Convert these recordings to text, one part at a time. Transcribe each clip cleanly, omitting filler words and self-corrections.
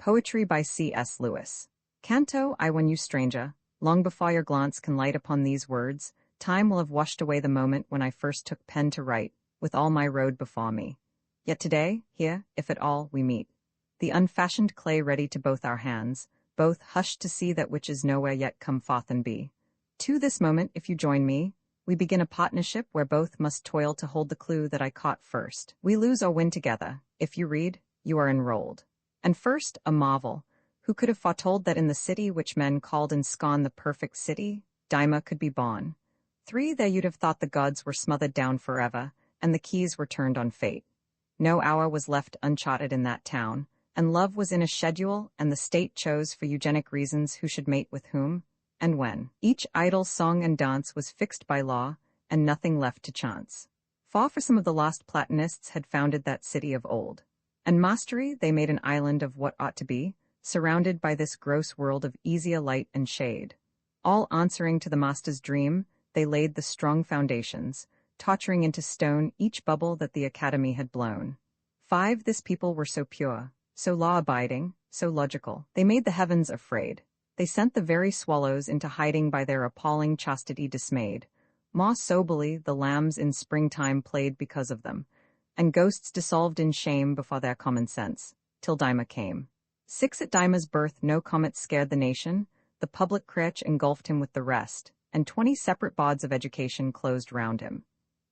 Poetry by C.S. Lewis. Canto I when you stranger, long before your glance can light upon these words, time will have washed away the moment when I first took pen to write, with all my road before me. Yet today, here, if at all, we meet. The unfashioned clay ready to both our hands, both hushed to see that which is nowhere yet come forth and be. To this moment, if you join me, we begin a partnership where both must toil to hold the clue that I caught first. We lose or win together. If you read, you are enrolled. And first, a marvel. Who could have foretold that in the city which men called in scorn the perfect city, Dyma could be born? 3. There you'd have thought the gods were smothered down forever, and the keys were turned on fate. No hour was left uncharted in that town, and love was in a schedule, and the state chose for eugenic reasons who should mate with whom, and when. Each idle song and dance was fixed by law, and nothing left to chance. For some of the lost Platonists had founded that city of old. And mastery, they made an island of what ought to be, surrounded by this gross world of easier light and shade. All answering to the master's dream, they laid the strong foundations, torturing into stone each bubble that the academy had blown. 5. This people were so pure, so law-abiding, so logical. They made the heavens afraid. They sent the very swallows into hiding by their appalling chastity dismayed. More soberly the lambs in springtime played because of them, and ghosts dissolved in shame before their common sense, till Dyma came. 6. At Dyma's birth no comet scared the nation, the public crèche engulfed him with the rest, and 20 separate boards of education closed round him.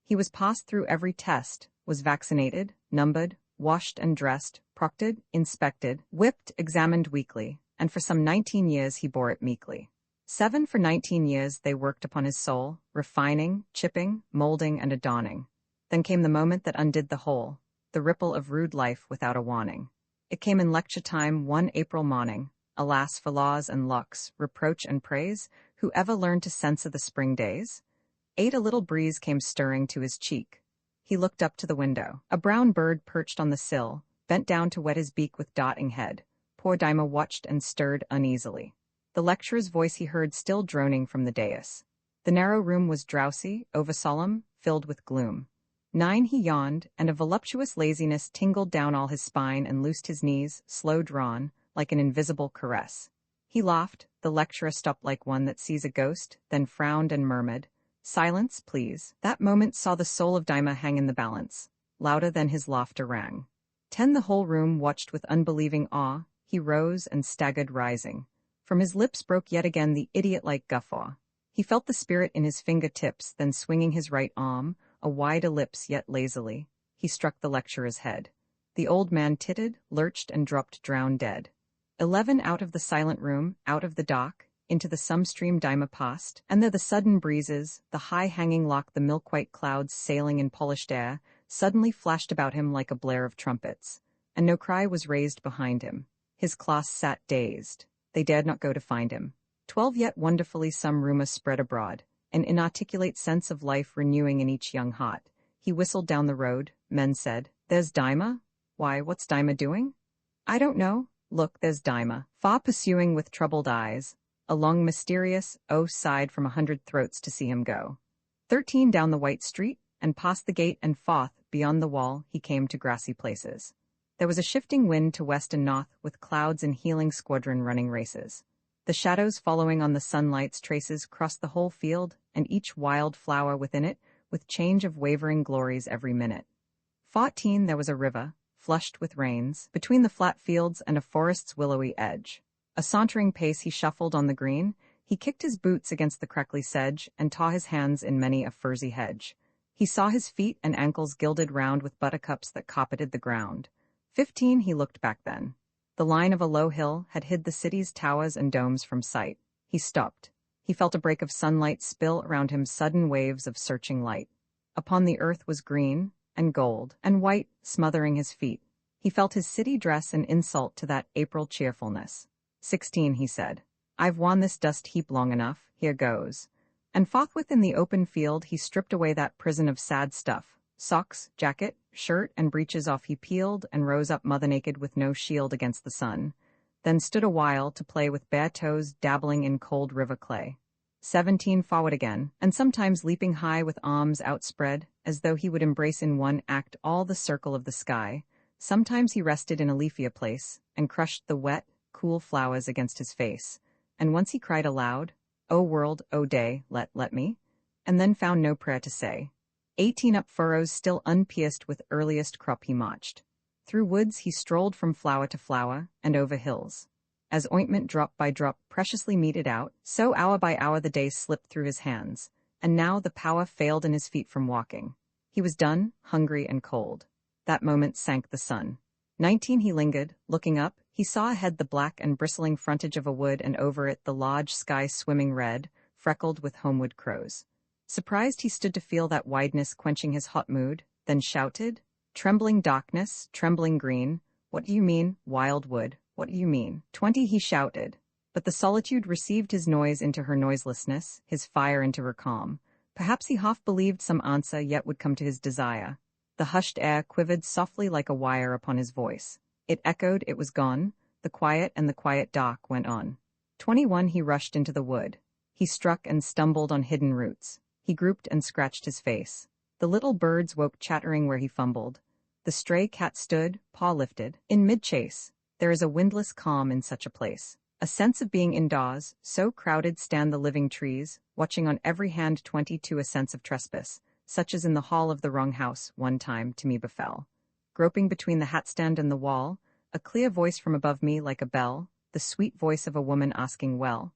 He was passed through every test, was vaccinated, numbered, washed and dressed, proctored, inspected, whipped, examined weekly, and for some 19 years he bore it meekly. 7. For 19 years they worked upon his soul, refining, chipping, molding, and adorning. Then came the moment that undid the whole, the ripple of rude life without a warning. It came in lecture time one April morning. Alas for laws and lux, reproach and praise, who ever learned to censor the spring days? 8. A little breeze came stirring to his cheek. He looked up to the window. A brown bird perched on the sill, bent down to wet his beak with darting head. Poor Dyma watched and stirred uneasily. The lecturer's voice he heard still droning from the dais. The narrow room was drowsy, over-solemn, filled with gloom. 9. He yawned, and a voluptuous laziness tingled down all his spine and loosed his knees, slow-drawn, like an invisible caress. He laughed. The lecturer stopped like one that sees a ghost, then frowned and murmured, "Silence, please." That moment saw the soul of Dyma hang in the balance. Louder than his laughter rang. 10. The whole room watched with unbelieving awe. He rose and staggered rising. From his lips broke yet again the idiot-like guffaw. He felt the spirit in his finger-tips, then swinging his right arm, a wide ellipse yet lazily, he struck the lecturer's head. The old man tittered, lurched, and dropped drowned dead. 11. Out of the silent room, out of the dock, into the some-stream Dyma passed, and there the sudden breezes, the high-hanging lock, the milk-white clouds sailing in polished air, suddenly flashed about him like a blare of trumpets, and no cry was raised behind him. His class sat dazed. They dared not go to find him. 12. Yet wonderfully some rumor spread abroad, an inarticulate sense of life renewing in each young heart. He whistled down the road. Men said, "There's Dyma." "Why, what's Dyma doing?" "I don't know. Look, there's Dyma." Far pursuing with troubled eyes. A long mysterious "oh" sighed from 100 throats to see him go. 13. Down the white street, and past the gate and forth, beyond the wall, he came to grassy places. There was a shifting wind to west and north, with clouds and healing squadron running races. The shadows following on the sunlight's traces crossed the whole field, and each wild flower within it, with change of wavering glories every minute. 14. There was a river, flushed with rains, between the flat fields and a forest's willowy edge. A sauntering pace he shuffled on the green, he kicked his boots against the crackly sedge, and tore his hands in many a furzy hedge. He saw his feet and ankles gilded round with buttercups that carpeted the ground. 15. He looked back then. The line of a low hill had hid the city's towers and domes from sight. He stopped. He felt a break of sunlight spill around him, sudden waves of searching light. Upon the earth was green, and gold, and white, smothering his feet. He felt his city dress an insult to that April cheerfulness. 16. He said, "I've worn this dust heap long enough, here goes." And forthwith in the open field he stripped away that prison of sad stuff. Socks, jacket, shirt, and breeches off he peeled, and rose up mother-naked with no shield against the sun, then stood a while to play with bare toes dabbling in cold river clay. 17. Forward again, and sometimes leaping high with arms outspread, as though he would embrace in one act all the circle of the sky, Sometimes he rested in a leafier place, and crushed the wet, cool flowers against his face, and once he cried aloud, "O world, O day, let me," and then found no prayer to say. 18 up furrows still unpierced with earliest crop he marched. Through woods he strolled from flower to flower, and over hills. As ointment drop by drop preciously meted out, so hour by hour the days slipped through his hands, and now the power failed in his feet from walking. He was done, hungry and cold. That moment sank the sun. 19 he lingered, looking up, he saw ahead the black and bristling frontage of a wood and over it the large sky swimming red, freckled with homeward crows. Surprised he stood to feel that wideness quenching his hot mood, then shouted, "Trembling darkness, trembling green, what do you mean, wild wood, what do you mean?" 20 he shouted. But the solitude received his noise into her noiselessness, his fire into her calm. Perhaps he half believed some answer yet would come to his desire. The hushed air quivered softly like a wire upon his voice. It echoed, it was gone, the quiet and the quiet dark went on. 21 he rushed into the wood. He struck and stumbled on hidden roots. He grouped and scratched his face. The little birds woke chattering where he fumbled. The stray cat stood, paw lifted, in mid-chase. There is a windless calm in such a place. A sense of being indoors, so crowded stand the living trees, watching on every hand 22 a sense of trespass, such as in the hall of the wrong house one time to me befell. Groping between the hatstand and the wall, a clear voice from above me like a bell, the sweet voice of a woman asking well.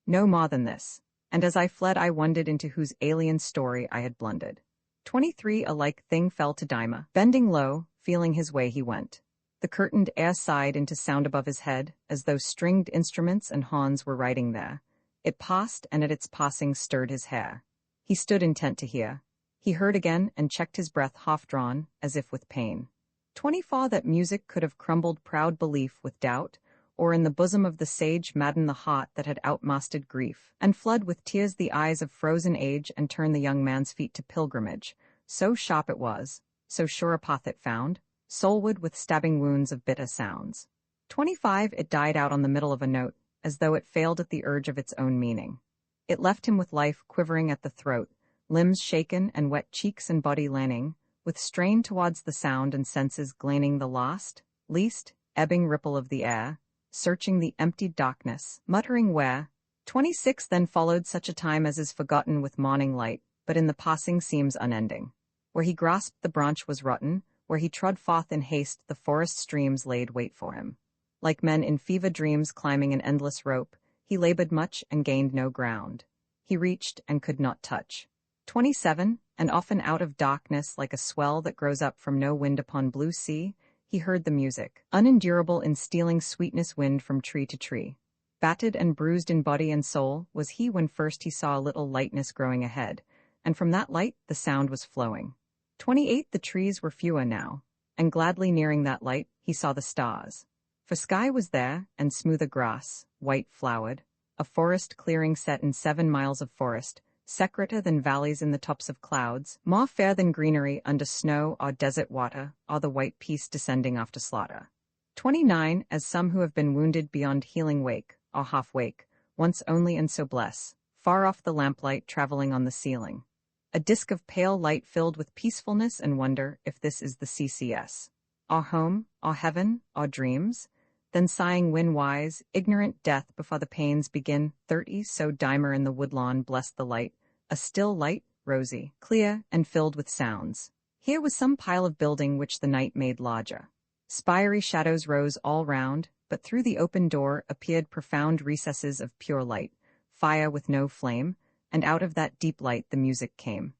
No more than this. And as I fled I wondered into whose alien story I had blundered. 23 a like thing fell to Daima. Bending low, feeling his way he went. The curtained air sighed into sound above his head, as though stringed instruments and horns were riding there. It passed, and at its passing stirred his hair. He stood intent to hear. He heard again, and checked his breath half-drawn, as if with pain. 24 that music could have crumbled proud belief with doubt, or in the bosom of the sage madden the heart that had outmastered grief, and flood with tears the eyes of frozen age and turn the young man's feet to pilgrimage. So sharp it was, so sure a path it found, soulward with stabbing wounds of bitter sounds. 25 it died out on the middle of a note, as though it failed at the urge of its own meaning. It left him with life quivering at the throat, limbs shaken and wet cheeks and body lanning, with strain towards the sound and senses glaining the lost, least, ebbing ripple of the air, searching the emptied darkness, muttering where. 26 then followed such a time as is forgotten with morning light, but in the passing seems unending. Where he grasped the branch was rotten, where he trod forth in haste the forest streams laid wait for him. Like men in fever dreams climbing an endless rope, he labored much and gained no ground. He reached and could not touch. 27, and often out of darkness like a swell that grows up from no wind upon blue sea, he heard the music, unendurable in stealing sweetness wind from tree to tree. Battered and bruised in body and soul was he when first he saw a little lightness growing ahead, and from that light the sound was flowing. 28 the trees were fewer now, and gladly nearing that light he saw the stars. For sky was there, and smoother grass, white flowered, a forest clearing set in 7 miles of forest, secreter than valleys in the tops of clouds, more fair than greenery under snow or desert water, or the white peace descending after slaughter. 29 as some who have been wounded beyond healing wake, or half wake, once only and so bless, far off the lamplight traveling on the ceiling. A disk of pale light filled with peacefulness and wonder if this is the CCS. Our home, our heaven, our dreams? Then sighing win-wise, ignorant death before the pains begin. 30 so Dimer in the woodlawn blessed the light, a still light, rosy, clear, and filled with sounds. Here was some pile of building which the night made larger. Spiry shadows rose all round, but through the open door appeared profound recesses of pure light, fire with no flame, and out of that deep light the music came.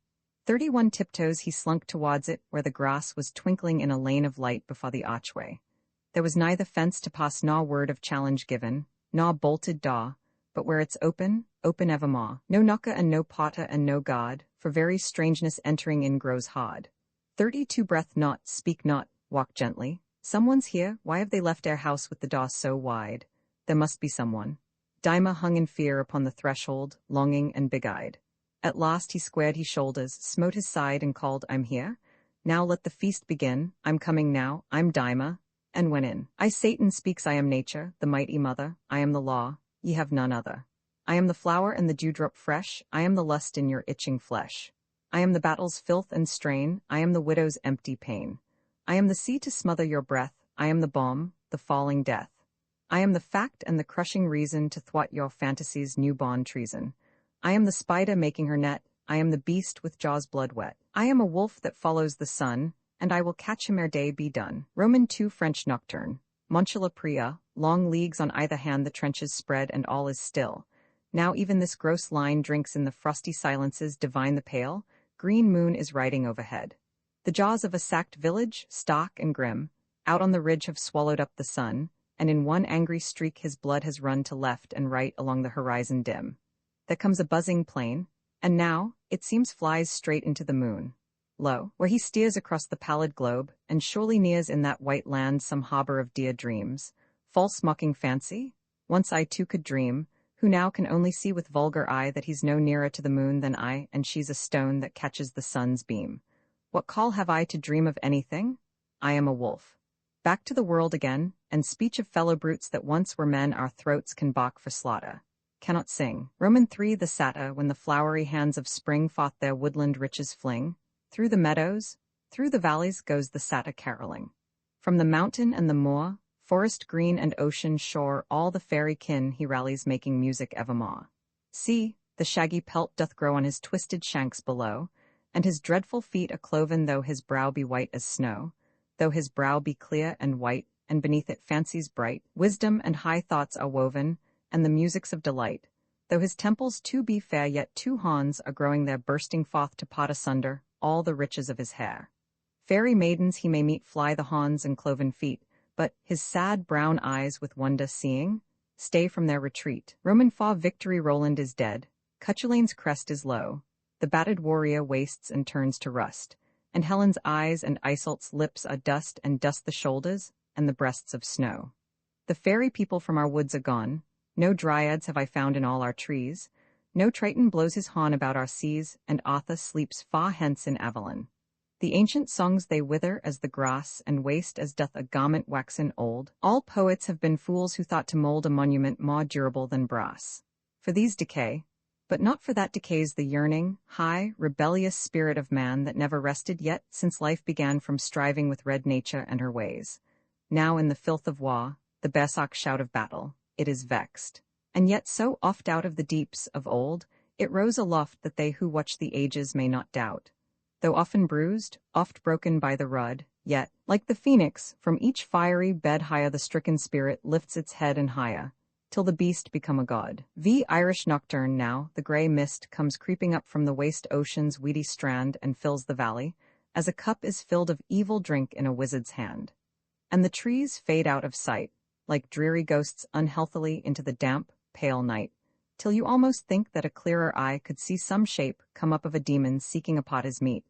31 tiptoes he slunk towards it where the grass was twinkling in a lane of light before the archway. There was neither fence to pass nor word of challenge given, nor bolted door, but where it's open, open evermore. No knocker and no potter and no guard, for very strangeness entering in grows hard. 32 breath not, speak not, walk gently. Someone's here, why have they left their house with the door so wide? There must be someone. Daima hung in fear upon the threshold, longing and big-eyed. At last he squared his shoulders, smote his side and called, I'm here. Now let the feast begin, I'm coming now, I'm Daima. And went in. I Satan speaks I am nature, the mighty mother, I am the law, ye have none other. I am the flower and the dewdrop fresh, I am the lust in your itching flesh. I am the battle's filth and strain, I am the widow's empty pain. I am the sea to smother your breath, I am the bomb, the falling death. I am the fact and the crushing reason to thwart your fantasy's newborn treason. I am the spider making her net, I am the beast with jaws blood wet. I am a wolf that follows the sun, and I will catch him ere day be done. Roman 2 French Nocturne. Montula Pria, long leagues on either hand the trenches spread and all is still. Now even this gross line drinks in the frosty silences divine the pale, green moon is riding overhead. The jaws of a sacked village, stark and grim, out on the ridge have swallowed up the sun, and in one angry streak his blood has run to left and right along the horizon dim. There comes a buzzing plane, and now, it seems flies straight into the moon. Lo, where he steers across the pallid globe, and surely nears in that white land some harbor of dear dreams. False mocking fancy? Once I too could dream, who now can only see with vulgar eye that he's no nearer to the moon than I, and she's a stone that catches the sun's beam. What call have I to dream of anything? I am a wolf. Back to the world again, and speech of fellow brutes that once were men our throats can balk for slaughter. Cannot sing. Roman 3 The satyr, when the flowery hands of spring fought their woodland riches fling, through the meadows, through the valleys goes the satyr caroling. From the mountain and the moor, forest green and ocean shore, all the fairy kin he rallies making music evermore. See, the shaggy pelt doth grow on his twisted shanks below, and his dreadful feet a cloven though his brow be white as snow, though his brow be clear and white, and beneath it fancies bright, wisdom and high thoughts are woven, and the musics of delight. Though his temples too be fair, yet two horns are growing there bursting forth to pot asunder all the riches of his hair. Fairy maidens he may meet fly the horns and cloven feet, but his sad brown eyes with wonder seeing, stay from their retreat. Roman 4 Victory Roland is dead, Cuchulain's crest is low, the battered warrior wastes and turns to rust, and Helen's eyes and Isolt's lips are dust, and dust the shoulders and the breasts of snow. The fairy people from our woods are gone, no dryads have I found in all our trees, no Triton blows his horn about our seas, and Arthur sleeps far hence in Avalon. The ancient songs they wither as the grass, and waste as doth a garment waxen old. All poets have been fools who thought to mold a monument more durable than brass. For these decay, but not for that decays the yearning, high, rebellious spirit of man that never rested yet since life began from striving with red nature and her ways. Now in the filth of war, the Berserk shout of battle, it is vexed. And yet so oft out of the deeps of old, it rose aloft that they who watch the ages may not doubt. Though often bruised, oft broken by the rod, yet, like the phoenix, from each fiery bed higher the stricken spirit lifts its head and higher, till the beast become a god. V Irish Nocturne now, the grey mist comes creeping up from the waste ocean's weedy strand and fills the valley, as a cup is filled of evil drink in a wizard's hand. And the trees fade out of sight, like dreary ghosts unhealthily into the damp, pale night, till you almost think that a clearer eye could see some shape come up of a demon seeking upon his meat,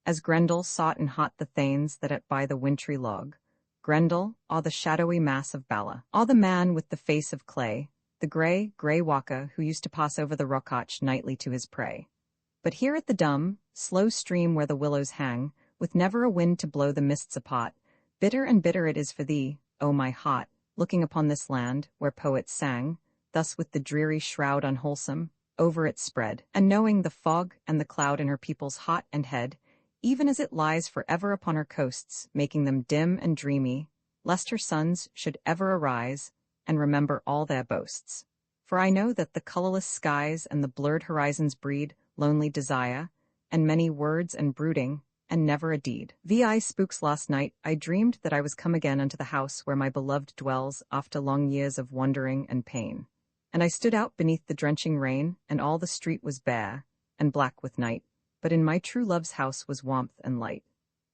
as Grendel sought in hot the thanes that at by the wintry log. Grendel, aw the shadowy mass of Bala, aw the man with the face of clay, the grey waka who used to pass over the Rokach nightly to his prey. But here at the dumb, slow stream where the willows hang, with never a wind to blow the mists apart, bitter and bitter it is for thee, O my heart, looking upon this land, where poets sang, thus with the dreary shroud unwholesome, over it spread, and knowing the fog and the cloud in her people's hot and head, even as it lies for ever upon her coasts, making them dim and dreamy, lest her sons should ever arise, and remember all their boasts. For I know that the colourless skies and the blurred horizons breed lonely desire, and many words and brooding, and never a deed. Vi spooks last night, I dreamed that I was come again unto the house where my beloved dwells after long years of wandering and pain. And I stood out beneath the drenching rain, and all the street was bare, and black with night, but in my true love's house was warmth and light.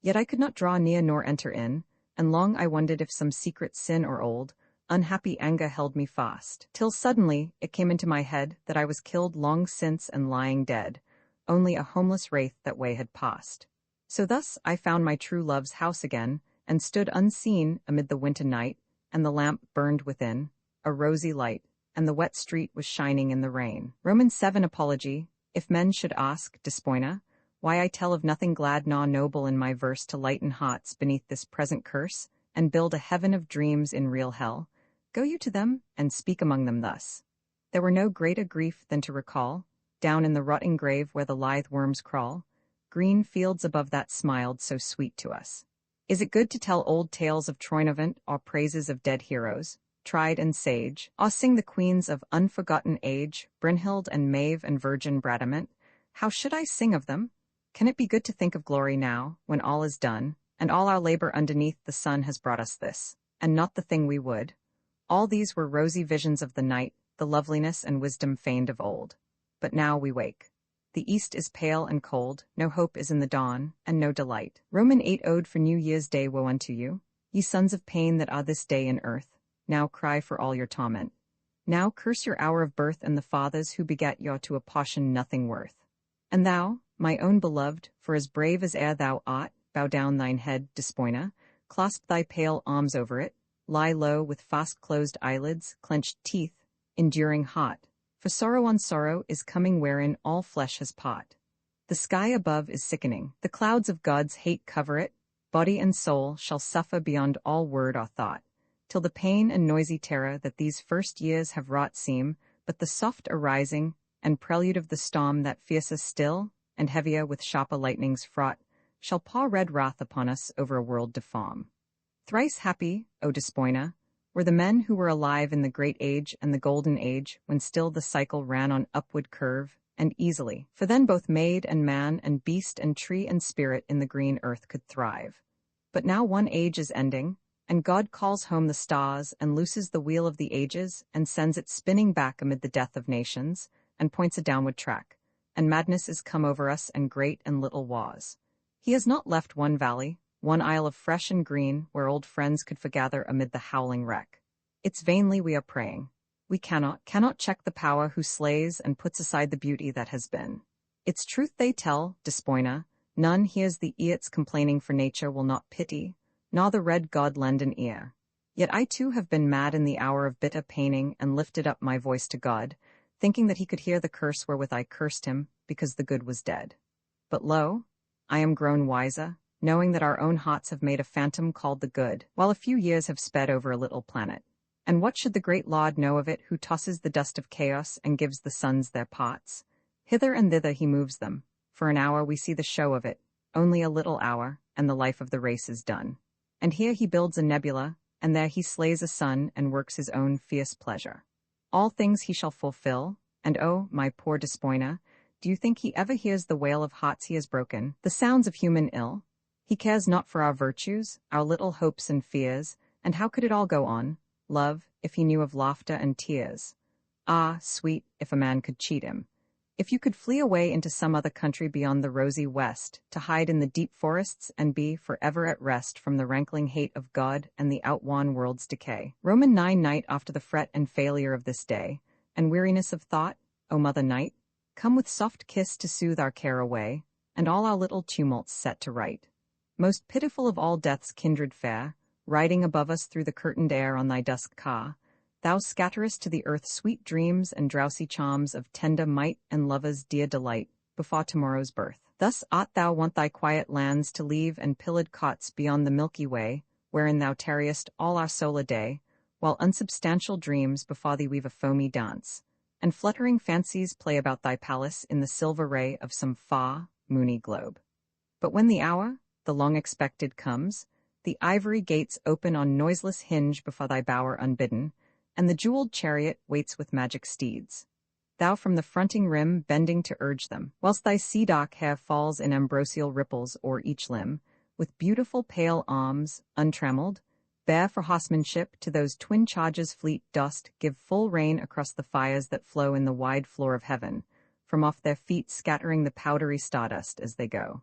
Yet I could not draw near nor enter in, and long I wondered if some secret sin or old, unhappy anger held me fast, till suddenly it came into my head that I was killed long since and lying dead, only a homeless wraith that way had passed. So thus I found my true love's house again, and stood unseen amid the winter night, and the lamp burned within, a rosy light, and the wet street was shining in the rain. Romans 7 Apology, if men should ask, Despoina, why I tell of nothing glad nor noble in my verse to lighten hearts beneath this present curse, and build a heaven of dreams in real hell, go you to them, and speak among them thus. There were no greater grief than to recall, down in the rotting grave where the lithe worms crawl, green fields above that smiled so sweet to us. Is it good to tell old tales of Troynovant or praises of dead heroes, tried and sage, or sing the queens of unforgotten age, Brynhild and Maeve and Virgin Bradamant? How should I sing of them? Can it be good to think of glory now, when all is done, and all our labor underneath the sun has brought us this, and not the thing we would? All these were rosy visions of the night, the loveliness and wisdom feigned of old. But now we wake. The east is pale and cold, no hope is in the dawn, and no delight. Roman 8 Ode for New Year's Day. Woe unto you, ye sons of pain that are this day in earth, now cry for all your torment. Now curse your hour of birth and the fathers who begat you to a portion nothing worth. And thou, my own beloved, for as brave as e'er thou art, bow down thine head, Despoina, clasp thy pale arms over it, lie low with fast-closed eyelids, clenched teeth, enduring hot. For sorrow on sorrow is coming wherein all flesh has part. The sky above is sickening, the clouds of God's hate cover it, body and soul shall suffer beyond all word or thought, till the pain and noisy terror that these first years have wrought seem but the soft arising and prelude of the storm that fiercer still, and heavier with sharper lightnings fraught, shall pour red wrath upon us over a world deform. Thrice happy, O Despoina, were the men who were alive in the great age and the golden age, when still the cycle ran on upward curve, and easily, for then both maid and man and beast and tree and spirit in the green earth could thrive. But now one age is ending, and God calls home the stars and looses the wheel of the ages and sends it spinning back amid the death of nations, and points a downward track, and madness is come over us and great and little wars. He has not left one valley, one isle of fresh and green where old friends could forgather amid the howling wreck. It's vainly we are praying. We cannot check the power who slays and puts aside the beauty that has been. It's truth they tell, Despoina, none hears the eots complaining for nature will not pity, nor the red God lend an ear. Yet I too have been mad in the hour of bitter paining and lifted up my voice to God, thinking that he could hear the curse wherewith I cursed him, because the good was dead. But lo, I am grown wiser, knowing that our own hearts have made a phantom called the good, while a few years have sped over a little planet. And what should the great Lord know of it who tosses the dust of chaos and gives the suns their parts? Hither and thither he moves them. For an hour we see the show of it, only a little hour, and the life of the race is done. And here he builds a nebula, and there he slays a sun and works his own fierce pleasure. All things he shall fulfill, and oh, my poor Despoina, do you think he ever hears the wail of hearts he has broken, the sounds of human ill? He cares not for our virtues, our little hopes and fears, and how could it all go on, love, if he knew of laughter and tears? Ah, sweet, if a man could cheat him. If you could flee away into some other country beyond the rosy west, to hide in the deep forests and be forever at rest from the rankling hate of God and the outworn world's decay. Roman 9 Night after the fret and failure of this day, and weariness of thought, O mother night, come with soft kiss to soothe our care away, and all our little tumults set to right. Most pitiful of all death's kindred fair, riding above us through the curtained air on thy dusk car, thou scatterest to the earth sweet dreams and drowsy charms of tender might and lover's dear delight, before tomorrow's birth. Thus art thou wont thy quiet lands to leave and pillared cots beyond the Milky Way, wherein thou tarriest all our solar day, while unsubstantial dreams before thee weave a foamy dance, and fluttering fancies play about thy palace in the silver ray of some far, moony globe. But when the hour, the long-expected, comes, the ivory gates open on noiseless hinge before thy bower unbidden, and the jeweled chariot waits with magic steeds. Thou from the fronting rim bending to urge them, whilst thy sea-dark hair falls in ambrosial ripples o'er each limb, with beautiful pale arms, untrammeled, bear for horsemanship to those twin charges fleet dost give full rein across the fires that flow in the wide floor of heaven, from off their feet scattering the powdery stardust as they go.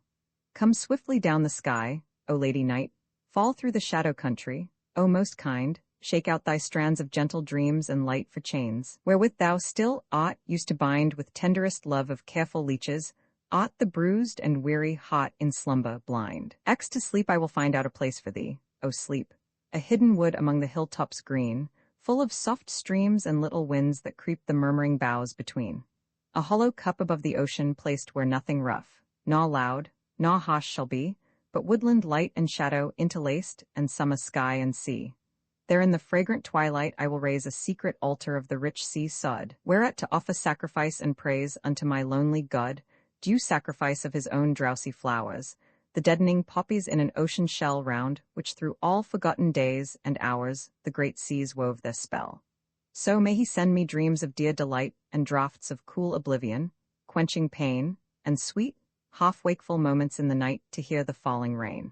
Come swiftly down the sky, O Lady Night, fall through the shadow country, O most kind, shake out thy strands of gentle dreams and light for chains, wherewith thou still art used to bind with tenderest love of careful leeches, art the bruised and weary hot in slumber blind. To sleep I will find out a place for thee, O sleep, a hidden wood among the hilltops green, full of soft streams and little winds that creep the murmuring boughs between. A hollow cup above the ocean placed where nothing rough, nor loud, nor harsh shall be, but woodland light and shadow interlaced, and summer sky and sea. There in the fragrant twilight I will raise a secret altar of the rich sea sod, whereat to offer sacrifice and praise unto my lonely God, due sacrifice of his own drowsy flowers, the deadening poppies in an ocean shell round, which through all forgotten days and hours the great seas wove their spell. So may he send me dreams of dear delight and draughts of cool oblivion, quenching pain, and sweet, half-wakeful moments in the night to hear the falling rain.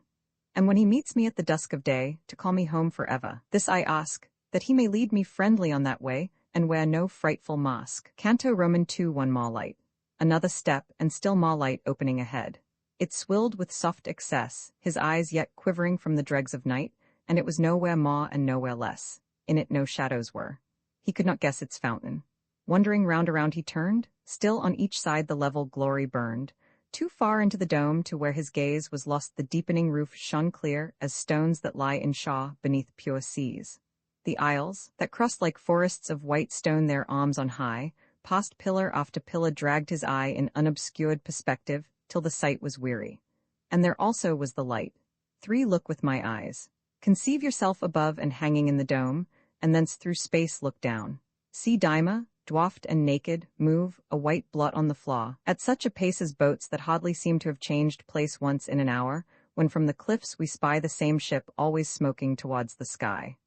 And when he meets me at the dusk of day, to call me home forever, this I ask, that he may lead me friendly on that way, and wear no frightful mask. Canto Roman 2 one more light. Another step, and still more light opening ahead. It swilled with soft excess, his eyes yet quivering from the dregs of night, and it was nowhere more and nowhere less. In it no shadows were. He could not guess its fountain. Wondering round around he turned, still on each side the level glory burned. Too far into the dome to where his gaze was lost the deepening roof shone clear as stones that lie in shaw beneath pure seas. The aisles, that crossed like forests of white stone their arms on high, past pillar after pillar dragged his eye in unobscured perspective, till the sight was weary. And there also was the light. 3 Look with my eyes. Conceive yourself above and hanging in the dome, and thence through space look down. See Dyma, dwarfed and naked, move, a white blot on the flaw, at such a pace as boats that hardly seem to have changed place once in an hour, when from the cliffs we spy the same ship always smoking towards the sky.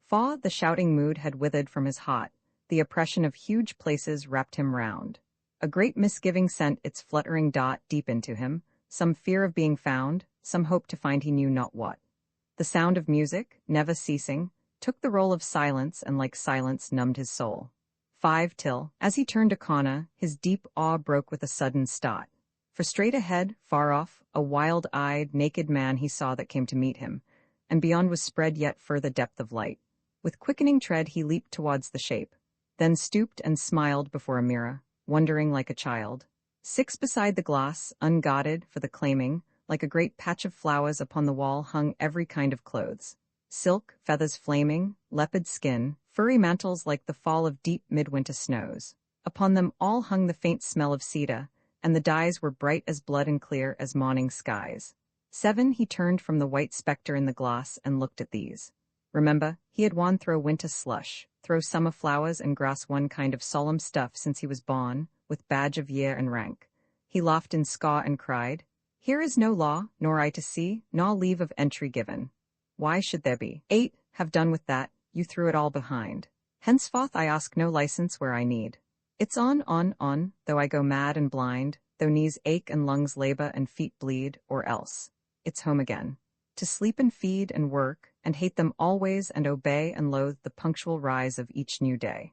Far the shouting mood had withered from his heart, the oppression of huge places wrapped him round. A great misgiving sent its fluttering dart deep into him, some fear of being found, some hope to find he knew not what. The sound of music, never ceasing, took the role of silence and like silence numbed his soul. 5 Till, as he turned a corner, his deep awe broke with a sudden start. For straight ahead, far off, a wild-eyed, naked man he saw that came to meet him, and beyond was spread yet further depth of light. With quickening tread he leaped towards the shape, then stooped and smiled before a mirror, wondering like a child. 6 Beside the glass, unguarded for the claiming, like a great patch of flowers upon the wall hung every kind of clothes. Silk, feathers flaming, leopard skin, furry mantles like the fall of deep midwinter snows. Upon them all hung the faint smell of cedar, and the dyes were bright as blood and clear as morning skies. 7 He turned from the white spectre in the glass and looked at these. Remember, he had won through winter slush, through summer flowers and grass one kind of solemn stuff since he was born, with badge of year and rank. He laughed in scaw and cried, "Here is no law, nor I to see, nor leave of entry given. Why should there be? 8 Have done with that, you threw it all behind. Henceforth I ask no license where I need. It's on, though I go mad and blind, though knees ache and lungs labor and feet bleed, or else. It's home again. To sleep and feed and work, and hate them always and obey and loathe the punctual rise of each new day.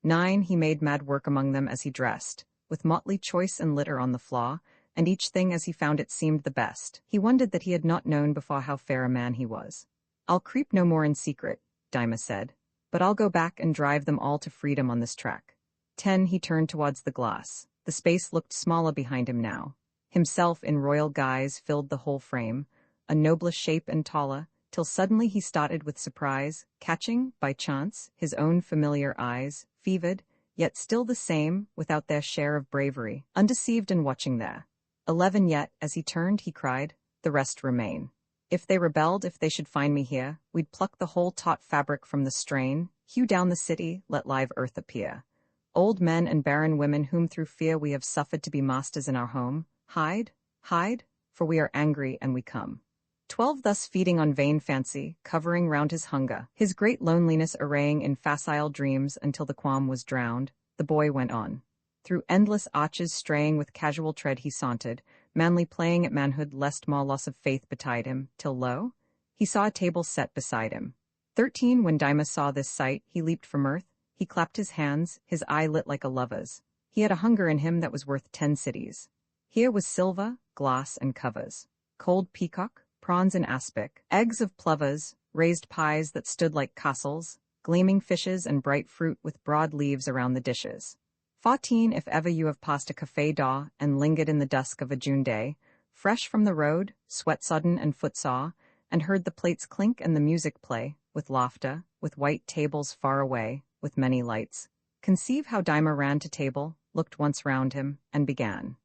9 He made mad work among them as he dressed, with motley choice and litter on the floor, and each thing as he found it seemed the best. He wondered that he had not known before how fair a man he was. I'll creep no more in secret, Dyma said, but I'll go back and drive them all to freedom on this track. 10 He turned towards the glass. The space looked smaller behind him now. Himself in royal guise filled the whole frame, a nobler shape and taller, till suddenly he started with surprise, catching, by chance, his own familiar eyes, fevered, yet still the same, without their share of bravery, undeceived and watching there. 11 Yet, as he turned, he cried, the rest remain. If they rebelled, if they should find me here, we'd pluck the whole taut fabric from the strain, hew down the city, let live earth appear. Old men and barren women whom through fear we have suffered to be masters in our home, hide, for we are angry and we come. 12 Thus feeding on vain fancy, covering round his hunger, his great loneliness arraying in facile dreams until the qualm was drowned, the boy went on. Through endless arches straying with casual tread he sauntered, manly playing at manhood lest more loss of faith betide him, till lo, he saw a table set beside him. 13 When Dyma saw this sight, he leaped from earth, he clapped his hands, his eye lit like a lover's. He had a hunger in him that was worth 10 cities. Here was silver, glass, and covers, cold peacock, prawns in aspic, eggs of plovers, raised pies that stood like castles, gleaming fishes and bright fruit with broad leaves around the dishes. 14 If ever you have passed a café d'eau and lingered in the dusk of a June day, fresh from the road, sweat-sodden and footsore, and heard the plates clink and the music play, with laughter, with white tables far away, with many lights, conceive how Dyma ran to table, looked once round him, and began.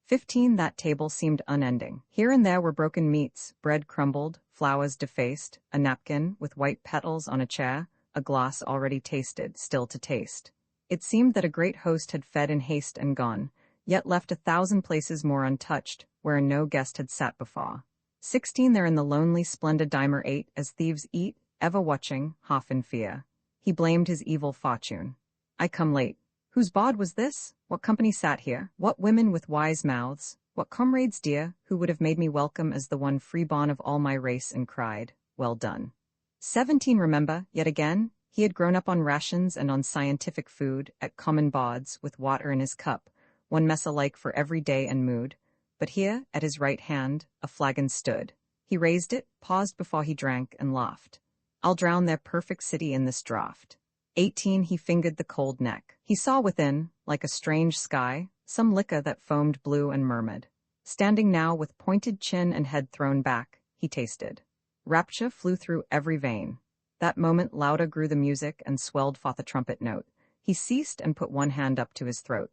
15 That table seemed unending. Here and there were broken meats, bread crumbled, flowers defaced, a napkin with white petals on a chair, a glass already tasted, still to taste. It seemed that a great host had fed in haste and gone, yet left 1,000 places more untouched, where no guest had sat before. 16 There in the lonely splendid Dimer ate, as thieves eat, ever watching, half in fear. He blamed his evil fortune. I come late. Whose bod was this? What company sat here? What women with wise mouths? What comrades dear, who would have made me welcome as the one freeborn of all my race, and cried, well done. 17 Remember, yet again, he had grown up on rations and on scientific food, at common bods, with water in his cup, one mess alike for every day and mood. But here, at his right hand, a flagon stood. He raised it, paused before he drank, and laughed. I'll drown their perfect city in this draught. 18 He fingered the cold neck. He saw within, like a strange sky, some liquor that foamed blue and murmured. Standing now with pointed chin and head thrown back, he tasted. Rapture flew through every vein. That moment louder grew the music and swelled forth a trumpet note. He ceased and put one hand up to his throat.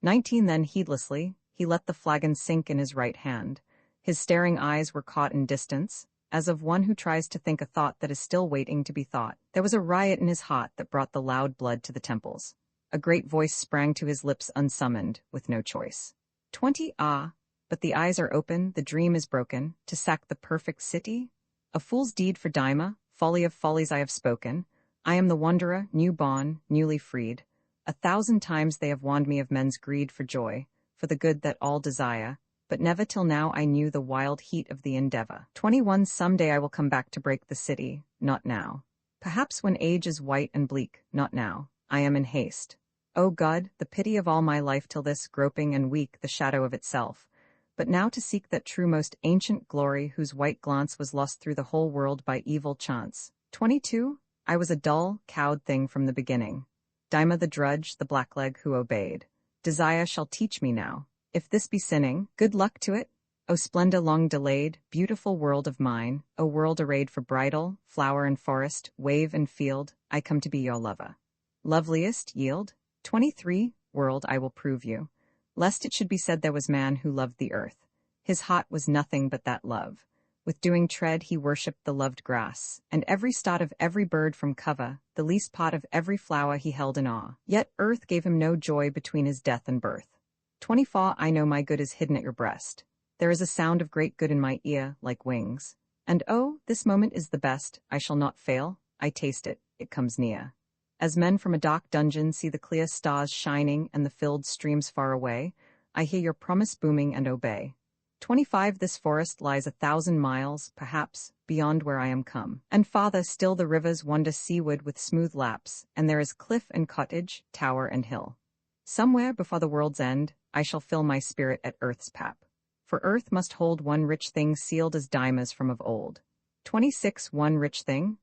19 Then heedlessly, he let the flagon sink in his right hand. His staring eyes were caught in distance, as of one who tries to think a thought that is still waiting to be thought. There was a riot in his heart that brought the loud blood to the temples. A great voice sprang to his lips unsummoned, with no choice. 20 But the eyes are open, the dream is broken, to sack the perfect city? A fool's deed for Daima, folly of follies I have spoken. I am the wanderer, new born, newly freed. 1,000 times they have warned me of men's greed for joy, for the good that all desire, but never till now I knew the wild heat of the endeavor. 21 Someday I will come back to break the city, not now. Perhaps when age is white and bleak, not now. I am in haste. O God, the pity of all my life till this, groping and weak, the shadow of itself. But now to seek that true most ancient glory whose white glance was lost through the whole world by evil chance. 22 I was a dull, cowed thing from the beginning. Daima the drudge, the blackleg who obeyed. Desire shall teach me now. If this be sinning, good luck to it. O Splenda long delayed, beautiful world of mine, O world arrayed for bridal, flower and forest, wave and field, I come to be your lover. Loveliest, yield. 23 World, I will prove you. Lest it should be said there was man who loved the earth. His heart was nothing but that love. With doing tread he worshipped the loved grass, and every stot of every bird from cover, the least pot of every flower he held in awe. Yet earth gave him no joy between his death and birth. 24 I know my good is hidden at your breast. There is a sound of great good in my ear, like wings. And oh, this moment is the best, I shall not fail, I taste it, it comes near. As men from a dark dungeon see the clear stars shining and the filled streams far away, I hear your promise booming and obey. 25 This forest lies 1,000 miles, perhaps, beyond where I am come. And farther still the rivers wander seaward with smooth laps, and there is cliff and cottage, tower and hill. Somewhere before the world's end, I shall fill my spirit at earth's pap. For earth must hold one rich thing sealed as Daimas from of old. 26 One rich thing?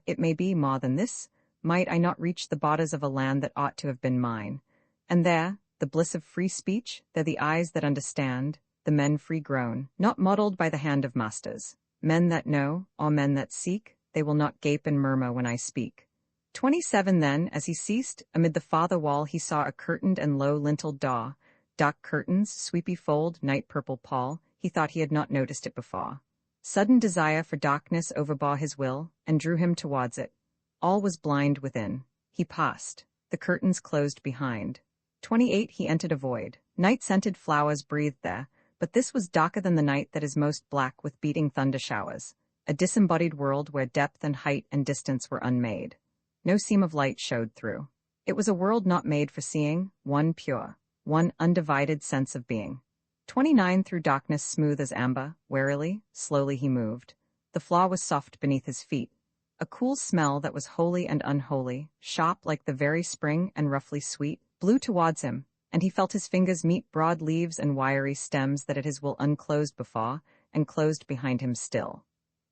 It may be more than this. Might I not reach the borders of a land that ought to have been mine? And there, the bliss of free speech, there the eyes that understand, the men free grown, not modelled by the hand of masters. Men that know, or men that seek, they will not gape and murmur when I speak. 27 Then, as he ceased, amid the farther wall he saw a curtained and low linteled door. Dark curtains, sweepy fold, night purple pall, he thought he had not noticed it before. Sudden desire for darkness overbore his will, and drew him towards it. All was blind within. He passed. The curtains closed behind. 28 He entered a void. Night-scented flowers breathed there, but this was darker than the night that is most black with beating thunder showers. A disembodied world where depth and height and distance were unmade. No seam of light showed through. It was a world not made for seeing, one pure, one undivided sense of being. 29 Through darkness smooth as amber, warily, slowly he moved. The floor was soft beneath his feet. A cool smell that was holy and unholy, sharp like the very spring and roughly sweet, blew towards him, and he felt his fingers meet broad leaves and wiry stems that at his will unclosed before, and closed behind him still.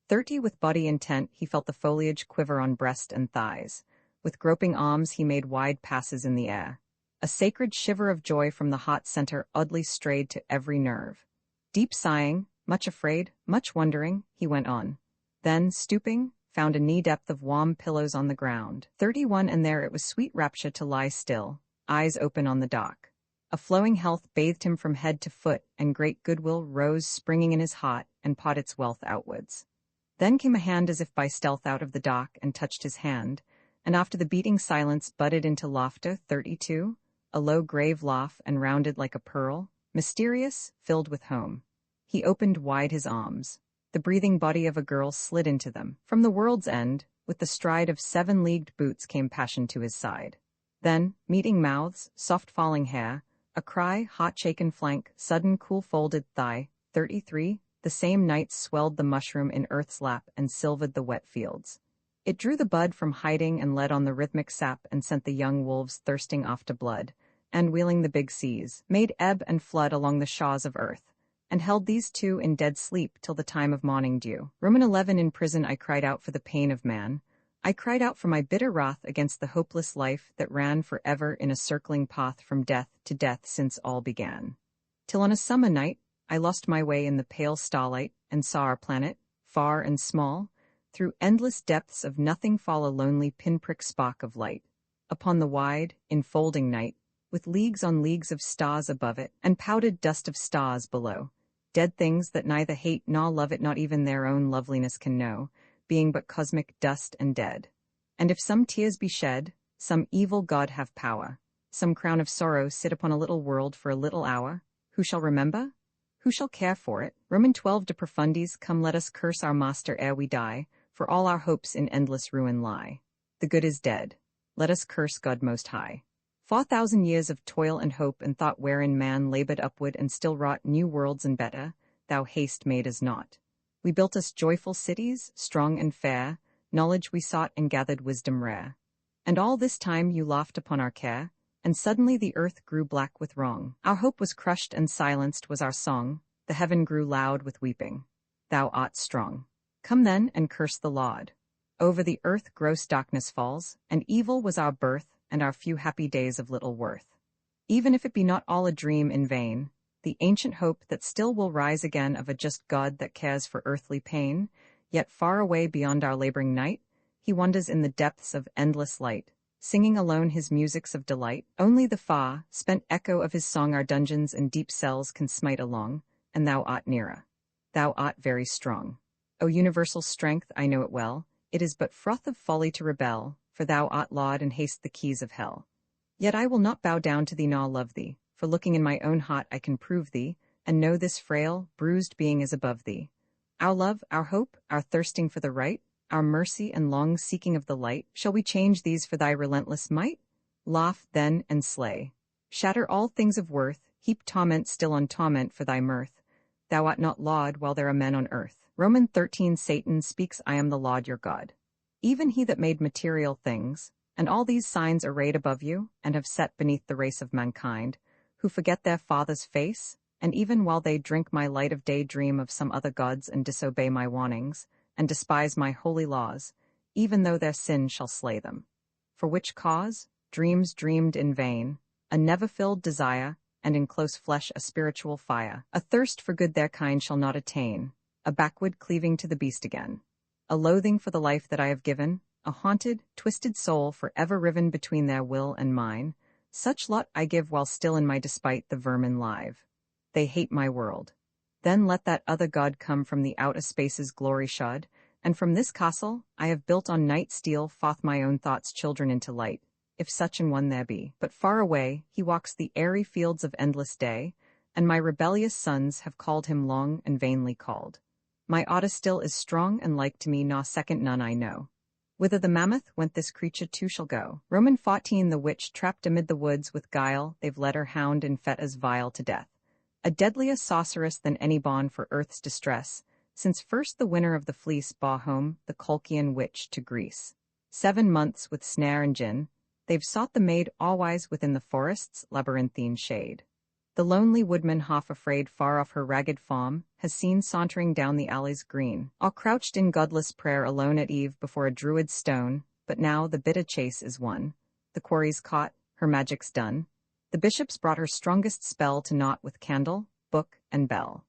30 With body intent he felt the foliage quiver on breast and thighs. With groping arms he made wide passes in the air. A sacred shiver of joy from the hot center oddly strayed to every nerve. Deep sighing, much afraid, much wondering, he went on. Then, stooping, found a knee-depth of warm pillows on the ground. 31 And there it was sweet rapture to lie still, eyes open on the dock. A flowing health bathed him from head to foot, and great goodwill rose springing in his heart, and poured its wealth outwards. Then came a hand as if by stealth out of the dock, and touched his hand, and after the beating silence budded into laughter. 32 A low grave laugh, and rounded like a pearl, mysterious, filled with home. He opened wide his arms. The breathing body of a girl slid into them. From the world's end, with the stride of 7-leagued boots came passion to his side. Then, meeting mouths, soft falling hair, a cry, hot shaken flank, sudden cool folded thigh, 33, the same night swelled the mushroom in earth's lap and silvered the wet fields. It drew the bud from hiding and led on the rhythmic sap and sent the young wolves thirsting after blood, and wheeling the big seas, made ebb and flood along the shaws of earth, and held these two in dead sleep till the time of morning dew. Roman 11 In prison I cried out for the pain of man. I cried out for my bitter wrath against the hopeless life that ran for ever in a circling path from death to death since all began. Till on a summer night, I lost my way in the pale starlight and saw our planet, far and small, through endless depths of nothing fall a lonely pinprick spark of light. Upon the wide, enfolding night, with leagues on leagues of stars above it, and powdered dust of stars below, dead things that neither hate nor love it, not even their own loveliness can know, being but cosmic dust and dead. And if some tears be shed, some evil god have power, some crown of sorrow sit upon a little world for a little hour, who shall remember? Who shall care for it? Roman 12 De profundis, come let us curse our master ere we die, for all our hopes in endless ruin lie. The good is dead. Let us curse God Most High. 4,000 years of toil and hope and thought wherein man labored upward and still wrought new worlds and better, thou haste made us not. We built us joyful cities, strong and fair, knowledge we sought and gathered wisdom rare. And all this time you laughed upon our care, and suddenly the earth grew black with wrong. Our hope was crushed and silenced was our song, the heaven grew loud with weeping. Thou art strong. Come then and curse the Lord. Over the earth gross darkness falls, and evil was our birth, and our few happy days of little worth. Even if it be not all a dream in vain, the ancient hope that still will rise again of a just God that cares for earthly pain, yet far away beyond our laboring night, he wanders in the depths of endless light, singing alone his musics of delight. Only the far, spent echo of his song our dungeons and deep cells can smite along, and thou art nearer. Thou art very strong. O universal strength, I know it well, it is but froth of folly to rebel, for thou art laud and hast the keys of hell. Yet I will not bow down to thee nor love thee, for looking in my own heart I can prove thee, and know this frail, bruised being is above thee. Our love, our hope, our thirsting for the right, our mercy and long seeking of the light, shall we change these for thy relentless might? Laugh, then, and slay. Shatter all things of worth, heap torment still on torment for thy mirth. Thou art not laud while there are men on earth. Roman 13 Satan speaks, I am the Lord your God. Even he that made material things, and all these signs arrayed above you, and have set beneath the race of mankind, who forget their Father's face, and even while they drink my light of day dream of some other gods and disobey my warnings, and despise my holy laws, even though their sin shall slay them. For which cause, dreams dreamed in vain, a never-filled desire, and in close flesh a spiritual fire, a thirst for good their kind shall not attain, a backward cleaving to the beast again, a loathing for the life that I have given, a haunted, twisted soul for ever riven between their will and mine. Such lot I give while still in my despite the vermin live. They hate my world. Then let that other god come from the outer spaces glory shod, and from this castle I have built on night steal forth my own thoughts children into light, if such an one there be. But far away he walks the airy fields of endless day, and my rebellious sons have called him long and vainly called. My otter still is strong and like to me, nor second none I know. Whither the mammoth went this creature too shall go. Roman 14 The witch trapped amid the woods with guile, they've led her hound and fetters vile to death. A deadlier sorceress than any bond for earth's distress, since first the winner of the fleece bore home the Colchian witch to Greece. 7 months with snare and gin, they've sought the maid alwise within the forest's labyrinthine shade. The lonely woodman, half afraid far off her ragged form, has seen sauntering down the alleys green, all crouched in godless prayer alone at eve before a druid's stone, but now the bitter chase is won. The quarry's caught, her magic's done. The bishops brought her strongest spell to naught with candle, book, and bell.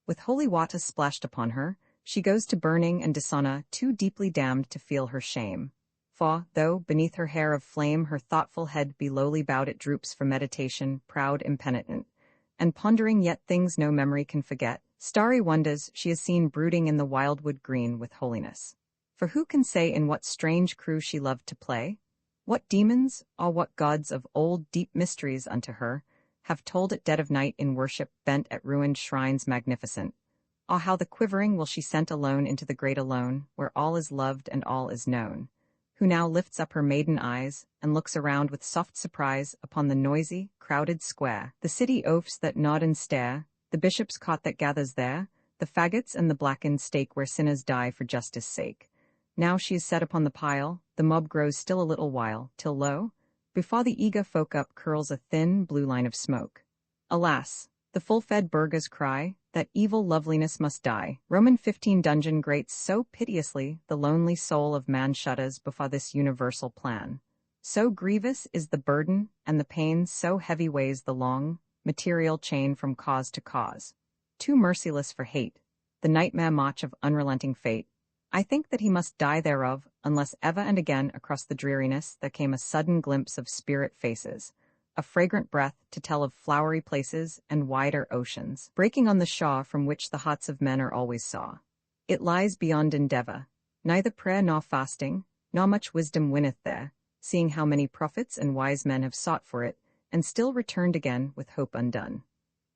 With holy water splashed upon her, she goes to burning and dishonor, too deeply damned to feel her shame. For, though, beneath her hair of flame her thoughtful head be lowly bowed, it droops for meditation, proud, impenitent, and pondering yet things no memory can forget, starry wonders she has seen brooding in the wildwood green with holiness. For who can say in what strange crew she loved to play? What demons, or what gods of old deep mysteries unto her, have told at dead of night in worship bent at ruined shrines magnificent, Ah, how the quivering will she sent alone into the great alone, where all is loved and all is known. Who now lifts up her maiden eyes, and looks around with soft surprise upon the noisy, crowded square, the city oafs that nod and stare, the bishop's cot that gathers there, the faggots and the blackened stake where sinners die for justice' sake. Now she is set upon the pile, the mob grows still a little while, till lo, before the eager folk up curls a thin, blue line of smoke. Alas, the full-fed burghers cry, that evil loveliness must die. Roman 15 dungeon grates so piteously the lonely soul of man shudders before this universal plan. So grievous is the burden, and the pain so heavy weighs the long, material chain from cause to cause. Too merciless for hate, the nightmare march of unrelenting fate. I think that he must die thereof, unless ever and again across the dreariness there came a sudden glimpse of spirit faces, a fragrant breath to tell of flowery places and wider oceans, breaking on the shore from which the hearts of men are always saw. It lies beyond endeavor. Neither prayer nor fasting, nor much wisdom winneth there, seeing how many prophets and wise men have sought for it, and still returned again with hope undone.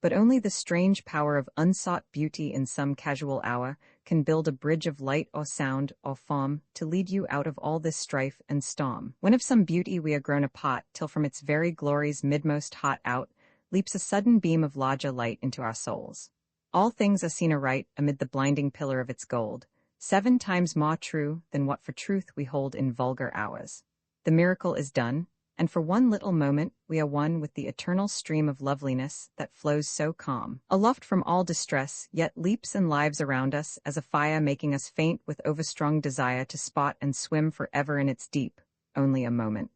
But only the strange power of unsought beauty in some casual hour can build a bridge of light or sound or form to lead you out of all this strife and storm. When of some beauty we are grown apart, till from its very glory's midmost heart out leaps a sudden beam of larger light into our souls. All things are seen aright amid the blinding pillar of its gold, 7 times more true than what for truth we hold in vulgar hours. The miracle is done, and for one little moment we are one with the eternal stream of loveliness that flows so calm, aloft from all distress, yet leaps and lives around us as a fire, making us faint with overstrong desire to spot and swim forever in its deep. Only a moment.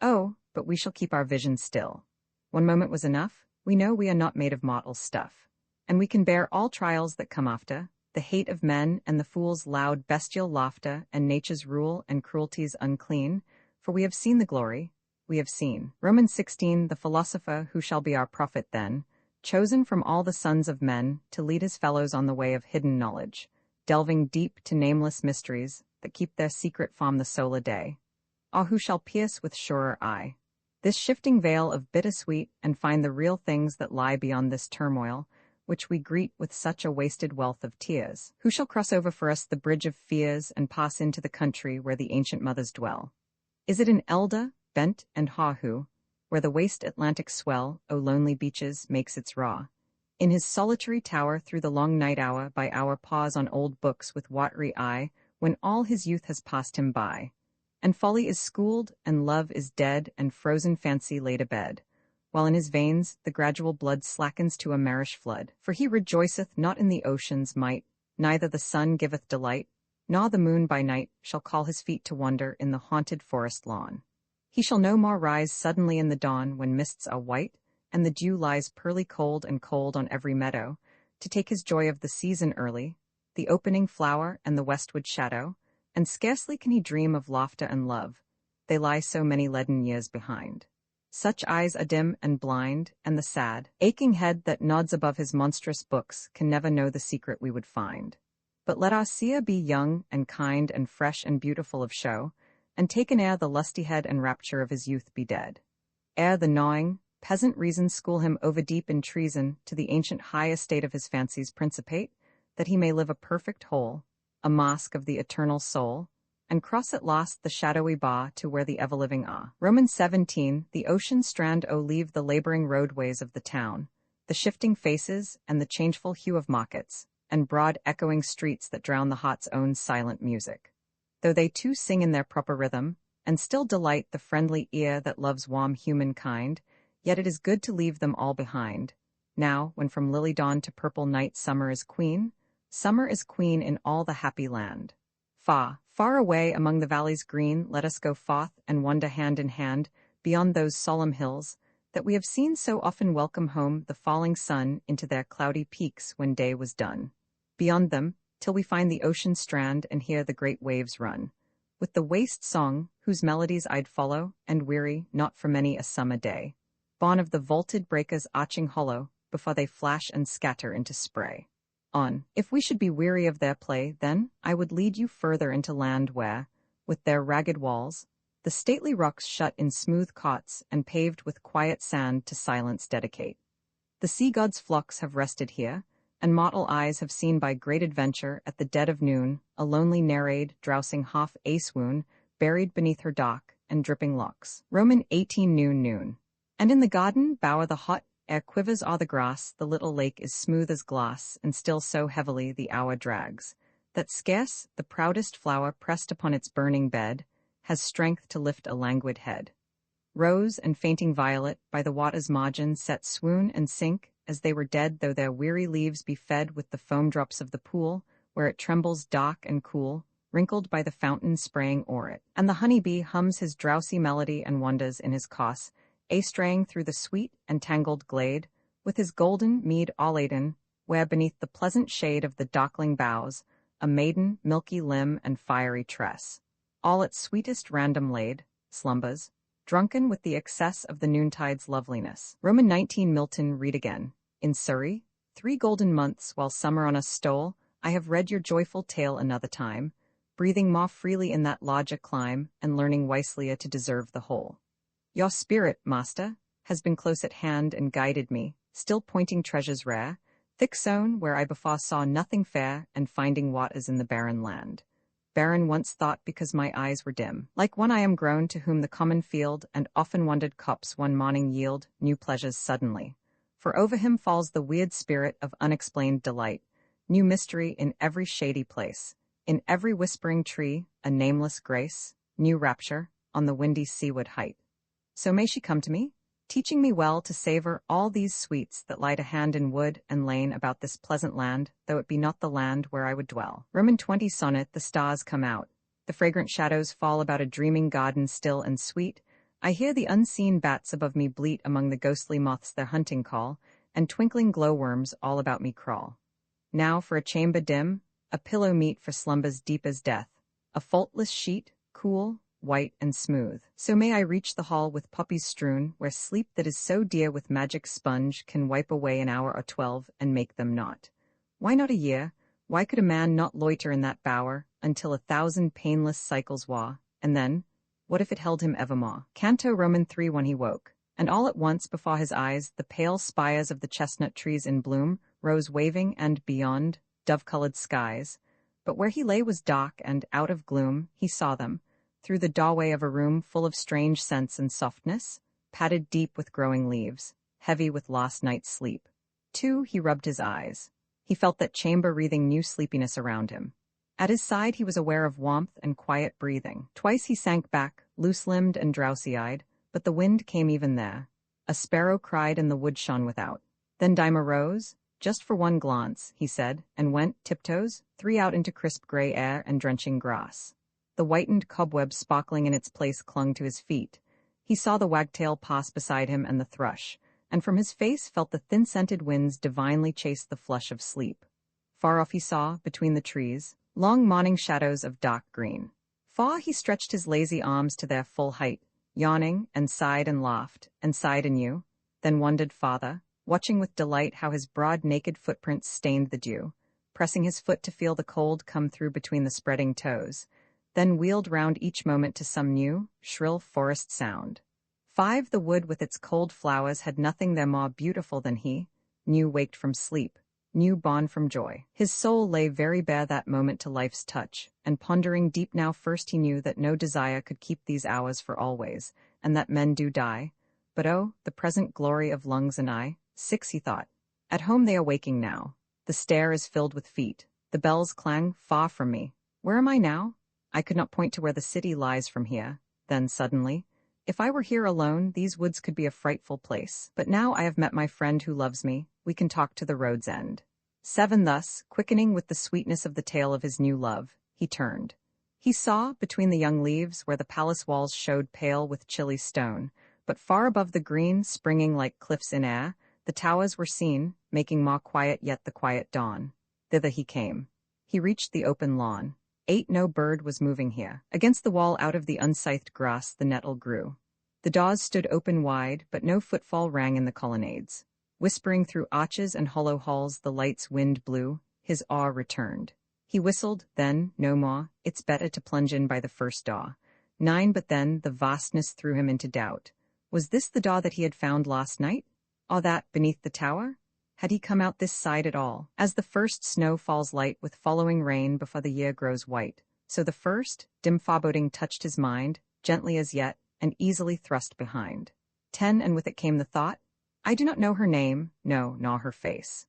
Oh, but we shall keep our vision still. One moment was enough. We know we are not made of mortal stuff, and we can bear all trials that come after, the hate of men and the fool's loud bestial laughter and nature's rule and cruelties unclean, for we have seen the glory, we have seen. Romans 16, the philosopher who shall be our prophet then, chosen from all the sons of men to lead his fellows on the way of hidden knowledge, delving deep to nameless mysteries that keep their secret from the solar day. Ah, who shall pierce with surer eye this shifting veil of bittersweet and find the real things that lie beyond this turmoil, which we greet with such a wasted wealth of tears? Who shall cross over for us the bridge of fears and pass into the country where the ancient mothers dwell? Is it in Elda, Bent, and Hahu, where the waste Atlantic swell, O lonely beaches, makes its raw? In his solitary tower through the long night hour by hour pause on old books with watery eye, when all his youth has passed him by, and folly is schooled, and love is dead, and frozen fancy laid abed, while in his veins the gradual blood slackens to a marish flood. For he rejoiceth not in the ocean's might, neither the sun giveth delight, nor the moon by night shall call his feet to wander in the haunted forest lawn. He shall no more rise suddenly in the dawn when mists are white, and the dew lies pearly cold and cold on every meadow, to take his joy of the season early, the opening flower and the westward shadow, and scarcely can he dream of laughter and love, they lie so many leaden years behind. Such eyes are dim and blind, and the sad, aching head that nods above his monstrous books can never know the secret we would find. But let our seer be young and kind and fresh and beautiful of show, and taken ere the lusty head and rapture of his youth be dead. Ere the gnawing, peasant reason school him overdeep in treason to the ancient high estate of his fancy's principate, that he may live a perfect whole, a mask of the eternal soul, and cross at last the shadowy bar to where the ever-living are. Romans 17, the ocean strand leave the laboring roadways of the town, the shifting faces and the changeful hue of markets, and broad echoing streets that drown the heart's own silent music. Though they too sing in their proper rhythm, and still delight the friendly ear that loves warm humankind, yet it is good to leave them all behind. Now, when from lily dawn to purple night summer is queen in all the happy land. Far, far away among the valleys green, let us go forth and wander hand in hand, beyond those solemn hills, that we have seen so often welcome home the falling sun into their cloudy peaks when day was done. Beyond them, till we find the ocean strand and hear the great waves run, with the waste song, whose melodies I'd follow, and weary not for many a summer day, born of the vaulted breakers arching hollow, before they flash and scatter into spray. On, if we should be weary of their play, then I would lead you further into land where, with their ragged walls, the stately rocks shut in smooth cots and paved with quiet sand to silence dedicate. The sea god's flocks have rested here, and mortal eyes have seen by great adventure at the dead of noon, a lonely nereid drowsing half a swoon, buried beneath her dock, and dripping locks. Roman 18 noon. And in the garden bower the hot air quivers o'er the grass, the little lake is smooth as glass, and still so heavily the hour drags, that scarce the proudest flower pressed upon its burning bed has strength to lift a languid head. Rose and fainting violet by the water's margin set swoon and sink, as they were dead, though their weary leaves be fed with the foam drops of the pool, where it trembles dark and cool, wrinkled by the fountain spraying o'er it. And the honey-bee hums his drowsy melody and wanders in his coss, straying through the sweet and tangled glade, with his golden mead all laden, where beneath the pleasant shade of the darkling boughs, a maiden, milky limb and fiery tress, all its sweetest random laid, slumbers, drunken with the excess of the noontide's loveliness. Roman 19 Milton read again. In Surrey, 3 golden months while summer on us stole, I have read your joyful tale another time, breathing more freely in that larger clime, and learning wiselier to deserve the whole. Your spirit, master, has been close at hand and guided me, still pointing treasures rare, thick sown where I before saw nothing fair, and finding waters in the barren land. Barren once thought because my eyes were dim. Like one I am grown to whom the common field and often wandered copse one morning yield new pleasures suddenly. For over him falls the weird spirit of unexplained delight, new mystery in every shady place, in every whispering tree, a nameless grace, new rapture, on the windy seaward height. So may she come to me, teaching me well to savor all these sweets that lie to hand in wood and lane about this pleasant land, though it be not the land where I would dwell. Roman 20 Sonnet. The stars come out. The fragrant shadows fall about a dreaming garden still and sweet. I hear the unseen bats above me bleat among the ghostly moths their hunting call, and twinkling glowworms all about me crawl. Now for a chamber dim, a pillow meet for slumbers deep as death, a faultless sheet, cool, white and smooth. So may I reach the hall with poppies strewn, where sleep that is so dear with magic sponge can wipe away an hour or 12 and make them naught. Why not a year? Why could a man not loiter in that bower until 1,000 painless cycles wa, and then, what if it held him evermore? Canto Roman 3. When he woke, and all at once before his eyes the pale spires of the chestnut trees in bloom rose waving, and beyond, dove-colored skies. But where he lay was dark, and out of gloom he saw them, through the doorway of a room full of strange scents and softness, padded deep with growing leaves, heavy with last night's sleep. 2. He rubbed his eyes. He felt that chamber wreathing new sleepiness around him. At his side he was aware of warmth and quiet breathing. Twice he sank back, loose-limbed and drowsy-eyed, but the wind came even there. A sparrow cried and the wood shone without. Then Dyma rose, just for one glance, he said, and went, tiptoes, 3 out into crisp gray air and drenching grass. The whitened cobweb sparkling in its place clung to his feet. He saw the wagtail pass beside him and the thrush, and from his face felt the thin-scented winds divinely chase the flush of sleep. Far off he saw, between the trees, long morning shadows of dark green. Far he stretched his lazy arms to their full height, yawning, and sighed anew, then wandered farther, watching with delight how his broad naked footprints stained the dew, pressing his foot to feel the cold come through between the spreading toes, then wheeled round each moment to some new, shrill forest sound. 5. The wood with its cold flowers had nothing there more beautiful than he, new waked from sleep, new born from joy. His soul lay very bare that moment to life's touch, and pondering deep now first he knew that no desire could keep these hours for always, and that men do die. But oh, the present glory of lungs and eye. 6. He thought. At home they are waking now. The stair is filled with feet. The bells clang far from me. Where am I now? I could not point to where the city lies from here. Then suddenly, if I were here alone, these woods could be a frightful place. But now I have met my friend who loves me, we can talk to the road's end. 7. Thus, quickening with the sweetness of the tale of his new love, he turned. He saw, between the young leaves, where the palace walls showed pale with chilly stone, but far above the green, springing like cliffs in air, the towers were seen, making more quiet yet the quiet dawn. Thither he came. He reached the open lawn. 8. No bird was moving here. Against the wall out of the unscythed grass the nettle grew. The doors stood open wide, but no footfall rang in the colonnades. Whispering through arches and hollow halls the light's wind blew, his awe returned. He whistled, then, no more, it's better to plunge in by the first door. 9. But then the vastness threw him into doubt. Was this the door that he had found last night? Or that, beneath the tower? Had he come out this side at all? As the first snow falls light with following rain before the year grows white, so the first, dim foreboding touched his mind, gently as yet, and easily thrust behind. 10, and with it came the thought, I do not know her name, no, nor her face.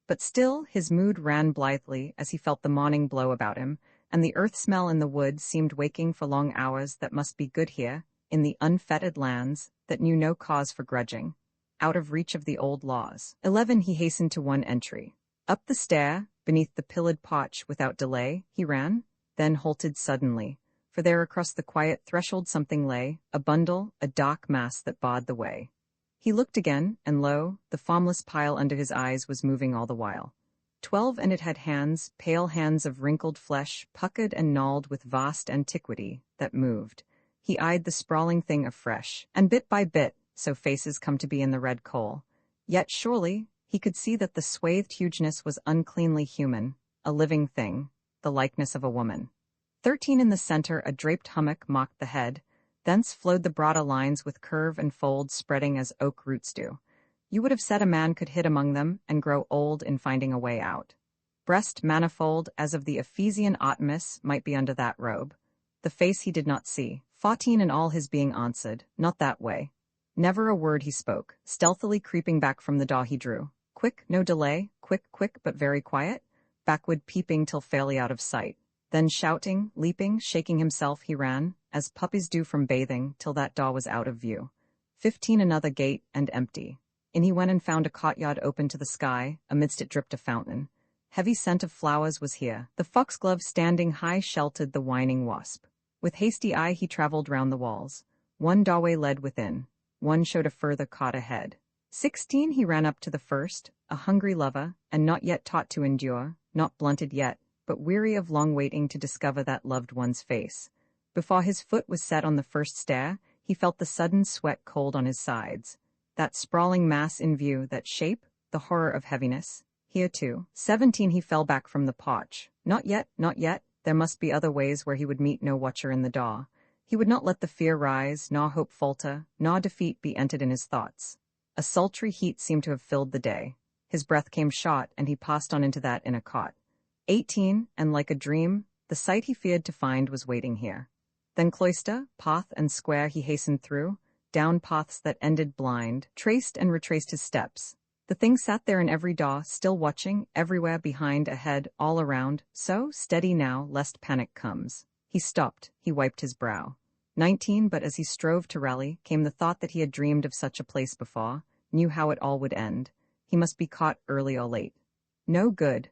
But still his mood ran blithely as he felt the morning blow about him, and the earth smell in the wood seemed waking for long hours that must be good here, in the unfettered lands, that knew no cause for grudging, out of reach of the old laws. 11 He hastened to one entry. Up the stair, beneath the pillared porch without delay, he ran, then halted suddenly, for there across the quiet threshold something lay, a bundle, a dark mass that barred the way. He looked again, and lo, the formless pile under his eyes was moving all the while. 12 And it had hands, pale hands of wrinkled flesh, puckered and gnawed with vast antiquity, that moved. He eyed the sprawling thing afresh, and bit by bit, so faces come to be in the red coal. Yet surely, he could see that the swathed hugeness was uncleanly human, a living thing, the likeness of a woman. 13 In the center a draped hummock mocked the head, thence flowed the broader lines with curve and fold spreading as oak roots do. You would have said a man could hit among them and grow old in finding a way out. Breast manifold as of the Ephesian Artemis might be under that robe. The face he did not see. 14 And all his being answered, not that way. Never a word he spoke, stealthily creeping back from the door he drew. Quick, no delay, quick, but very quiet, backward peeping till fairly out of sight. Then shouting, leaping, shaking himself he ran, as puppies do from bathing, till that door was out of view. 15 Another gate, and empty. In he went and found a courtyard open to the sky, amidst it dripped a fountain. Heavy scent of flowers was here. The foxglove standing high sheltered the whining wasp. With hasty eye he travelled round the walls. One doorway led within. One showed a further cot ahead. 16 He ran up to the first, a hungry lover, and not yet taught to endure, not blunted yet, but weary of long waiting to discover that loved one's face. Before his foot was set on the first stair, he felt the sudden sweat cold on his sides. That sprawling mass in view, that shape, the horror of heaviness. Here too. 17 He fell back from the porch. Not yet, there must be other ways where he would meet no watcher in the door. He would not let the fear rise, nor hope falter, nor defeat be entered in his thoughts. A sultry heat seemed to have filled the day. His breath came short, and he passed on into that in a cot. 18 And like a dream, the sight he feared to find was waiting here. Then cloister, path, and square he hastened through, down paths that ended blind, traced and retraced his steps. The thing sat there in every door, still watching, everywhere, behind, ahead, all around, so steady now, lest panic comes. He stopped, he wiped his brow. 19 But as he strove to rally, came the thought that he had dreamed of such a place before, knew how it all would end. He must be caught early or late. No good.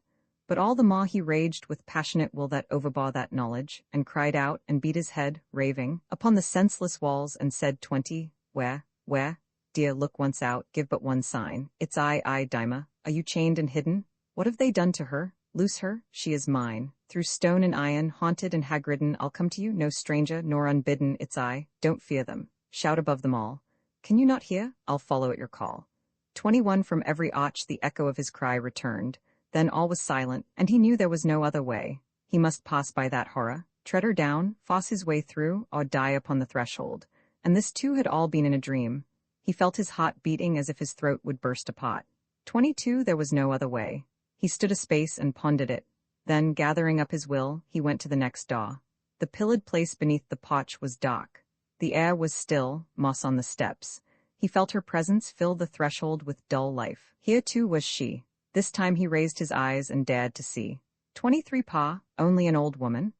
But all the more he raged with passionate will that overbore that knowledge, and cried out, and beat his head, raving, upon the senseless walls, and said 20, Where, dear, look once out, give but one sign. It's I, Dima. Are you chained and hidden? What have they done to her? Loose her, she is mine. Through stone and iron, haunted and hag-ridden, I'll come to you, no stranger, nor unbidden, it's I. Don't fear them. Shout above them all. Can you not hear? I'll follow at your call. 21 From every arch the echo of his cry returned. Then all was silent, and he knew there was no other way. He must pass by that horror, tread her down, force his way through, or die upon the threshold. And this too had all been in a dream. He felt his heart beating as if his throat would burst apart. 22 There was no other way. He stood a space and pondered it. Then, gathering up his will, he went to the next door. The pillared place beneath the porch was dark. The air was still, moss on the steps. He felt her presence fill the threshold with dull life. Here too was she. This time he raised his eyes and dared to see. 23 Pa, only an old woman.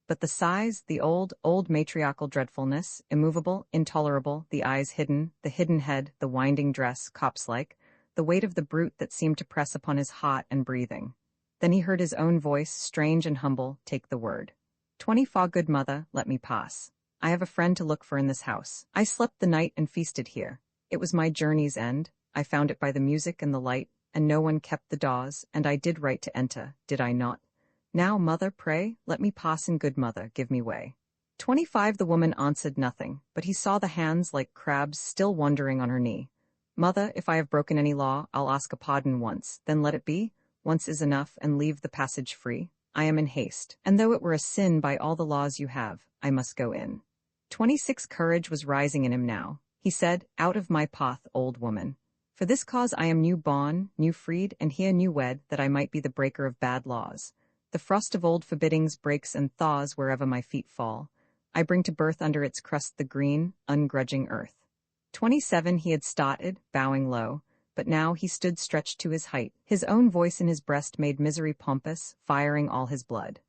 But the size, the old matriarchal dreadfulness, immovable, intolerable, the eyes hidden, the hidden head, the winding dress, corpse-like, the weight of the brute that seemed to press upon his heart and breathing. Then he heard his own voice, strange and humble, take the word. 24 Good mother, let me pass. I have a friend to look for in this house. I slept the night and feasted here. It was my journey's end. I found it by the music and the light, and no one kept the doors, and I did right to enter, did I not? Now, mother, pray, let me pass, and good mother, give me way. 25 The woman answered nothing, but he saw the hands like crabs still wandering on her knee. Mother, if I have broken any law, I'll ask a pardon once, then let it be. Once is enough, and leave the passage free. I am in haste, and though it were a sin by all the laws you have, I must go in. 26 Courage was rising in him now. He said, Out of my path, old woman. For this cause I am new born, new freed, and here new wed, that I might be the breaker of bad laws. The frost of old forbiddings breaks and thaws wherever my feet fall. I bring to birth under its crust the green, ungrudging earth. 27 he had started, bowing low, but now he stood stretched to his height. His own voice in his breast made misery pompous, firing all his blood.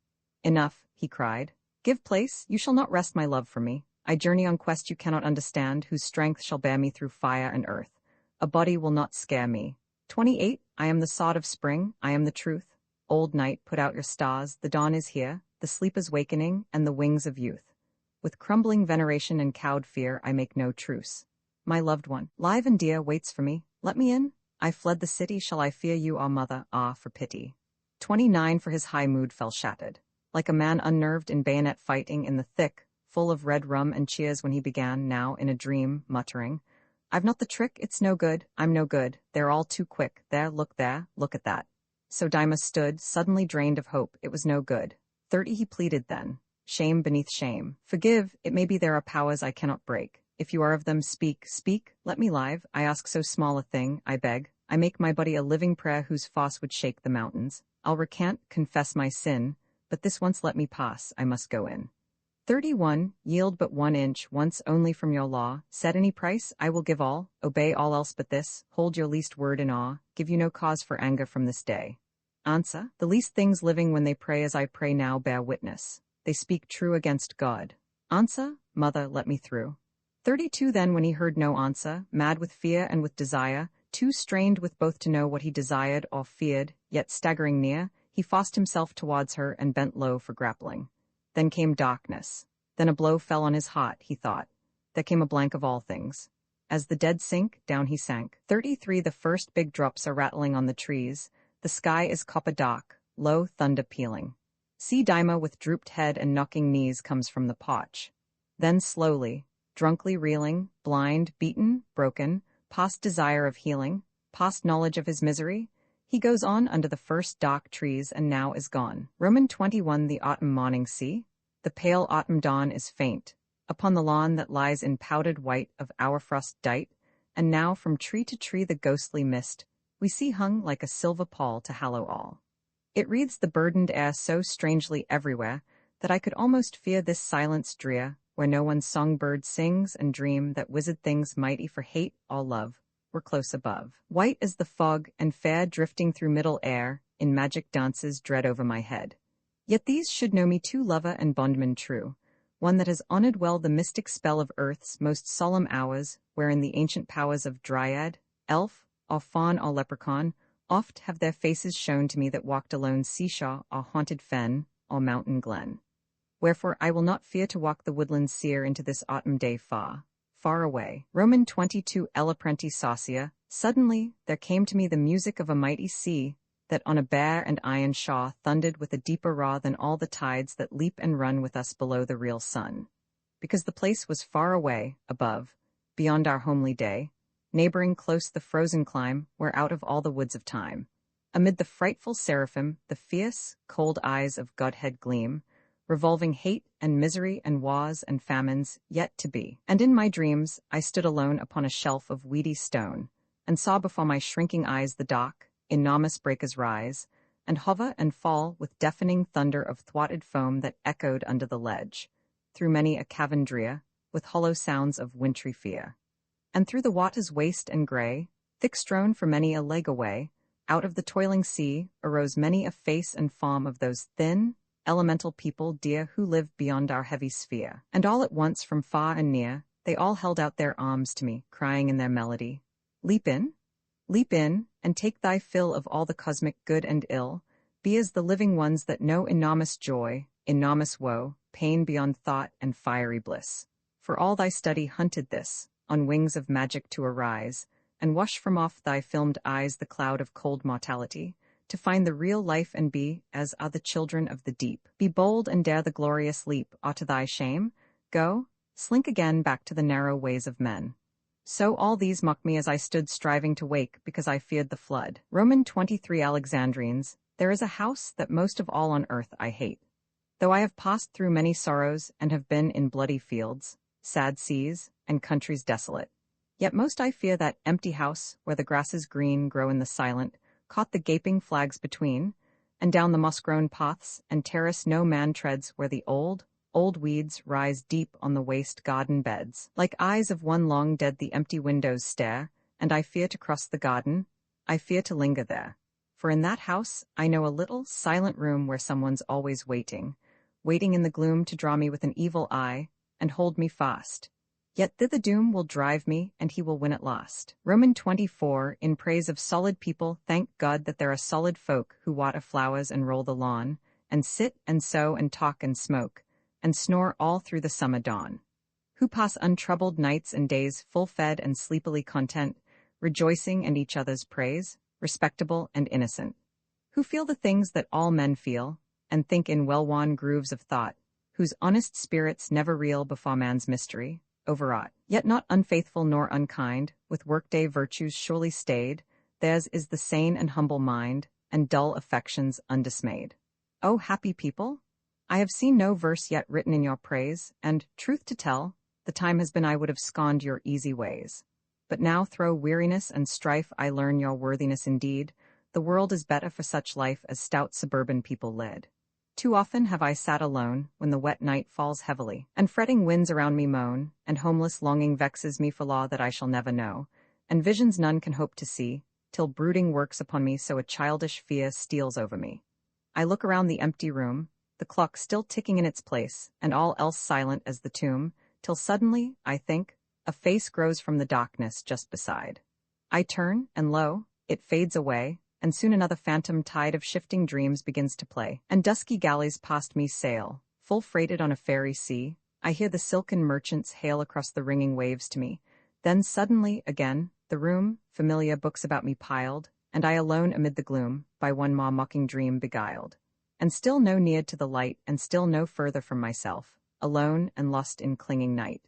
Enough, he cried. Give place, you shall not wrest my love from me. I journey on quest you cannot understand, whose strength shall bear me through fire and earth. A body will not scare me. 28 I am the sod of spring, I am the truth. Old night, put out your stars, the dawn is here, the sleep is wakening, and the wings of youth. With crumbling veneration and cowed fear I make no truce. My loved one, live and dear, waits for me. Let me in. I fled the city, shall I fear you, ah mother, ah, for pity. 29 For his high mood fell shattered. Like a man unnerved in bayonet fighting in the thick, full of red rum and cheers when he began, now in a dream, muttering, I've not the trick, it's no good, I'm no good, they're all too quick, there, look at that. So Dyma stood, suddenly drained of hope, it was no good. 30 He pleaded then, shame beneath shame. Forgive, it may be there are powers I cannot break. If you are of them, speak, let me live, I ask so small a thing, I beg. I make my body a living prayer whose force would shake the mountains. I'll recant, confess my sin, but this once let me pass, I must go in. 31 Yield but 1 inch, once only from your law. Set any price, I will give all, obey all else but this, hold your least word in awe, give you no cause for anger from this day. Answer, the least things living when they pray as I pray now bear witness. They speak true against God. Answer, mother, let me through. 32 Then when he heard no answer, mad with fear and with desire, too strained with both to know what he desired or feared, yet staggering near, he forced himself towards her and bent low for grappling. Then came darkness. Then a blow fell on his heart, he thought. There came a blank of all things. As the dead sink, down he sank. 33 The first big drops are rattling on the trees. The sky is copper dark, low thunder pealing. See Dyma with drooped head and knocking knees comes from the porch. Then slowly, drunkly reeling, blind, beaten, broken, past desire of healing, past knowledge of his misery, he goes on under the first dark trees and now is gone. Roman 21 The autumn morning see. The pale autumn dawn is faint. Upon the lawn that lies in powdered white of hourfrost dight, and now from tree to tree the ghostly mist, we see hung like a silver pall to hallow all. It reads the burdened air so strangely everywhere, that I could almost fear this silence drear, where no one's songbird sings and dream that wizard things mighty for hate or love were close above. White as the fog and fair drifting through middle air, in magic dances dread over my head. Yet these should know me too lover and bondman true, one that has honored well the mystic spell of earth's most solemn hours, wherein the ancient powers of dryad, elf, or faun or leprechaun, oft have their faces shown to me that walked alone seashore or haunted fen or mountain glen. Wherefore I will not fear to walk the woodlands sere into this autumn day far away. Roman 22 Elapprenti saucia. Suddenly there came to me the music of a mighty sea, that on a bare and iron shore thundered with a deeper roar than all the tides that leap and run with us below the real sun. Because the place was far away, above, beyond our homely day, neighboring close the frozen clime, where out of all the woods of time, amid the frightful seraphim, the fierce, cold eyes of Godhead gleam, revolving hate and misery and wars and famines yet to be. And in my dreams I stood alone upon a shelf of weedy stone, and saw before my shrinking eyes the dark, enormous breakers rise, and hover and fall with deafening thunder of thwarted foam that echoed under the ledge, through many a cavern drear, with hollow sounds of wintry fear. And through the waters waste and grey, thick strown for many a leg away, out of the toiling sea arose many a face and form of those thin, elemental people dear who live beyond our heavy sphere. And all at once from far and near, they all held out their arms to me, crying in their melody, leap in, and take thy fill of all the cosmic good and ill, be as the living ones that know enormous joy, enormous woe, pain beyond thought and fiery bliss. For all thy study hunted this, on wings of magic to arise, and wash from off thy filmed eyes the cloud of cold mortality, to find the real life and be, as are the children of the deep. Be bold and dare the glorious leap, or to thy shame, go, slink again back to the narrow ways of men. So all these mocked me as I stood striving to wake, because I feared the flood. Roman 23 Alexandrines. There is a house that most of all on earth I hate. Though I have passed through many sorrows and have been in bloody fields, sad seas, and countries desolate, Yet most I fear that empty house, where the grasses green grow in the silent, caught the gaping flags between, and down the moss-grown paths and terrace no man treads where the old weeds rise deep on the waste garden beds. Like eyes of one long dead the empty windows stare, and I fear to cross the garden, I fear to linger there. For in that house I know a little, silent room where someone's always waiting in the gloom to draw me with an evil eye, and hold me fast. Yet thither doom will drive me, and he will win at last. Romans 24, in praise of solid people, thank God that there are solid folk who water flowers and roll the lawn, and sit and sew and talk and smoke, and snore all through the summer dawn. Who pass untroubled nights and days full-fed and sleepily content, rejoicing in each other's praise, respectable and innocent. Who feel the things that all men feel, and think in well-won grooves of thought, whose honest spirits never reel before man's mystery, overwrought, yet not unfaithful nor unkind, with workday virtues surely stayed, theirs is the sane and humble mind, and dull affections undismayed. O happy people! I have seen no verse yet written in your praise, and, truth to tell, the time has been I would have scorned your easy ways. But now through weariness and strife I learn your worthiness indeed. The world is better for such life as stout suburban people led. Too often have I sat alone, when the wet night falls heavily, and fretting winds around me moan, and homeless longing vexes me for law that I shall never know, and visions none can hope to see, till brooding works upon me so a childish fear steals over me. I look around the empty room, the clock still ticking in its place, and all else silent as the tomb, till suddenly, I think, a face grows from the darkness just beside. I turn, and lo, it fades away, and soon another phantom tide of shifting dreams begins to play, and dusky galleys past me sail, full freighted on a fairy sea. I hear the silken merchants hail across the ringing waves to me. Then suddenly, again, the room, familiar books about me piled, and I alone amid the gloom, by one more mocking dream beguiled. And still no near to the light, and still no further from myself, alone and lost in clinging night.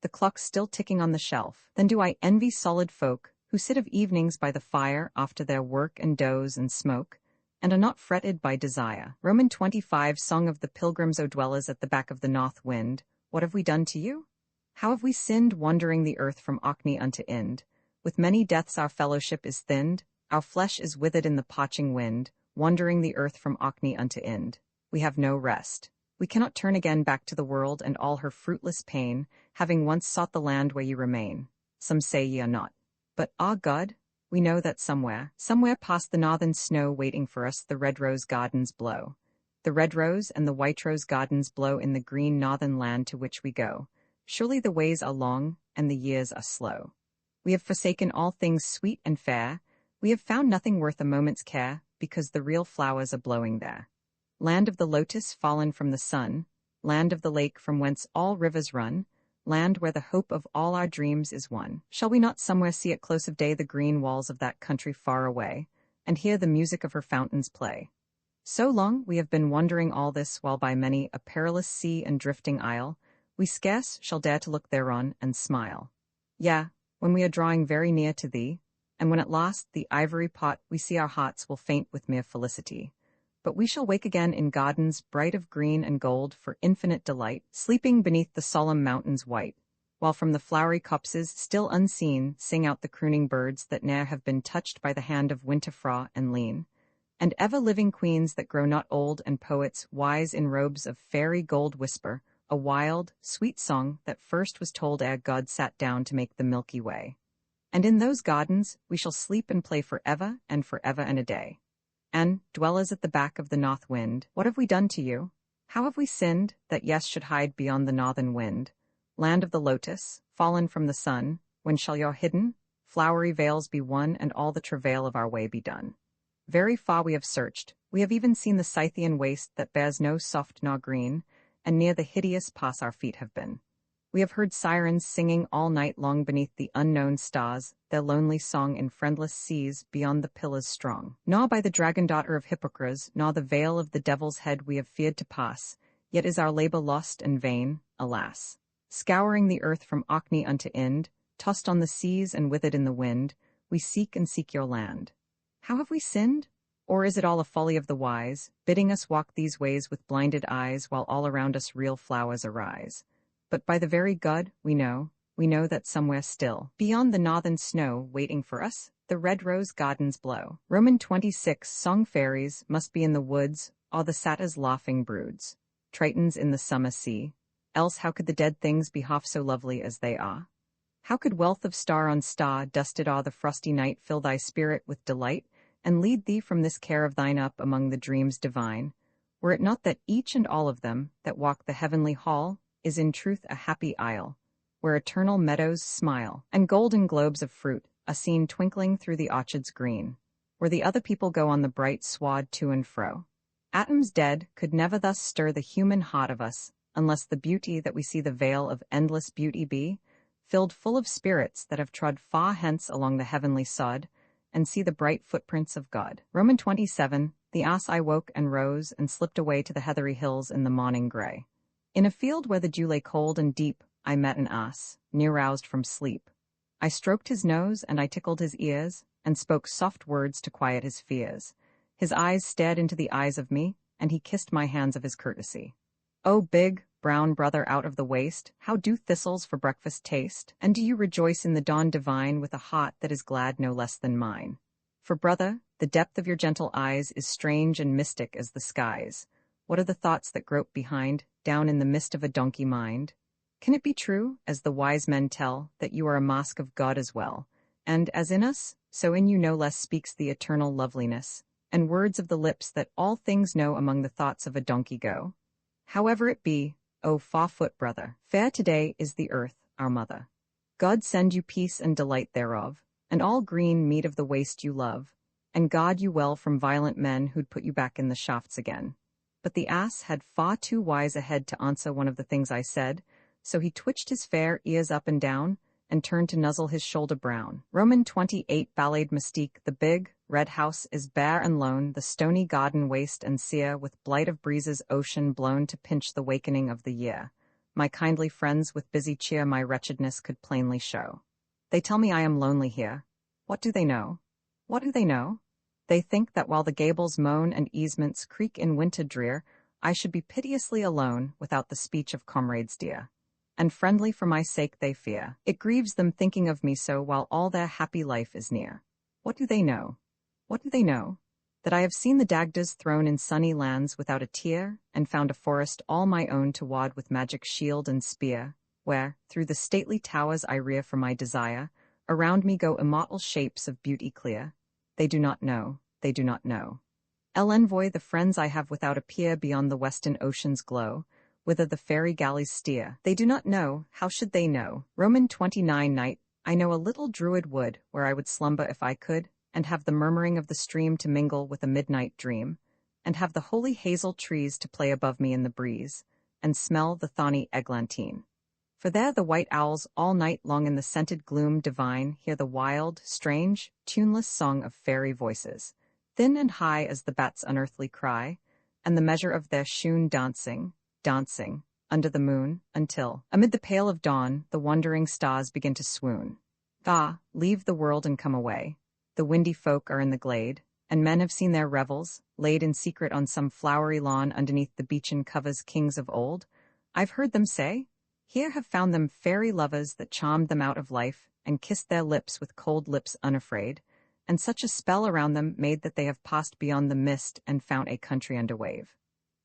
The clock still ticking on the shelf. Then do I envy solid folk, who sit of evenings by the fire after their work and doze and smoke, and are not fretted by desire. Romans 25, Song of the Pilgrims, O dwellers at the back of the north wind, what have we done to you? How have we sinned, wandering the earth from Orkney unto Ind? With many deaths our fellowship is thinned, our flesh is withered in the parching wind, wandering the earth from Orkney unto Ind. We have no rest. We cannot turn again back to the world and all her fruitless pain, having once sought the land where ye remain. Some say ye are not. But, ah God, we know that somewhere past the northern snow waiting for us the red rose gardens blow. The red rose and the white rose gardens blow in the green northern land to which we go. Surely the ways are long, and the years are slow. We have forsaken all things sweet and fair, we have found nothing worth a moment's care, because the real flowers are blowing there. Land of the lotus fallen from the sun, land of the lake from whence all rivers run, land where the hope of all our dreams is won. Shall we not somewhere see at close of day the green walls of that country far away, and hear the music of her fountains play? So long we have been wondering all this, while by many a perilous sea and drifting isle, we scarce shall dare to look thereon and smile. Yea, when we are drawing very near to thee, and when at last the ivory pot we see our hearts will faint with mere felicity. But we shall wake again in gardens bright of green and gold for infinite delight, sleeping beneath the solemn mountains white, while from the flowery copses, still unseen, sing out the crooning birds that ne'er have been touched by the hand of winter frost and lean, and ever-living queens that grow not old, and poets wise in robes of fairy gold whisper a wild, sweet song that first was told ere God sat down to make the Milky Way. And in those gardens we shall sleep and play forever and a day. And, dwellers at the back of the north wind, what have we done to you? How have we sinned, that yes should hide beyond the northern wind? Land of the lotus, fallen from the sun, when shall your hidden, flowery veils be won, and all the travail of our way be done? Very far we have searched, we have even seen the Scythian waste that bears no soft nor green, and near the hideous pass our feet have been. We have heard sirens singing all night long beneath the unknown stars, their lonely song in friendless seas beyond the pillars strong. Nor by the dragon-daughter of Hippocras, nor the veil of the devil's head we have feared to pass, yet is our labor lost and vain, alas. Scouring the earth from Orkney unto Ind, tossed on the seas and withered in the wind, we seek and seek your land. How have we sinned? Or is it all a folly of the wise, bidding us walk these ways with blinded eyes while all around us real flowers arise? But by the very God, we know, we know that somewhere still, beyond the northern snow waiting for us, the red rose gardens blow. Roman 26 song fairies must be in the woods, or the satyrs laughing broods. Tritons in the summer sea, else how could the dead things be half so lovely as they are? How could wealth of star on star dusted o'er the frosty night fill thy spirit with delight, and lead thee from this care of thine up among the dreams divine? Were it not that each and all of them that walk the heavenly hall is in truth a happy isle, where eternal meadows smile, and golden globes of fruit are seen twinkling through the orchards green, where the other people go on the bright sward to and fro. Atoms dead could never thus stir the human heart of us, unless the beauty that we see the veil of endless beauty be, filled full of spirits that have trod far hence along the heavenly sod, and see the bright footprints of God. Roman 27, the ass I woke and rose and slipped away to the heathery hills in the morning grey. In a field where the dew lay cold and deep, I met an ass, near roused from sleep. I stroked his nose and I tickled his ears, and spoke soft words to quiet his fears. His eyes stared into the eyes of me, and he kissed my hands of his courtesy. O big, brown brother out of the waste, how do thistles for breakfast taste? And do you rejoice in the dawn divine with a heart that is glad no less than mine? For brother, the depth of your gentle eyes is strange and mystic as the skies. What are the thoughts that grope behind, down in the mist of a donkey mind? Can it be true, as the wise men tell, that you are a mask of God as well, and as in us, so in you no less speaks the eternal loveliness, and words of the lips that all things know among the thoughts of a donkey go? However it be, O far-foot brother, fair today is the earth, our mother. God send you peace and delight thereof, and all green meat of the waste you love, and guard you well from violent men who'd put you back in the shafts again. But the ass had far too wise a head to answer one of the things I said, so he twitched his fair ears up and down, and turned to nuzzle his shoulder brown. Roman 28 ballad mystique. The big, red house is bare and lone, the stony garden waste and sere, with blight of breezes ocean blown to pinch the wakening of the year. My kindly friends with busy cheer my wretchedness could plainly show. They tell me I am lonely here. What do they know? What do they know? They think that while the gables moan and easements creak in winter drear, I should be piteously alone without the speech of comrades dear. And friendly for my sake they fear. It grieves them thinking of me so while all their happy life is near. What do they know? What do they know? That I have seen the Dagdas thrown in sunny lands without a tear, and found a forest all my own to ward with magic shield and spear, where, through the stately towers I rear for my desire, around me go immortal shapes of beauty clear. They do not know, they do not know. El envoy the friends I have without a peer beyond the western ocean's glow, whither the fairy galleys steer. They do not know, how should they know? Roman 29 night, I know a little druid wood, where I would slumber if I could, and have the murmuring of the stream to mingle with a midnight dream, and have the holy hazel trees to play above me in the breeze, and smell the thorny eglantine. For there the white owls all night long in the scented gloom divine hear the wild, strange, tuneless song of fairy voices, thin and high as the bat's unearthly cry, and the measure of their shoon dancing, under the moon, until, amid the pale of dawn, the wandering stars begin to swoon. Ah, leave the world and come away. The windy folk are in the glade, and men have seen their revels, laid in secret on some flowery lawn underneath the beechen covers kings of old. I've heard them say, here have found them fairy lovers that charmed them out of life, and kissed their lips with cold lips unafraid, and such a spell around them made that they have passed beyond the mist and found a country under wave.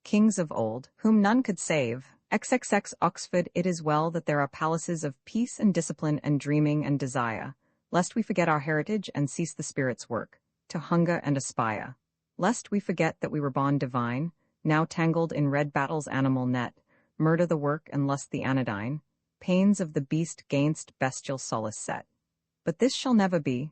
Kings of old, whom none could save. XXX Oxford. It is well that there are palaces of peace and discipline and dreaming and desire, lest we forget our heritage and cease the Spirit's work, to hunger and aspire. Lest we forget that we were born divine, now tangled in red battle's animal net, murder the work and lust the anodyne, pains of the beast gainst bestial solace set. But this shall never be.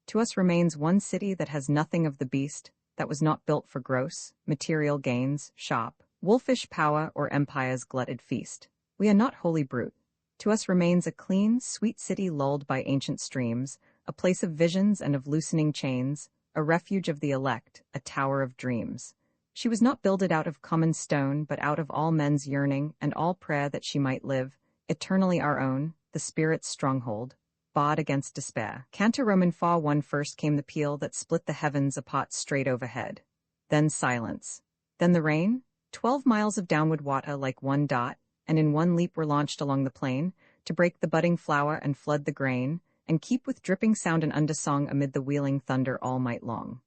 To us remains one city that has nothing of the beast, that was not built for gross, material gains, shop, wolfish power, or empire's glutted feast. We are not wholly brute. To us remains a clean, sweet city lulled by ancient streams, a place of visions and of loosening chains, a refuge of the elect, a tower of dreams. She was not builded out of common stone, but out of all men's yearning and all prayer that she might live, eternally our own, the Spirit's stronghold, bawed against despair. Cantor Roman 4:1. First came the peal that split the heavens apart straight overhead. Then silence. Then the rain. 12 miles of downward water like one dot, and in one leap were launched along the plain, to break the budding flower and flood the grain, and keep with dripping sound and undersong amid the wheeling thunder all night long.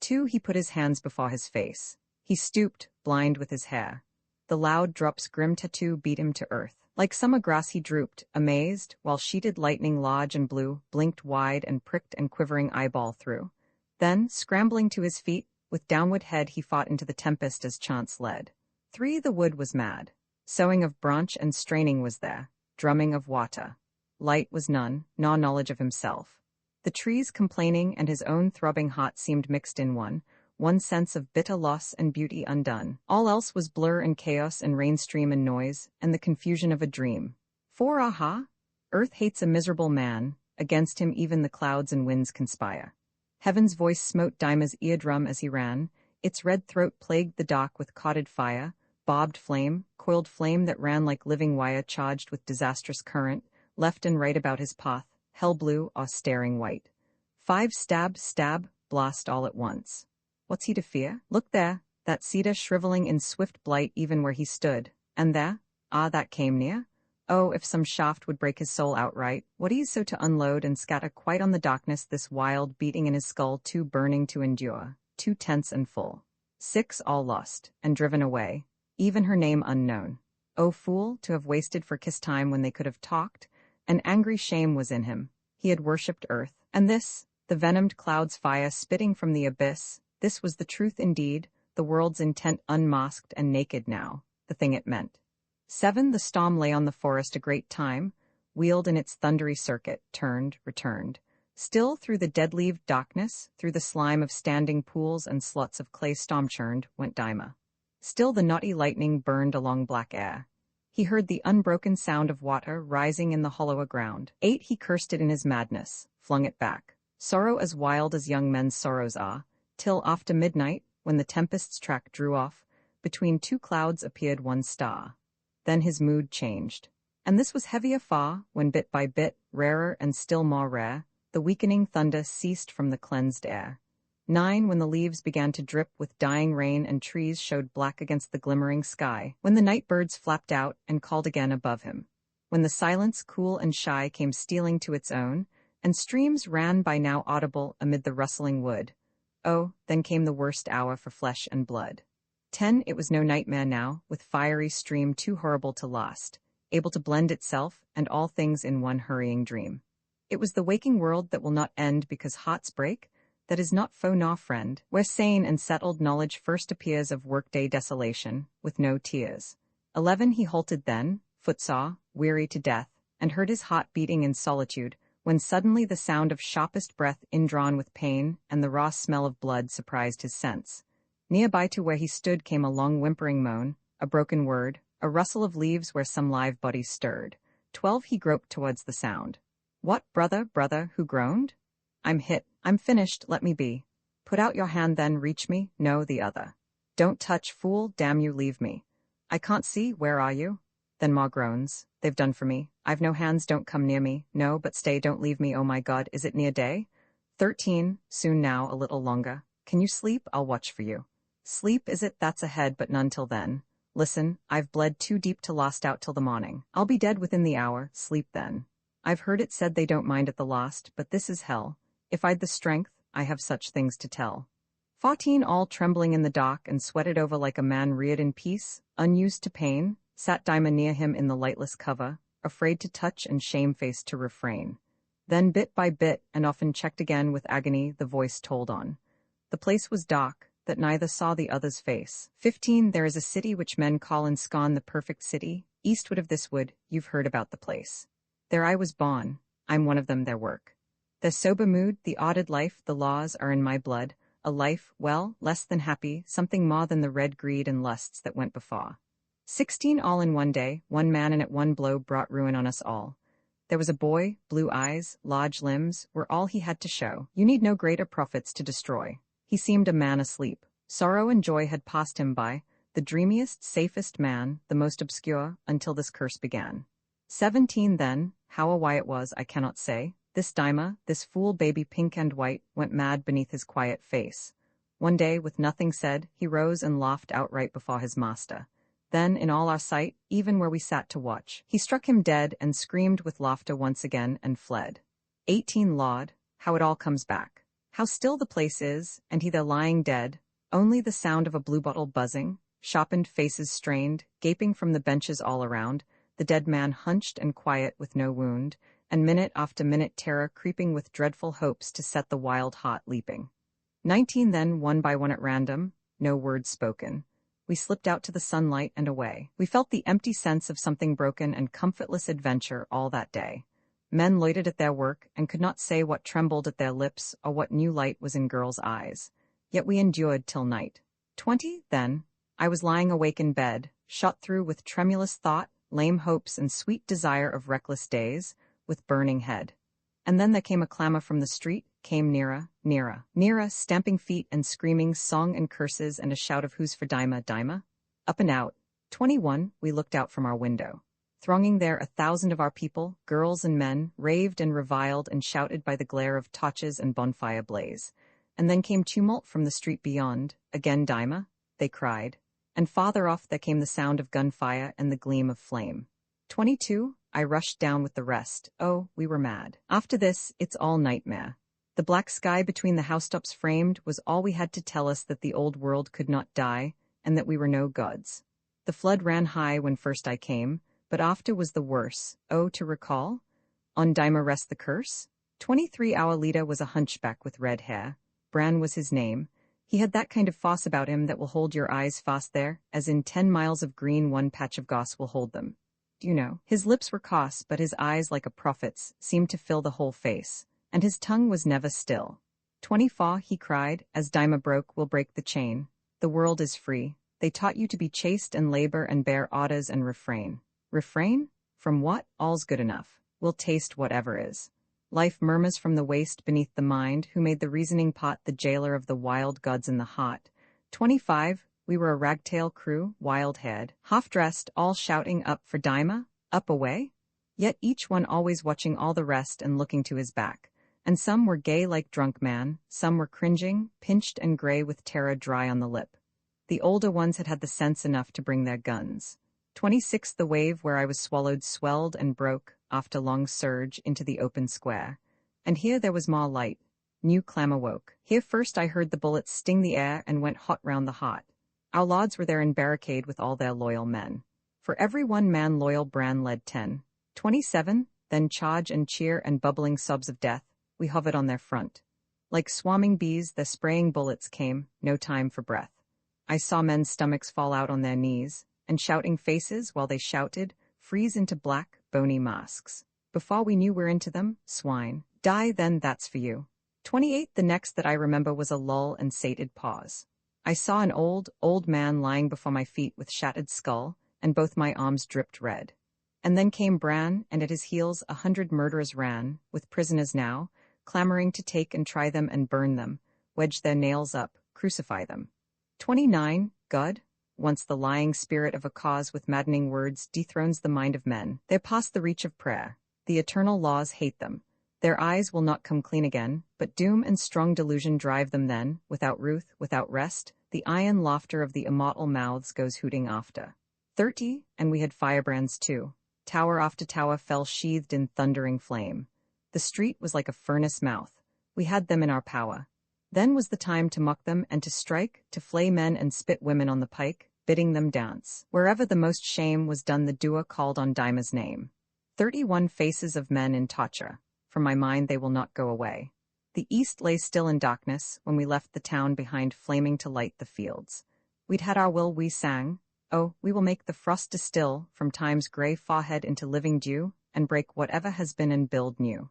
2. He put his hands before his face. He stooped, blind with his hair. The loud drop's grim tattoo beat him to earth. Like summer grass he drooped, amazed, while sheeted lightning large and blue blinked wide and pricked and quivering eyeball through. Then, scrambling to his feet, with downward head he fought into the tempest as chance led. 3. The wood was mad. Sowing of branch and straining was there, drumming of water. Light was none, nor knowledge of himself. The trees complaining and his own throbbing heart seemed mixed in one sense of bitter loss and beauty undone. All else was blur and chaos and rainstream and noise, and the confusion of a dream. 4. Aha! Earth hates a miserable man, against him even the clouds and winds conspire. Heaven's voice smote Dyma's eardrum as he ran, its red throat plagued the dark with cotted fire, bobbed flame, coiled flame that ran like living wire charged with disastrous current, left and right about his path, hell blue or staring white. 5. Stab, stab, blast all at once. What's he to fear? Look there, that cedar shriveling in swift blight even where he stood, and there, that came near? Oh, if some shaft would break his soul outright, what he so to unload and scatter quite on the darkness this wild beating in his skull too burning to endure, too tense and full. 6. All lost, and driven away, even her name unknown. Oh fool, to have wasted for kiss time when they could have talked, an angry shame was in him. He had worshipped earth, and this, the venomed cloud's fire spitting from the abyss, this was the truth indeed, the world's intent unmasked and naked now, the thing it meant. 7. The storm lay on the forest a great time, wheeled in its thundery circuit, turned, returned. Still through the dead-leaved darkness, through the slime of standing pools and slots of clay storm-churned, went Dyma. Still the knotty lightning burned along black air. He heard the unbroken sound of water rising in the hollow ground. 8. He cursed it in his madness, flung it back. Sorrow as wild as young men's sorrows are, till after midnight, when the tempest's track drew off, between two clouds appeared one star. Then his mood changed. And this was heavier far, when bit by bit, rarer and still more rare, the weakening thunder ceased from the cleansed air. 9. When the leaves began to drip with dying rain and trees showed black against the glimmering sky, when the night birds flapped out and called again above him, when the silence cool and shy came stealing to its own, and streams ran by now audible amid the rustling wood. Oh, then came the worst hour for flesh and blood. 10. It was no nightmare now, with fiery stream too horrible to last, able to blend itself and all things in one hurrying dream. It was the waking world that will not end because hearts break, that is not foe nor friend, where sane and settled knowledge first appears of workday desolation, with no tears. 11. He halted then, footsore, weary to death, and heard his heart beating in solitude, when suddenly the sound of sharpest breath indrawn with pain and the raw smell of blood surprised his sense. Nearby to where he stood came a long whimpering moan, a broken word, a rustle of leaves where some live body stirred. 12. He groped towards the sound. What, brother, who groaned? I'm hit, I'm finished, let me be. Put out your hand then, reach me, no, the other. Don't touch, fool, damn you, leave me. I can't see, where are you? Then more groans. They've done for me. I've no hands, don't come near me. No, but stay, don't leave me, oh my God, is it near day? 13. Soon now, a little longer. Can you sleep? I'll watch for you. Sleep is it? That's ahead, but none till then. Listen, I've bled too deep to last out till the morning. I'll be dead within the hour, sleep then. I've heard it said they don't mind at the last, but this is hell. If I'd the strength, I have such things to tell. 14. All trembling in the dark and sweated over like a man reared in peace, unused to pain, sat Dyma near him in the lightless cover, afraid to touch and shamefaced to refrain. Then bit by bit, and often checked again with agony, the voice told on. The place was dark, that neither saw the other's face. 15. There is a city which men call and scorn the perfect city, eastward of this wood, you've heard about the place. There I was born, I'm one of them their work. Their sober mood, the ordered life, the laws are in my blood, a life, well, less than happy, something more than the red greed and lusts that went before. 16. All in one day, one man and at one blow brought ruin on us all. There was a boy, blue eyes, large limbs, were all he had to show. You need no greater prophets to destroy. He seemed a man asleep. Sorrow and joy had passed him by, the dreamiest, safest man, the most obscure, until this curse began. 17. Then, how or why it was, I cannot say, this Dyma, this fool baby pink and white, went mad beneath his quiet face. One day, with nothing said, he rose and laughed outright before his master. Then, in all our sight, even where we sat to watch, he struck him dead and screamed with laughter once again and fled. 18 Laud, how it all comes back. How still the place is, and he there lying dead, only the sound of a bluebottle buzzing, sharpened faces strained, gaping from the benches all around, the dead man hunched and quiet with no wound, and minute after minute terror creeping with dreadful hopes to set the wild heart leaping. 19 Then, one by one at random, no words spoken. We slipped out to the sunlight and away. We felt the empty sense of something broken and comfortless adventure all that day. Men loitered at their work and could not say what trembled at their lips or what new light was in girls' eyes. Yet we endured till night. 20 Then, I was lying awake in bed, shot through with tremulous thought, lame hopes and sweet desire of reckless days, with burning head. And then there came a clamor from the street, came nearer, nearer, nearer, stamping feet and screaming song and curses and a shout of who's for Dyma, Dyma? Up and out. 21 We looked out from our window. Thronging there 1,000 of our people, girls and men, raved and reviled and shouted by the glare of torches and bonfire blaze. And then came tumult from the street beyond. Again Dyma, they cried. And farther off there came the sound of gunfire and the gleam of flame. 22 I rushed down with the rest. Oh, we were mad. After this, it's all nightmare. The black sky between the housetops framed was all we had to tell us that the old world could not die, and that we were no gods. The flood ran high when first I came, but after was the worse. Oh, to recall? On Dyma rest the curse? 23 Our leader was a hunchback with red hair. Bran was his name. He had that kind of foss about him that will hold your eyes fast there, as in 10 miles of green one patch of goss will hold them. Do you know? His lips were coarse, but his eyes, like a prophet's, seemed to fill the whole face, and his tongue was never still. 24 He cried, as Dyma broke will break the chain. The world is free. They taught you to be chaste and labor and bear orders and refrain. Refrain? From what? All's good enough. We'll taste whatever is. Life murmurs from the waste beneath the mind, who made the reasoning pot the jailer of the wild gods in the hot. 25 We were a ragtail crew, wild-haired, half-dressed, all shouting up for Dyma, up away? Yet each one always watching all the rest and looking to his back. And some were gay like drunk man, some were cringing, pinched and gray with terror dry on the lip. The older ones had had the sense enough to bring their guns. 26 The wave where I was swallowed swelled and broke, after long surge, into the open square. And here there was more light. New clamor woke. Here first I heard the bullets sting the air and went hot round the heart. Our lords were there in barricade with all their loyal men. For every one man loyal Bran led 10. 27 Then charge and cheer and bubbling sobs of death, we hovered on their front. Like swarming bees, their spraying bullets came, no time for breath. I saw men's stomachs fall out on their knees, and shouting faces, while they shouted, freeze into black, bony masks. Before we knew we're into them, swine. Die then, that's for you. 28 The next that I remember was a lull and sated pause. I saw an old man lying before my feet with shattered skull, and both my arms dripped red. And then came Bran, and at his heels 100 murderers ran, with prisoners now, clamoring to take and try them and burn them, wedge their nails up, crucify them. 29 God, once the lying spirit of a cause with maddening words dethrones the mind of men. They're past the reach of prayer. The eternal laws hate them. Their eyes will not come clean again, but doom and strong delusion drive them then, without ruth, without rest, the iron laughter of the immortal mouths goes hooting after. 30 And we had firebrands too. Tower after tower fell sheathed in thundering flame. The street was like a furnace mouth. We had them in our power. Then was the time to mock them and to strike, to flay men and spit women on the pike, bidding them dance. Wherever the most shame was done the Dua called on Dyma's name. 31 Faces of men in torture. From my mind they will not go away. The east lay still in darkness when we left the town behind flaming to light the fields. We'd had our will, we sang. Oh, we will make the frost distill from time's grey forehead into living dew, and break whatever has been and build new.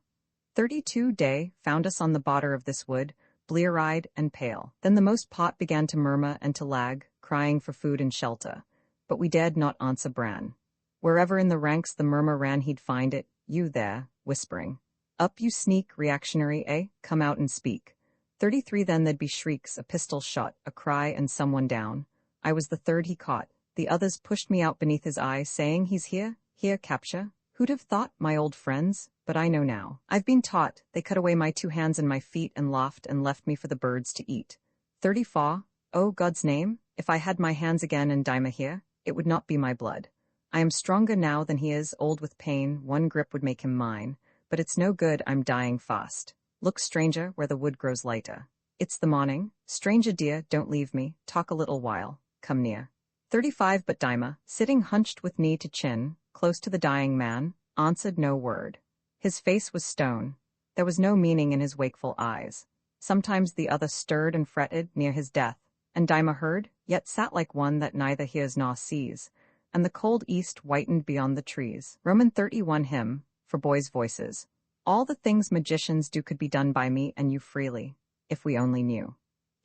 32 Day found us on the border of this wood, blear-eyed and pale. Then the most part began to murmur and to lag, crying for food and shelter. But we dared not answer Bran. Wherever in the ranks the murmur ran he'd find it, you there, whispering. Up you sneak, reactionary, eh? Come out and speak. 33 Then there'd be shrieks, a pistol shot, a cry and someone down. I was the third he caught. The others pushed me out beneath his eye, saying, he's here, capture. Who'd have thought, my old friends? But I know now. I've been taught. They cut away my 2 hands and my feet and laughed and left me for the birds to eat. 34 Oh, God's name, if I had my hands again and Dyma here, it would not be my blood. I am stronger now than he is, old with pain, one grip would make him mine, but it's no good, I'm dying fast. Look, stranger, where the wood grows lighter. It's the morning. Stranger dear, don't leave me, talk a little while, come near. 35 But Daima, sitting hunched with knee to chin, close to the dying man, answered no word. His face was stone. There was no meaning in his wakeful eyes. Sometimes the other stirred and fretted near his death, and Daima heard, yet sat like one that neither hears nor sees, and the cold east whitened beyond the trees. Roman 31 Hymn, for boys' voices. All the things magicians do could be done by me and you freely, if we only knew.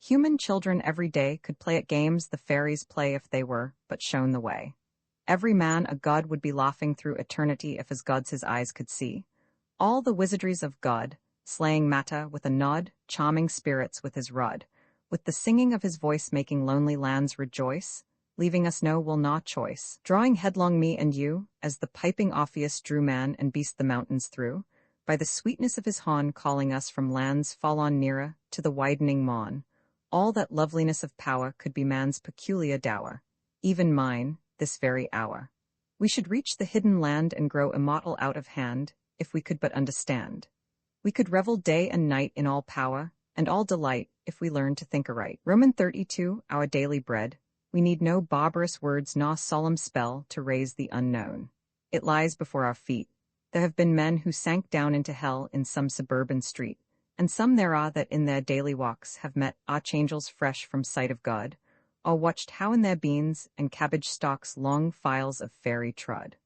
Human children every day could play at games the fairies play if they were but shown the way. Every man a god would be laughing through eternity if as gods his eyes could see. All the wizardries of God, slaying matter with a nod, charming spirits with his rod, with the singing of his voice making lonely lands rejoice, leaving us no will nor choice, drawing headlong me and you, as the piping Orpheus drew man and beast the mountains through, by the sweetness of his horn calling us from lands fall on nearer to the widening morn. All that loveliness of power could be man's peculiar dower, even mine, this very hour. We should reach the hidden land and grow immortal out of hand, if we could but understand. We could revel day and night in all power, and all delight, if we learn to think aright. Roman 32 Our daily bread. We need no barbarous words nor solemn spell to raise the unknown. It lies before our feet. There have been men who sank down into hell in some suburban street, and some there are that in their daily walks have met archangels fresh from sight of God, or watched how in their beans and cabbage stalks long files of fairy trod.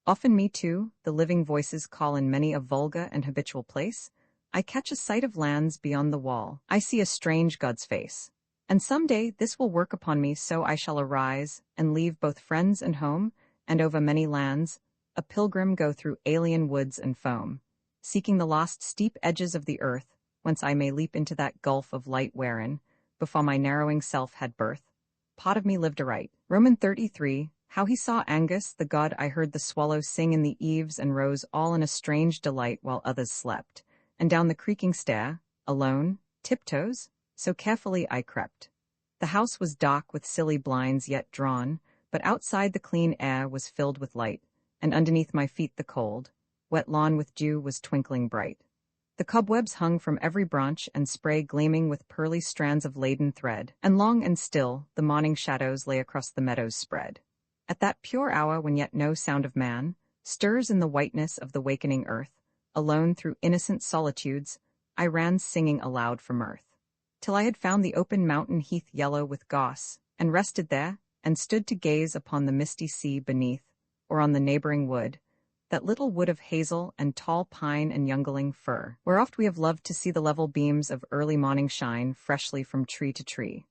Often me too, the living voices call in many a vulgar and habitual place. I catch a sight of lands beyond the wall. I see a strange God's face. And some day this will work upon me, so I shall arise and leave both friends and home, and over many lands, a pilgrim go through alien woods and foam, seeking the lost steep edges of the earth, whence I may leap into that gulf of light wherein, before my narrowing self had birth, part of me lived aright. Roman 33 How he saw Angus, the god I heard the swallow sing in the eaves and rose all in a strange delight while others slept, and down the creaking stair, alone, tiptoes, so carefully I crept. The house was dark with silly blinds yet drawn, but outside the clean air was filled with light, and underneath my feet the cold, wet lawn with dew was twinkling bright. The cobwebs hung from every branch and spray gleaming with pearly strands of laden thread, and long and still the morning shadows lay across the meadows spread. At that pure hour when yet no sound of man stirs in the whiteness of the wakening earth, alone through innocent solitudes, I ran singing aloud for mirth, till I had found the open mountain heath yellow with goss, and rested there, and stood to gaze upon the misty sea beneath, or on the neighboring wood, that little wood of hazel and tall pine and youngling fir, where oft we have loved to see the level beams of early morning shine freshly from tree to tree.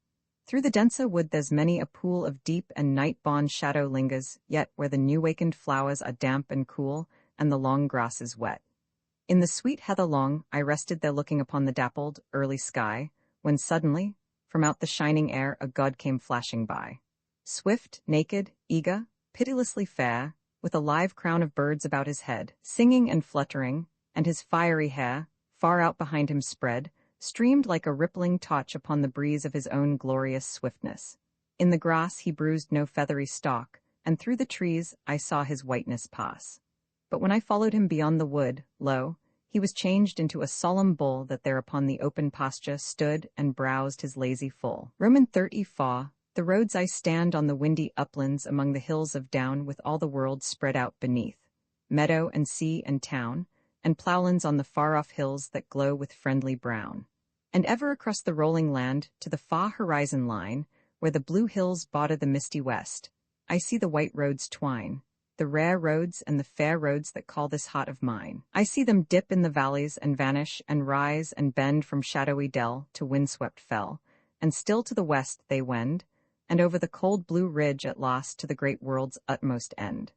Through the denser wood there's many a pool of deep and night-bound shadow lingers, yet where the new-wakened flowers are damp and cool, and the long grass is wet. In the sweet heather long I rested there looking upon the dappled, early sky, when suddenly, from out the shining air a god came flashing by. Swift, naked, eager, pitilessly fair, with a live crown of birds about his head, singing and fluttering, and his fiery hair, far out behind him spread, streamed like a rippling touch upon the breeze of his own glorious swiftness. In the grass he bruised no feathery stalk, and through the trees I saw his whiteness pass. But when I followed him beyond the wood, lo, he was changed into a solemn bull that there upon the open pasture stood and browsed his lazy full. Roman 34 The roads I stand on the windy uplands among the hills of down with all the world spread out beneath, meadow and sea and town, and ploughlands on the far-off hills that glow with friendly brown. And ever across the rolling land to the far horizon line, where the blue hills border the misty west, I see the white roads twine, the rare roads and the fair roads that call this heart of mine. I see them dip in the valleys and vanish and rise and bend from shadowy dell to windswept fell, and still to the west they wend, and over the cold blue ridge at last to the great world's utmost end.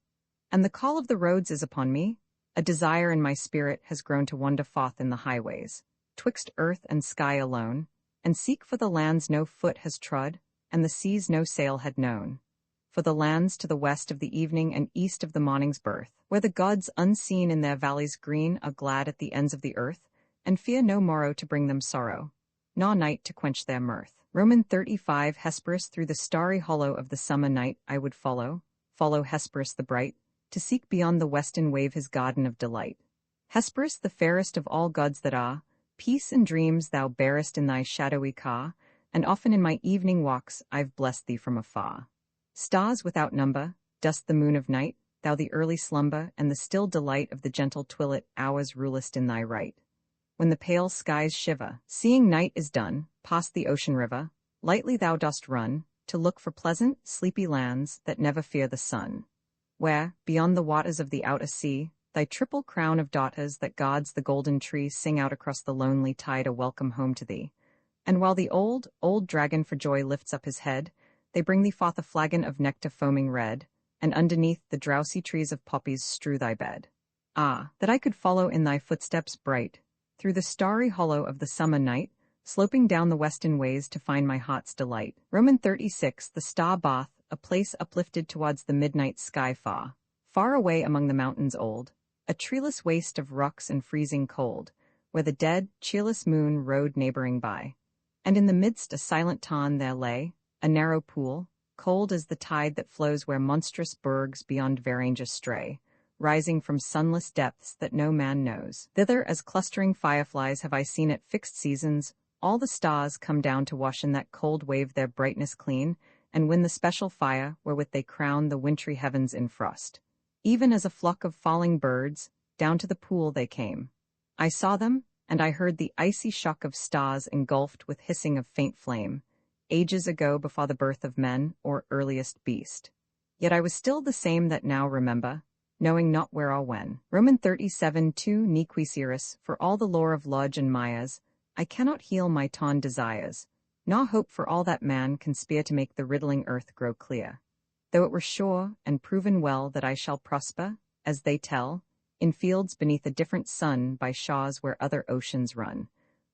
And the call of the roads is upon me, a desire in my spirit has grown to wander forth in the highways, twixt earth and sky alone, and seek for the lands no foot has trod, and the seas no sail had known. For the lands to the west of the evening and east of the morning's birth, where the gods unseen in their valleys green are glad at the ends of the earth, and fear no morrow to bring them sorrow, nor night to quench their mirth. Roman 35 Hesperus through the starry hollow of the summer night I would follow Hesperus the bright, to seek beyond the western wave his garden of delight. Hesperus the fairest of all gods that are, peace and dreams thou bearest in thy shadowy car, and often in my evening walks I've blessed thee from afar. Stars without number, dust the moon of night, thou the early slumber and the still delight of the gentle twilit hours rulest in thy right. When the pale skies shiver, seeing night is done, past the ocean river, lightly thou dost run, to look for pleasant, sleepy lands that never fear the sun. Where, beyond the waters of the outer sea, thy triple crown of daughters that guards the golden tree sing out across the lonely tide a welcome home to thee. And while the old, old dragon for joy lifts up his head, they bring thee forth a flagon of nectar foaming red, and underneath the drowsy trees of poppies strew thy bed. Ah, that I could follow in thy footsteps bright, through the starry hollow of the summer night, sloping down the western ways to find my heart's delight. Roman 36 The star bath, a place uplifted towards the midnight sky far, far away among the mountains old, a treeless waste of rocks and freezing cold, where the dead, cheerless moon rode neighboring by. And in the midst a silent tarn there lay, a narrow pool, cold as the tide that flows where monstrous bergs beyond Varangia stray, rising from sunless depths that no man knows. Thither as clustering fireflies have I seen at fixed seasons, all the stars come down to wash in that cold wave their brightness clean, and win the special fire wherewith they crown the wintry heavens in frost. Even as a flock of falling birds, down to the pool they came. I saw them, and I heard the icy shock of stars engulfed with hissing of faint flame, ages ago before the birth of men or earliest beast. Yet I was still the same that now remember, knowing not where or when. Roman 37 2 Nequisiris, for all the lore of Lodge and Mayas, I cannot heal my torn desires, nor hope for all that man can spare to make the riddling earth grow clear. Though it were sure and proven well that I shall prosper, as they tell, in fields beneath a different sun by shores where other oceans run,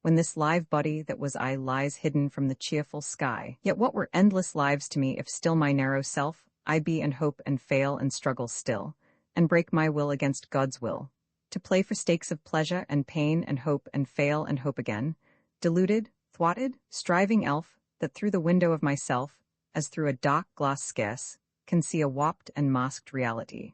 when this live body that was I lies hidden from the cheerful sky. Yet what were endless lives to me if still my narrow self I be and hope and fail and struggle still, and break my will against God's will, to play for stakes of pleasure and pain and hope and fail and hope again, deluded, thwarted, striving elf, that through the window of myself, as through a dark glass scarce, can see a warped and masked reality.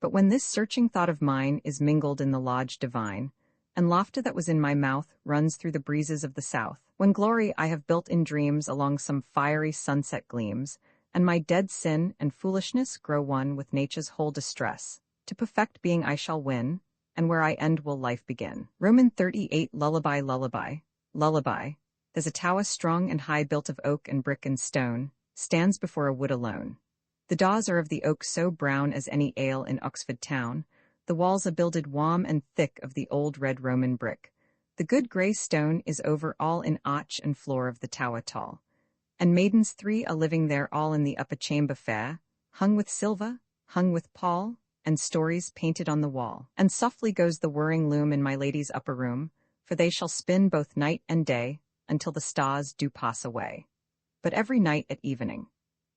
But when this searching thought of mine is mingled in the lodge divine, and laughter that was in my mouth runs through the breezes of the south, when glory I have built in dreams along some fiery sunset gleams, and my dead sin and foolishness grow one with nature's whole distress, to perfect being I shall win, and where I end will life begin. Roman 38 Lullaby Lullaby, lullaby. There's a tower strong and high built of oak and brick and stone, stands before a wood alone. The doors are of the oak so brown as any ale in Oxford town, the walls are builded warm and thick of the old red Roman brick. The good grey stone is over all in arch and floor of the tower tall. And maidens 3 are living there all in the upper chamber fair, hung with silver, hung with pall, and stories painted on the wall. And softly goes the whirring loom in my lady's upper room, for they shall spin both night and day, until the stars do pass away. But every night at evening,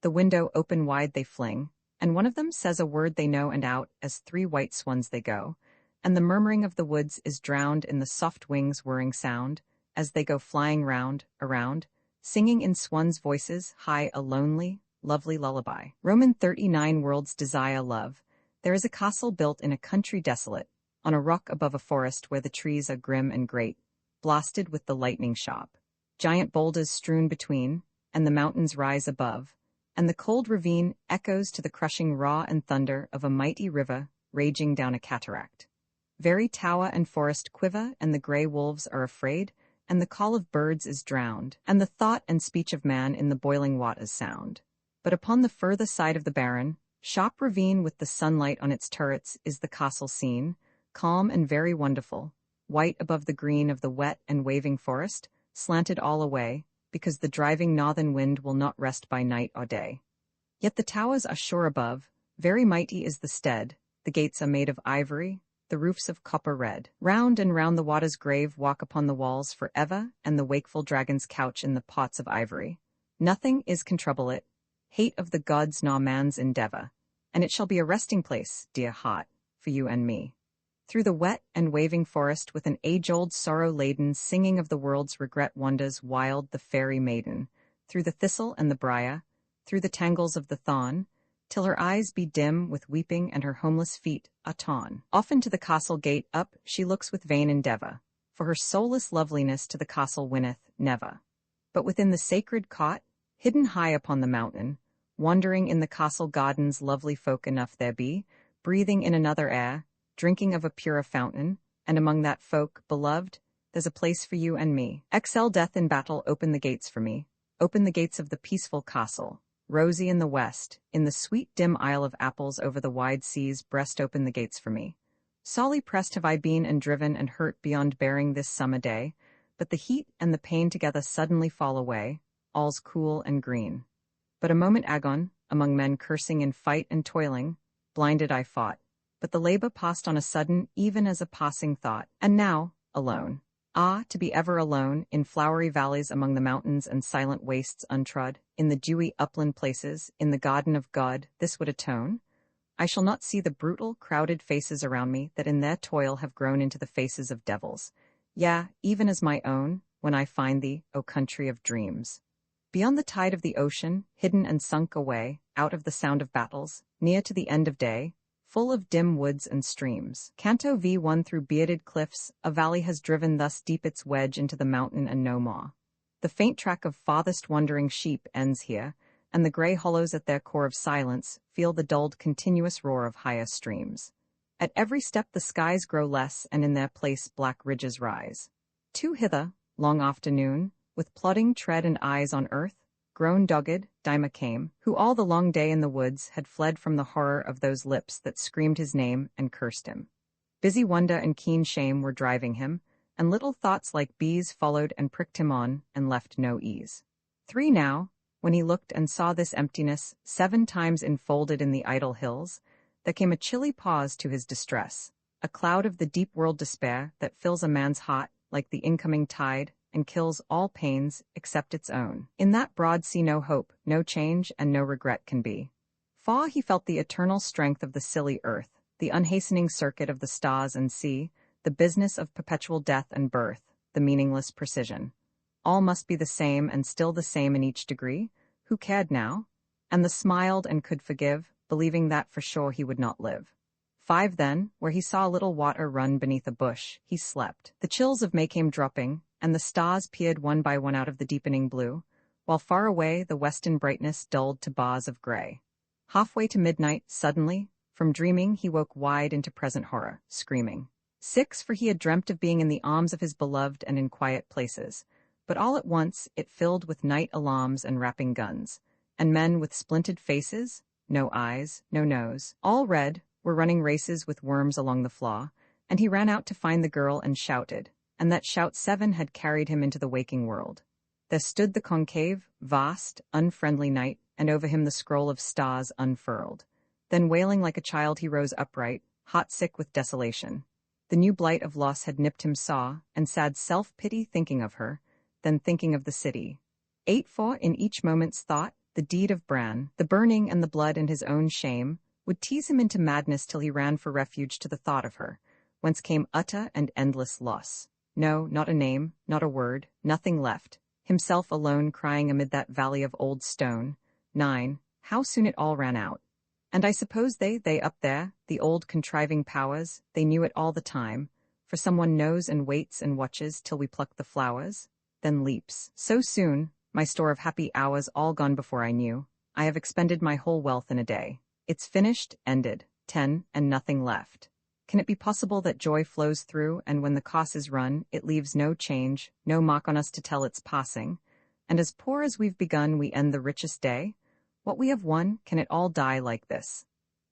the window open wide they fling, and one of them says a word they know, and out as 3 white swans they go, and the murmuring of the woods is drowned in the soft wings' whirring sound, as they go flying round, around, singing in swans' voices high a lonely, lovely lullaby. Roman 39 World's desire love. There is a castle built in a country desolate, on a rock above a forest where the trees are grim and great, blasted with the lightning sharp. Giant boulders strewn between, and the mountains rise above, and the cold ravine echoes to the crushing roar and thunder of a mighty river raging down a cataract. Very tower and forest quiver, and the grey wolves are afraid, and the call of birds is drowned, and the thought and speech of man in the boiling waters sound. But upon the further side of the barren, sharp ravine with the sunlight on its turrets is the castle seen, calm and very wonderful, white above the green of the wet and waving forest, slanted all away, because the driving northern wind will not rest by night or day. Yet the towers are sure above, very mighty is the stead, the gates are made of ivory, the roofs of copper red. Round and round the water's grave walk upon the walls for ever, and the wakeful dragons couch in the pots of ivory. Nothing is can trouble it, hate of the gods nor man's endeavor, and it shall be a resting place, dear heart, for you and me. Through the wet and waving forest with an age-old sorrow-laden singing of the world's regret wanders wild the fairy maiden, through the thistle and the briar, through the tangles of the thorn, till her eyes be dim with weeping and her homeless feet a-torn. Often to the castle gate up she looks with vain endeavour, for her soulless loveliness to the castle winneth never. But within the sacred cot, hidden high upon the mountain, wandering in the castle gardens lovely folk enough there be, breathing in another air, drinking of a purer fountain, and among that folk, beloved, there's a place for you and me. Excel death in battle, open the gates for me, open the gates of the peaceful castle, rosy in the west, in the sweet dim Isle of Apples over the wide seas breast open the gates for me. Sorely pressed have I been and driven and hurt beyond bearing this summer day, but the heat and the pain together suddenly fall away, all's cool and green. But a moment agone, among men cursing in fight and toiling, blinded I fought, but the labour passed on a sudden even as a passing thought, and now, alone. Ah, to be ever alone, in flowery valleys among the mountains and silent wastes untrod, in the dewy upland places, in the garden of God, this would atone. I shall not see the brutal, crowded faces around me that in their toil have grown into the faces of devils. Yea, even as my own, when I find thee, O country of dreams. Beyond the tide of the ocean, hidden and sunk away, out of the sound of battles, near to the end of day, full of dim woods and streams. Canto V1 through bearded cliffs, a valley has driven thus deep its wedge into the mountain and no more. The faint track of farthest wandering sheep ends here, and the grey hollows at their core of silence feel the dulled continuous roar of higher streams. At every step the skies grow less, and in their place black ridges rise. To hither, long afternoon, with plodding tread and eyes on earth, grown dogged, Dyma came, who all the long day in the woods had fled from the horror of those lips that screamed his name and cursed him. Busy wonder and keen shame were driving him, and little thoughts like bees followed and pricked him on, and left no ease. 3 now, when he looked and saw this emptiness 7 times enfolded in the idle hills, there came a chilly pause to his distress, a cloud of the deep world despair that fills a man's heart like the incoming tide, and kills all pains except its own. In that broad sea no hope, no change, and no regret can be. Far he felt the eternal strength of the silly earth, the unhastening circuit of the stars and sea, the business of perpetual death and birth, the meaningless precision. All must be the same and still the same in each degree. Who cared now? And the smiled and could forgive, believing that for sure he would not live. 5 then, where he saw a little water run beneath a bush, he slept. The chills of May came dropping, and the stars peered one by one out of the deepening blue, while far away the western brightness dulled to bars of gray. Halfway to midnight, suddenly, from dreaming he woke wide into present horror, screaming. 6 for he had dreamt of being in the arms of his beloved and in quiet places, but all at once it filled with night alarms and rapping guns, and men with splinted faces, no eyes, no nose, all red, were running races with worms along the floor, and he ran out to find the girl and shouted, and that shout 7 had carried him into the waking world. There stood the concave, vast, unfriendly night, and over him the scroll of stars unfurled. Then wailing like a child he rose upright, heart-sick with desolation. The new blight of loss had nipped him saw, and sad self-pity thinking of her, then thinking of the city. 8 for in each moment's thought, the deed of Bran, the burning and the blood and his own shame, would tease him into madness till he ran for refuge to the thought of her, whence came utter and endless loss. No, not a name, not a word, nothing left, himself alone crying amid that valley of old stone. 9, how soon it all ran out. And I suppose they up there, the old contriving powers, they knew it all the time, for someone knows and waits and watches till we pluck the flowers, then leaps. So soon, my store of happy hours all gone before I knew, I have expended my whole wealth in a day. It's finished, ended, 10, and nothing left. Can it be possible that joy flows through, and when the cost is run, it leaves no change, no mark on us to tell its passing? And as poor as we've begun, we end the richest day? What we have won, can it all die like this?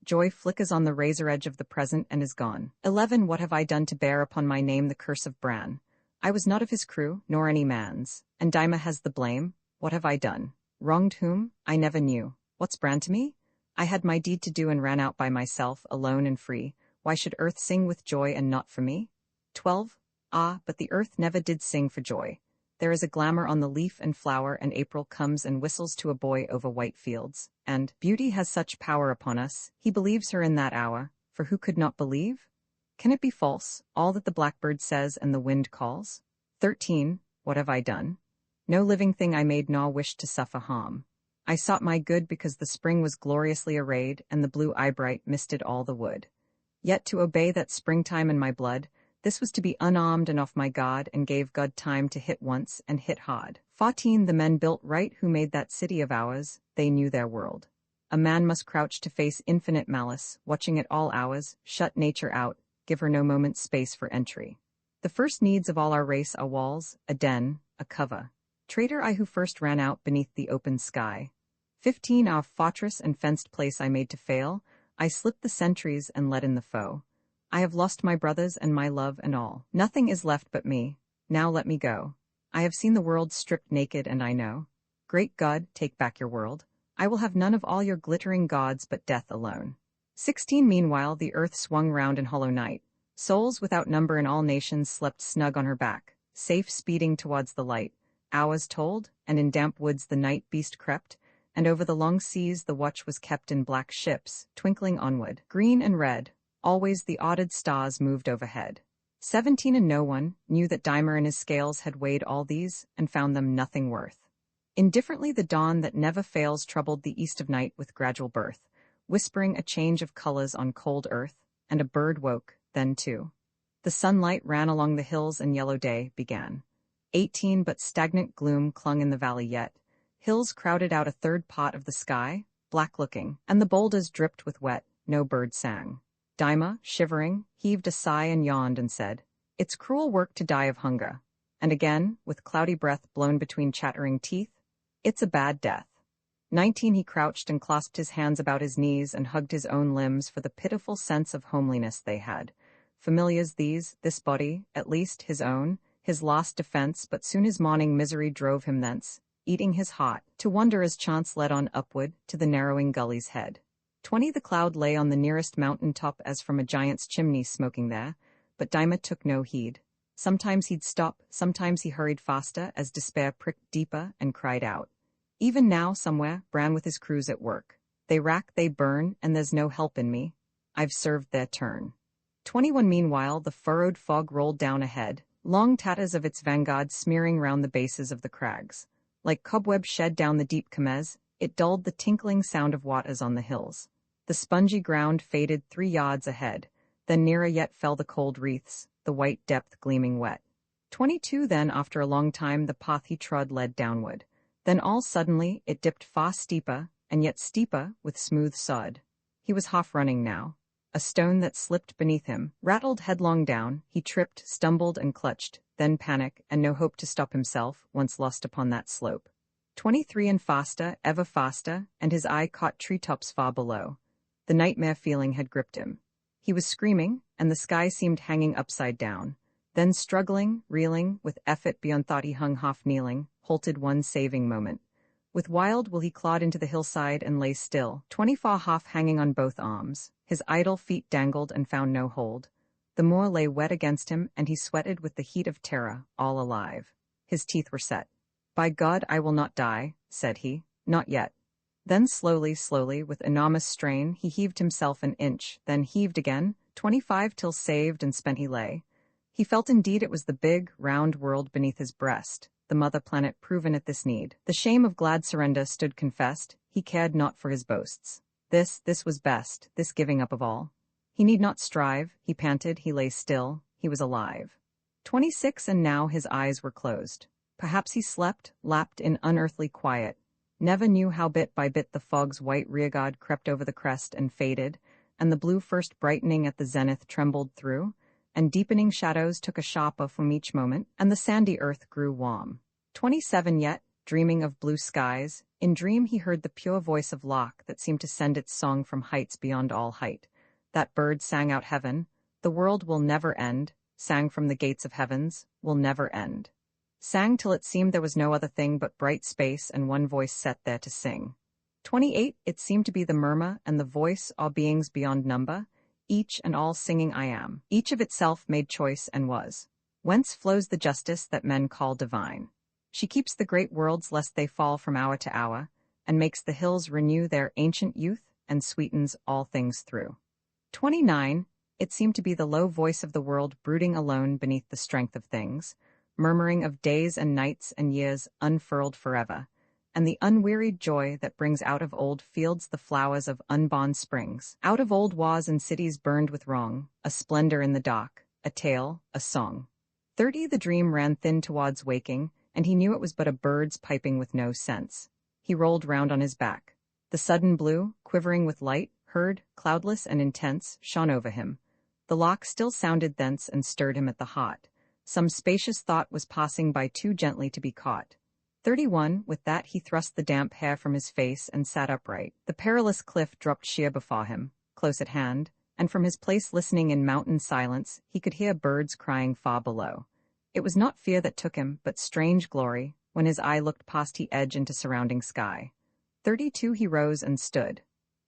Joy flickers on the razor edge of the present and is gone. 11 What have I done to bear upon my name the curse of Bran? I was not of his crew, nor any man's, and Dyma has the blame. What have I done? Wronged whom? I never knew. What's Bran to me? I had my deed to do and ran out by myself, alone and free. Why should earth sing with joy and not for me? 12 Ah, but the earth never did sing for joy. There is a glamour on the leaf and flower, and April comes and whistles to a boy over white fields. And beauty has such power upon us, he believes her in that hour, for who could not believe? Can it be false, all that the blackbird says and the wind calls? 13. What have I done? No living thing I made nor wished to suffer harm. I sought my good because the spring was gloriously arrayed, and the blue eyebright misted all the wood. Yet to obey that springtime in my blood, this was to be unarmed and off my guard, and gave God time to hit once and hit hard. 14. The men built right who made that city of ours, they knew their world. A man must crouch to face infinite malice, watching at all hours, shut nature out, give her no moment's space for entry. The first needs of all our race are walls, a den, a cover. Traitor I who first ran out beneath the open sky. 15. Our fortress and fenced place I made to fail, I slipped the sentries and let in the foe. I have lost my brothers and my love and all. Nothing is left but me, now let me go. I have seen the world stripped naked and I know. Great God, take back your world. I will have none of all your glittering gods but death alone. 16. Meanwhile the earth swung round in hollow night. Souls without number in all nations slept snug on her back, safe speeding towards the light. Hours told, and in damp woods the night beast crept, and over the long seas the watch was kept in black ships, twinkling onward, green and red. Always the odded stars moved overhead. 17. And no one knew that Dimer in his scales had weighed all these, and found them nothing worth. Indifferently the dawn that never fails troubled the east of night with gradual birth, whispering a change of colors on cold earth, and a bird woke, then too. The sunlight ran along the hills and yellow day began. 18. But stagnant gloom clung in the valley yet. Hills crowded out a third part of the sky, black-looking, and the boulders dripped with wet, no bird sang. Daima, shivering, heaved a sigh and yawned and said, "It's cruel work to die of hunger." And again, with cloudy breath blown between chattering teeth, "It's a bad death." 19. He crouched and clasped his hands about his knees and hugged his own limbs for the pitiful sense of homeliness they had. Familiars these, this body, at least his own, his lost defense, but soon his morning misery drove him thence, eating his heart, to wander as chance led on upward, to the narrowing gully's head. 20. The cloud lay on the nearest mountain top as from a giant's chimney smoking there, but Daima took no heed. Sometimes he'd stop, sometimes he hurried faster, as despair pricked deeper and cried out. Even now, somewhere, Bran with his crews at work. They rack, they burn, and there's no help in me. I've served their turn. 21. Meanwhile, the furrowed fog rolled down ahead, long tatters of its vanguard smearing round the bases of the crags. Like cobwebs shed down the deep Kamez, it dulled the tinkling sound of waters on the hills. The spongy ground faded 3 yards ahead, then nearer yet fell the cold wreaths, the white depth gleaming wet. 22. Then, after a long time, the path he trod led downward. Then all suddenly it dipped far steeper, and yet steeper, with smooth sod. He was half running now. A stone that slipped beneath him rattled headlong down. He tripped, stumbled, and clutched, then panic, and no hope to stop himself, once lost upon that slope. 23. And faster, ever faster, and his eye caught treetops far below. The nightmare feeling had gripped him. He was screaming, and the sky seemed hanging upside down. Then struggling, reeling, with effort beyond thought he hung half-kneeling, halted one saving moment. With wild will he clawed into the hillside and lay still, 24 half hanging on both arms. His idle feet dangled and found no hold. The moor lay wet against him, and he sweated with the heat of terror, all alive. His teeth were set. "By God, I will not die," said he, "not yet." Then slowly, with enormous strain, he heaved himself an inch, then heaved again, 25 till saved and spent he lay. He felt indeed it was the big, round world beneath his breast, the mother planet proven at this need. The shame of glad surrender stood confessed, he cared not for his boasts. This was best, this giving up of all. He need not strive, he panted, he lay still, he was alive. 26. And now his eyes were closed. Perhaps he slept, lapped in unearthly quiet. Never knew how bit by bit the fog's white rearguard crept over the crest and faded, and the blue first brightening at the zenith trembled through, and deepening shadows took a sharper from each moment, and the sandy earth grew warm. 27. Yet, dreaming of blue skies, in dream he heard the pure voice of Locke that seemed to send its song from heights beyond all height. That bird sang out heaven, the world will never end, sang from the gates of heavens, will never end. Sang till it seemed there was no other thing but bright space and one voice set there to sing. 28. It seemed to be the murmur and the voice, all beings beyond number, each and all singing I am. Each of itself made choice and was. Whence flows the justice that men call divine. She keeps the great worlds lest they fall from hour to hour, and makes the hills renew their ancient youth, and sweetens all things through. 29. It seemed to be the low voice of the world brooding alone beneath the strength of things, murmuring of days and nights and years unfurled forever, and the unwearied joy that brings out of old fields the flowers of unborn springs. Out of old wars and cities burned with wrong, a splendor in the dark, a tale, a song. 30 The dream ran thin towards waking, and he knew it was but a bird's piping with no sense. He rolled round on his back. The sudden blue, quivering with light, heard, cloudless and intense, shone over him. The lock still sounded thence and stirred him at the heart. Some spacious thought was passing by too gently to be caught. 31 With that he thrust the damp hair from his face and sat upright. The perilous cliff dropped sheer before him, close at hand, and from his place listening in mountain silence, he could hear birds crying far below. It was not fear that took him, but strange glory, when his eye looked past the edge into surrounding sky. 32 He rose and stood.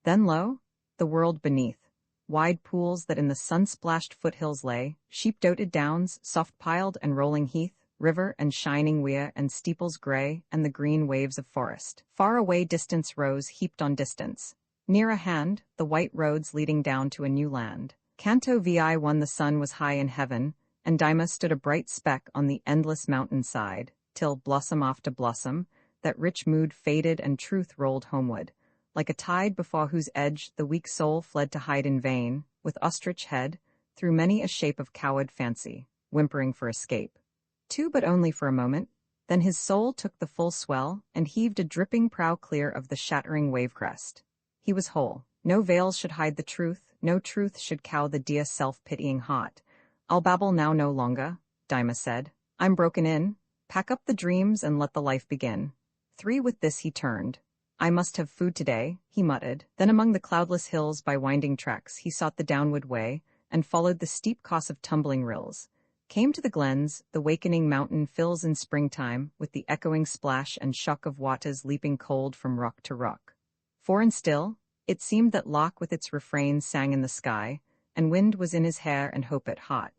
Then lo, the world beneath. Wide pools that in the sun-splashed foothills lay, sheep-doted downs, soft-piled and rolling heath, river and shining weir and steeples gray, and the green waves of forest. Far away distance rose heaped on distance. Near a hand, the white roads leading down to a new land. Canto vi The sun was high in heaven, and Daima stood a bright speck on the endless mountain side, till, blossom after blossom, that rich mood faded and truth rolled homeward. Like a tide before whose edge the weak soul fled to hide in vain, with ostrich head, through many a shape of coward fancy, whimpering for escape. 2 But only for a moment, then his soul took the full swell, and heaved a dripping prow clear of the shattering wave crest. He was whole. No veils should hide the truth, no truth should cow the dear self-pitying heart. I'll babble now no longer, Daima said. I'm broken in. Pack up the dreams and let the life begin. 3 With this he turned. I must have food today, he muttered. Then among the cloudless hills by winding tracks he sought the downward way, and followed the steep course of tumbling rills. Came to the glens, the wakening mountain fills in springtime, with the echoing splash and shock of waters leaping cold from rock to rock. 4 And still, it seemed that Locke with its refrain sang in the sky, and wind was in his hair and hope at heart.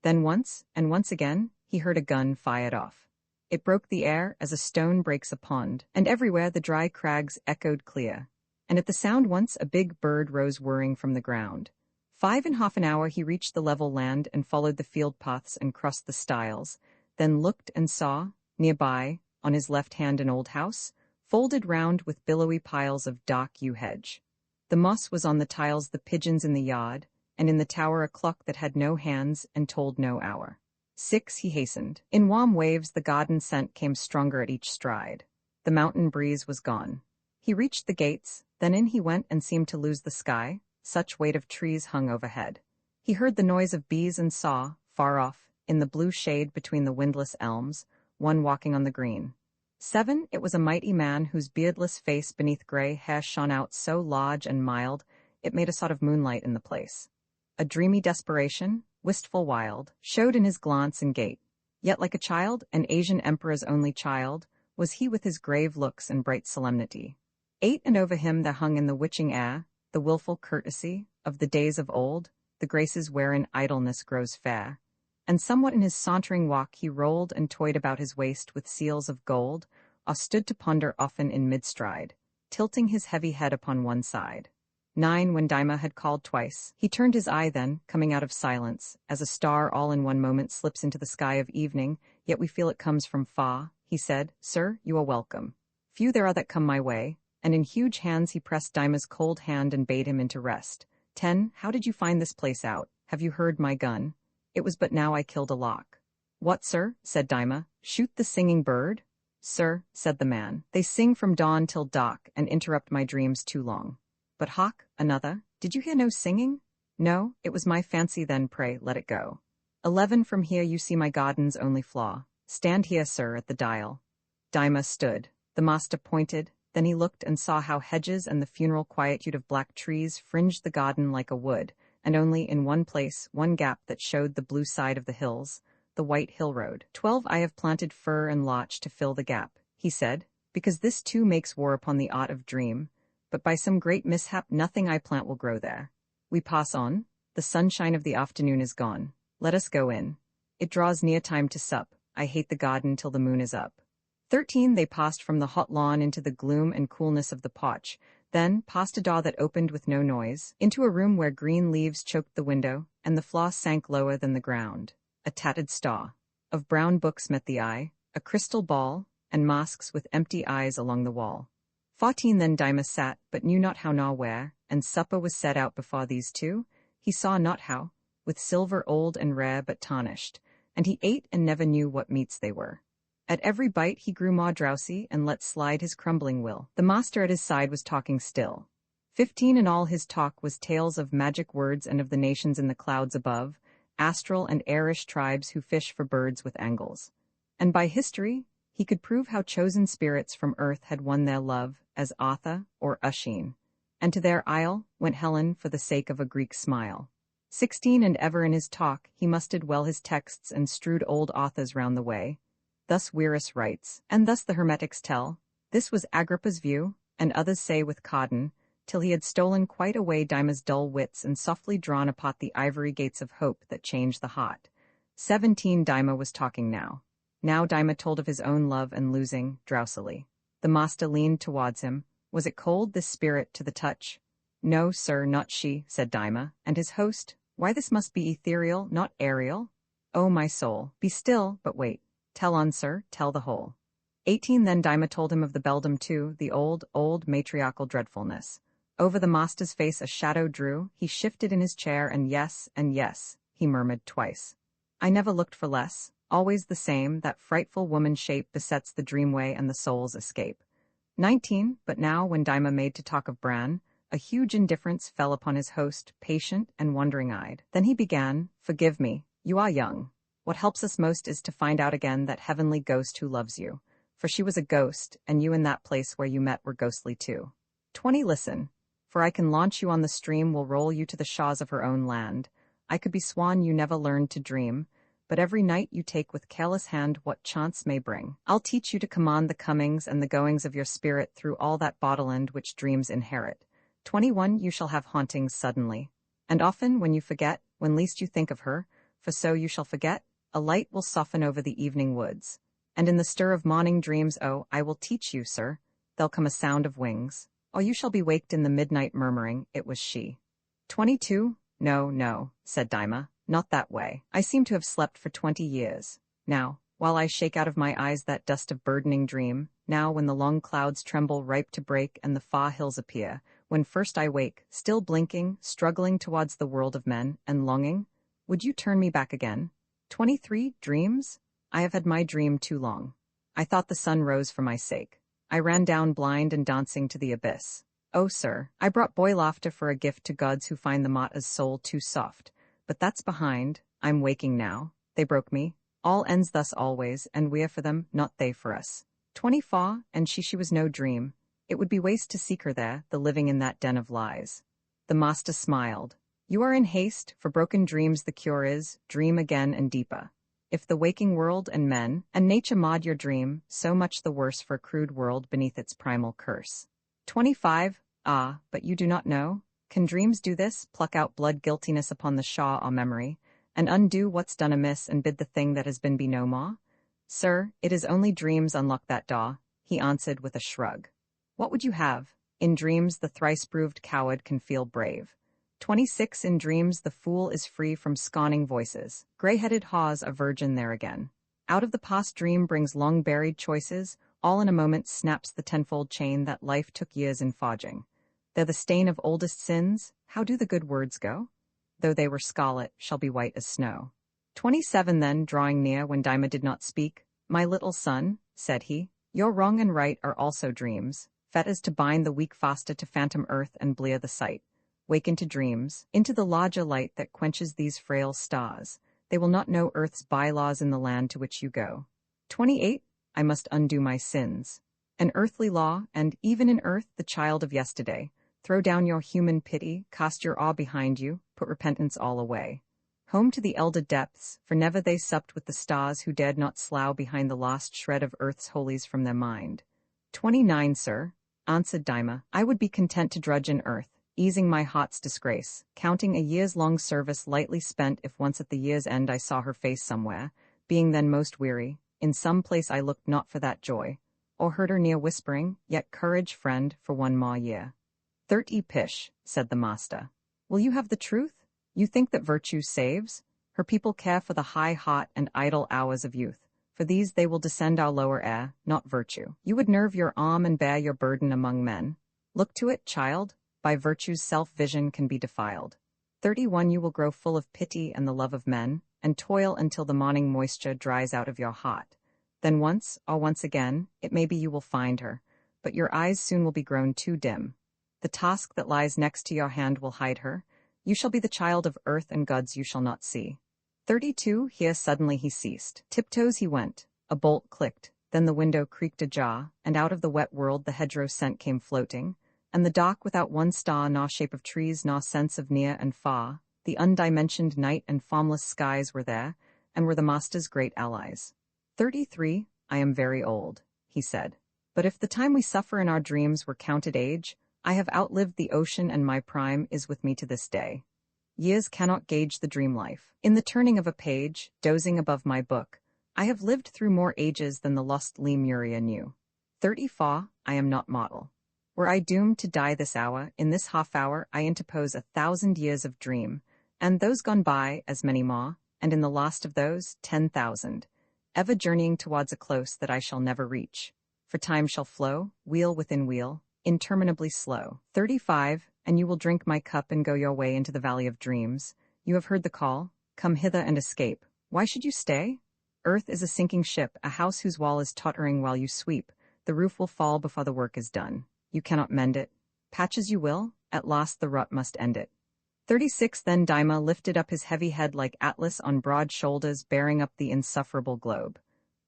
Then once, and once again, he heard a gun fired off. It broke the air as a stone breaks a pond, and everywhere the dry crags echoed clear. And at the sound once a big bird rose whirring from the ground. 5 and half an hour he reached the level land and followed the field paths and crossed the stiles, then looked and saw, nearby, on his left hand an old house, folded round with billowy piles of dark yew hedge. The moss was on the tiles, the pigeons in the yard, and in the tower a clock that had no hands and told no hour. 6 He hastened. In warm waves the garden scent came stronger at each stride. The mountain breeze was gone. He reached the gates, then in he went and seemed to lose the sky, such weight of trees hung overhead. He heard the noise of bees and saw, far off, in the blue shade between the windless elms, one walking on the green. 7 It was a mighty man whose beardless face beneath grey hair shone out so large and mild, it made a sort of moonlight in the place. A dreamy desperation, wistful wild, showed in his glance and gait. Yet like a child, an Asian emperor's only child, was he with his grave looks and bright solemnity. 8 And over him there hung in the witching air, the wilful courtesy of the days of old, the graces wherein idleness grows fair. And somewhat in his sauntering walk he rolled and toyed about his waist with seals of gold, or stood to ponder often in mid-stride, tilting his heavy head upon one side. 9 When Daima had called twice, he turned his eye then, coming out of silence, as a star all in one moment slips into the sky of evening, yet we feel it comes from far, he said, Sir, you are welcome. Few there are that come my way, and in huge hands he pressed Daima's cold hand and bade him into rest. 10 How did you find this place out? Have you heard my gun? It was but now I killed a Locke. What, sir? Said Daima. Shoot the singing bird? Sir, said the man, they sing from dawn till dark and interrupt my dreams too long. But Hawk, another, did you hear no singing? No, it was my fancy then, pray, let it go. 11 From here you see my garden's only flaw. Stand here, sir, at the dial. Daima stood. The master pointed, then he looked and saw how hedges and the funeral quietude of black trees fringed the garden like a wood, and only in one place, one gap that showed the blue side of the hills, the white hill road. 12 I have planted fir and larch to fill the gap, he said, because this too makes war upon the art of dream, but by some great mishap nothing I plant will grow there. We pass on, the sunshine of the afternoon is gone. Let us go in. It draws near time to sup. I hate the garden till the moon is up. 13 They passed from the hot lawn into the gloom and coolness of the porch, then, past a door that opened with no noise, into a room where green leaves choked the window, and the floss sank lower than the ground. A tattered star of brown books met the eye, a crystal ball, and masks with empty eyes along the wall. 14 Then Dyma sat, but knew not how nor where, and supper was set out before these two, he saw not how, with silver old and rare but tarnished, and he ate and never knew what meats they were. At every bite he grew more drowsy and let slide his crumbling will. The master at his side was talking still. 15 And all his talk was tales of magic words and of the nations in the clouds above, astral and airish tribes who fish for birds with angles. And by history, he could prove how chosen spirits from earth had won their love, as Atha or Usheen. And to their isle went Helen for the sake of a Greek smile. 16 And ever in his talk he mustered well his texts and strewed old authors round the way. Thus Wierus writes, and thus the Hermetics tell, this was Agrippa's view, and others say with Cardan, till he had stolen quite away Dyma's dull wits and softly drawn apart the ivory gates of hope that change the heart. 17 Dyma was talking now. Now Dyma told of his own love and losing, drowsily. The master leaned towards him. Was it cold, this spirit, to the touch? No, sir, not she, said Dyma, and his host, why this must be ethereal, not aerial? Oh, my soul, be still, but wait. Tell on, sir, tell the whole. 18 Then Dyma told him of the beldam too, the old matriarchal dreadfulness. Over the master's face a shadow drew, he shifted in his chair, and yes, he murmured twice. I never looked for less, always the same, that frightful woman shape besets the dreamway and the soul's escape. 19 But now, when Dyma made to talk of Bran, a huge indifference fell upon his host, patient and wondering-eyed. Then he began, forgive me, you are young. What helps us most is to find out again that heavenly ghost who loves you. For she was a ghost, and you in that place where you met were ghostly too. 20 Listen, for I can launch you on the stream, will roll you to the shaws of her own land. I could be swan you never learned to dream, but every night you take with careless hand what chance may bring. I'll teach you to command the comings and the goings of your spirit through all that bottleland which dreams inherit. 21 You shall have hauntings suddenly, and often when you forget, when least you think of her, for so you shall forget, a light will soften over the evening woods. And in the stir of morning dreams, oh, I will teach you, sir, there'll come a sound of wings. Or you shall be waked in the midnight murmuring, it was she. 22 No, said Dyma, not that way. I seem to have slept for 20 years. Now, while I shake out of my eyes that dust of burdening dream, now when the long clouds tremble ripe to break and the far hills appear, when first I wake, still blinking, struggling towards the world of men, and longing, would you turn me back again? 23 Dreams? I have had my dream too long. I thought the sun rose for my sake. I ran down blind and dancing to the abyss. Oh, sir, I brought boy laughter for a gift to gods who find the martyr's soul too soft. But that's behind. I'm waking now. They broke me. All ends thus always, and we're for them, not they for us. 24 And she was no dream. It would be waste to seek her there, the living in that den of lies. The master smiled. You are in haste, for broken dreams the cure is, dream again and deeper. If the waking world and men and nature mod your dream, so much the worse for a crude world beneath its primal curse. 25 Ah, but you do not know? Can dreams do this, pluck out blood guiltiness upon the shaw or memory, and undo what's done amiss and bid the thing that has been be no more? Sir, it is only dreams unlock that door, he answered with a shrug. What would you have? In dreams the thrice-proved coward can feel brave. 26 In dreams the fool is free from scorning voices. Gray-headed Hawes a virgin there again. Out of the past dream brings long-buried choices, all in a moment snaps the tenfold chain that life took years in forging. They're the stain of oldest sins, how do the good words go? Though they were scarlet, shall be white as snow. 27 Then, drawing near when Dyma did not speak, my little son, said he, your wrong and right are also dreams, fetters to bind the weak faster to phantom earth and blear the sight. Wake into dreams, into the larger light that quenches these frail stars. They will not know earth's bylaws in the land to which you go. 28 I must undo my sins. An earthly law, and even in earth the child of yesterday. Throw down your human pity, cast your awe behind you, put repentance all away. Home to the elder depths, for never they supped with the stars who dared not slough behind the lost shred of earth's holies from their mind. 29 Sir, answered Dyma, I would be content to drudge in earth, easing my heart's disgrace, counting a year's long service lightly spent if once at the year's end I saw her face somewhere, being then most weary, in some place I looked not for that joy, or heard her near whispering, yet courage, friend, for one more year. 30 Pish, said the master. Will you have the truth? You think that virtue saves? Her people care for the high, hot, and idle hours of youth. For these they will descend our lower air, not virtue. You would nerve your arm and bear your burden among men. Look to it, child, by virtue's self-vision can be defiled. 31 You will grow full of pity and the love of men, and toil until the morning moisture dries out of your heart. Then once again, it may be you will find her, but your eyes soon will be grown too dim. The task that lies next to your hand will hide her. You shall be the child of earth and gods you shall not see. 32 Here suddenly he ceased. Tiptoes he went. A bolt clicked, then the window creaked ajar, and out of the wet world the hedgerow scent came floating, and the dark without one star nor shape of trees nor sense of near and far, the undimensioned night and formless skies were there, and were the master's great allies. 33 I am very old, he said. But if the time we suffer in our dreams were counted age, I have outlived the ocean and my prime is with me to this day. Years cannot gauge the dream life. In the turning of a page, dozing above my book, I have lived through more ages than the lost Lemuria knew. 34 I am not mortal. Were I doomed to die this hour, in this half-hour I interpose 1,000 years of dream, and those gone by, as many more, and in the last of those, 10,000, ever journeying towards a close that I shall never reach. For time shall flow, wheel within wheel, interminably slow. 35 And you will drink my cup and go your way into the valley of dreams. You have heard the call, come hither and escape. Why should you stay? Earth is a sinking ship, a house whose wall is tottering while you sweep. The roof will fall before the work is done. You cannot mend it. Patch as you will, at last the rut must end it. 36 Then Daima lifted up his heavy head like Atlas on broad shoulders bearing up the insufferable globe.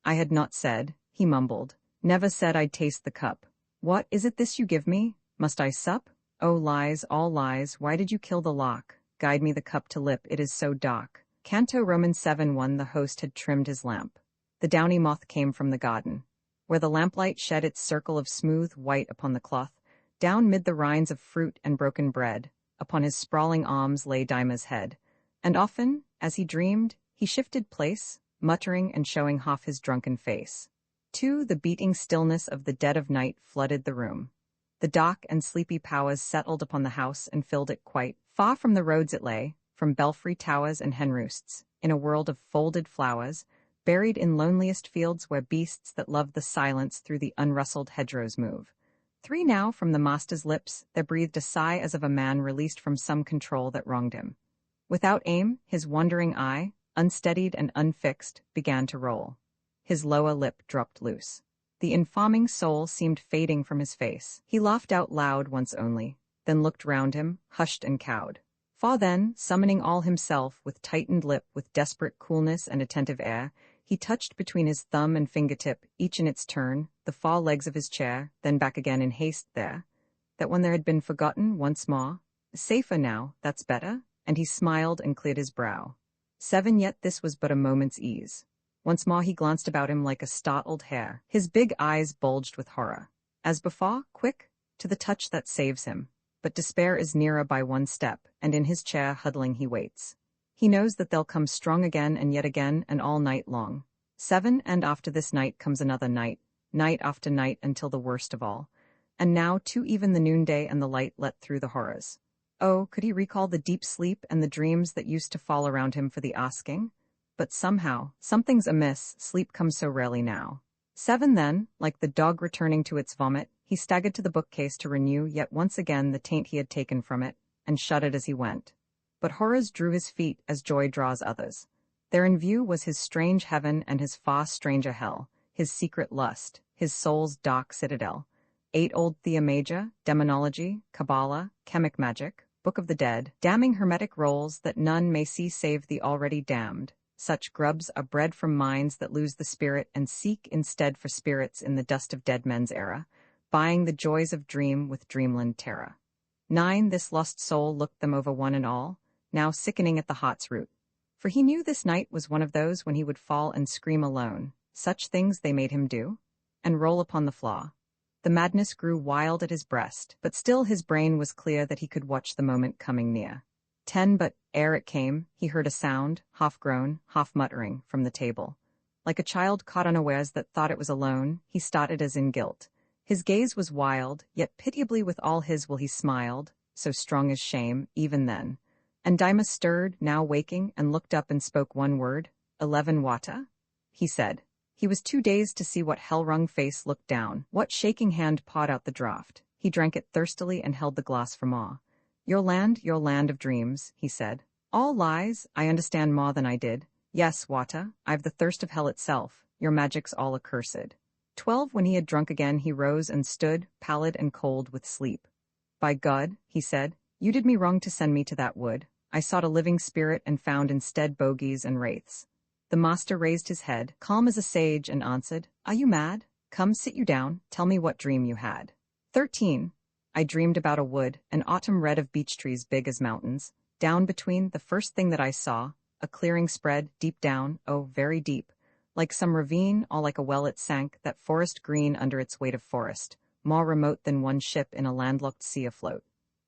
I had not said, he mumbled, never said I'd taste the cup. What is it this you give me? Must I sup? Oh lies, all lies, why did you kill the lock? Guide me the cup to lip, it is so dark. Canto Romans 7:1 The host had trimmed his lamp. The downy moth came from the garden, where the lamplight shed its circle of smooth white upon the cloth, down mid the rinds of fruit and broken bread, upon his sprawling arms lay Daima's head, and often, as he dreamed, he shifted place, muttering and showing half his drunken face. 2 The beating stillness of the dead of night flooded the room. The dark and sleepy powers settled upon the house and filled it quite. Far from the roads it lay, from belfry towers and hen roosts, in a world of folded flowers, buried in loneliest fields where beasts that love the silence through the unrustled hedgerows move. 3 Now from the master's lips there breathed a sigh as of a man released from some control that wronged him. Without aim, his wandering eye, unsteadied and unfixed, began to roll. His lower lip dropped loose. The informing soul seemed fading from his face. He laughed out loud once only, then looked round him, hushed and cowed. For then, summoning all himself, with tightened lip, with desperate coolness and attentive air, he touched between his thumb and fingertip, each in its turn, the four legs of his chair, then back again in haste there, that when there had been forgotten once more, safer now, that's better, and he smiled and cleared his brow. 7 Yet this was but a moment's ease. Once more he glanced about him like a startled hare. His big eyes bulged with horror. As before, quick, to the touch that saves him. But despair is nearer by one step, and in his chair huddling he waits. He knows that they'll come strong again and yet again and all night long. 7 And after this night comes another night, night after night until the worst of all. And now too even the noonday and the light let through the horrors. Oh, could he recall the deep sleep and the dreams that used to fall around him for the asking? But somehow, something's amiss, sleep comes so rarely now. 7 Then, like the dog returning to its vomit, he staggered to the bookcase to renew yet once again the taint he had taken from it, and shut it as he went. But horrors drew his feet as joy draws others. There in view was his strange heaven and his far stranger hell, his secret lust, his soul's dark citadel. 8 Old Theomagia, demonology, Kabbalah, chemic magic, Book of the Dead, damning hermetic rolls that none may see save the already damned. Such grubs are bred from minds that lose the spirit and seek instead for spirits in the dust of dead men's era, buying the joys of dream with dreamland terror. 9 This lost soul looked them over one and all, now sickening at the heart's root. For he knew this night was one of those when he would fall and scream alone, such things they made him do, and roll upon the floor. The madness grew wild at his breast, but still his brain was clear that he could watch the moment coming near. 10 But ere it came, he heard a sound, half groan, half muttering, from the table. Like a child caught unawares that thought it was alone, he started as in guilt. His gaze was wild, yet pitiably with all his will he smiled, so strong is shame, even then. And Daima stirred, now waking, and looked up and spoke one word. 11 Wata? He said. He was too dazed to see what hell-wrung face looked down, what shaking hand pawed out the draught. He drank it thirstily and held the glass for Ma. Your land of dreams, he said. All lies, I understand more than I did. Yes, Wata, I've the thirst of hell itself. Your magic's all accursed. 12 When he had drunk again he rose and stood, pallid and cold with sleep. By God, he said, you did me wrong to send me to that wood. I sought a living spirit and found instead bogies and wraiths. The master raised his head, calm as a sage, and answered, Are you mad? Come, sit you down, tell me what dream you had. 13 I dreamed about a wood, an autumn red of beech trees big as mountains. Down between, the first thing that I saw, a clearing spread, deep down, oh, very deep. Like some ravine, all like a well it sank, that forest green under its weight of forest, more remote than one ship in a landlocked sea afloat.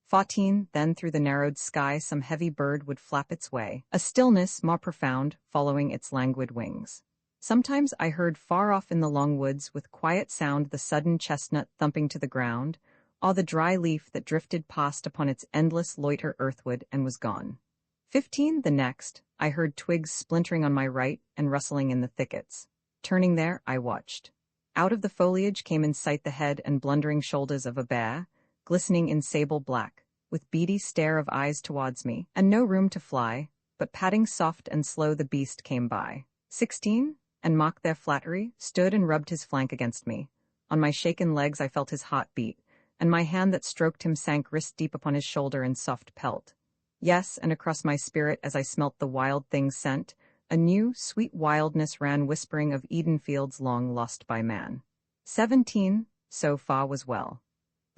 14 Then through the narrowed sky some heavy bird would flap its way, a stillness more profound, following its languid wings. Sometimes I heard far off in the long woods with quiet sound the sudden chestnut thumping to the ground, or the dry leaf that drifted past upon its endless loiter earthward and was gone. 15 The next, I heard twigs splintering on my right and rustling in the thickets. Turning there, I watched. Out of the foliage came in sight the head and blundering shoulders of a bear, glistening in sable black, with beady stare of eyes towards me, and no room to fly, but padding soft and slow the beast came by. 16 And mocked their flattery, stood and rubbed his flank against me. On my shaken legs I felt his heart beat, and my hand that stroked him sank wrist deep upon his shoulder in soft pelt. Yes, and across my spirit as I smelt the wild thing's scent, a new, sweet wildness ran whispering of Eden fields long lost by man. 17 So far was well.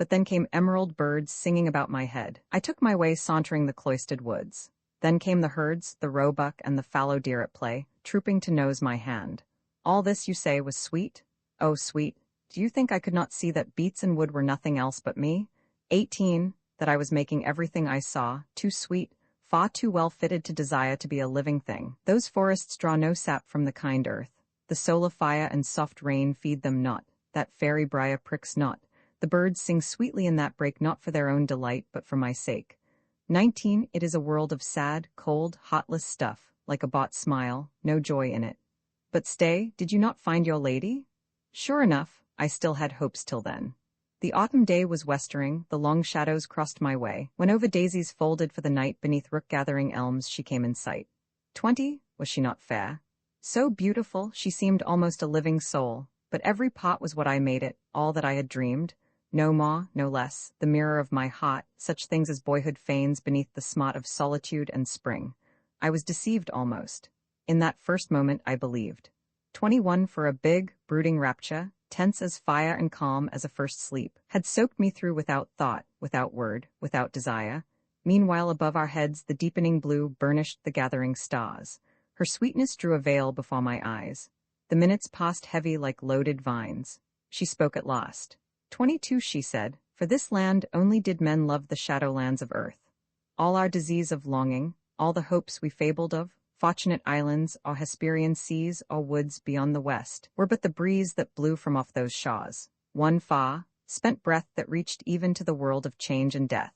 But then came emerald birds singing about my head. I took my way sauntering the cloistered woods. Then came the herds, the roebuck and the fallow deer at play, trooping to nose my hand. All this, you say, was sweet? Oh, sweet. Do you think I could not see that beets and wood were nothing else but me? 18 That I was making everything I saw, too sweet, far too well fitted to desire to be a living thing. Those forests draw no sap from the kind earth. The solar fire and soft rain feed them not. That fairy briar pricks not. The birds sing sweetly in that brake not for their own delight but for my sake. 19 It is a world of sad, cold, hotless stuff, like a bought smile, no joy in it. But stay, did you not find your lady? Sure enough, I still had hopes till then. The autumn day was westering, the long shadows crossed my way, when over daisies folded for the night beneath rook-gathering elms she came in sight. 20 Was she not fair? So beautiful, she seemed almost a living soul, but every part was what I made it, all that I had dreamed. No more, no less, the mirror of my heart, such things as boyhood feigns beneath the smart of solitude and spring. I was deceived almost. In that first moment I believed. 21 For a big, brooding rapture, tense as fire and calm as a first sleep, had soaked me through without thought, without word, without desire. Meanwhile above our heads the deepening blue burnished the gathering stars. Her sweetness drew a veil before my eyes. The minutes passed heavy like loaded vines. She spoke at last. 22 She said, For this land only did men love the shadowlands of earth. All our disease of longing, all the hopes we fabled of, fortunate islands, or Hesperian seas, or woods beyond the west, were but the breeze that blew from off those shores. One far, spent breath that reached even to the world of change and death.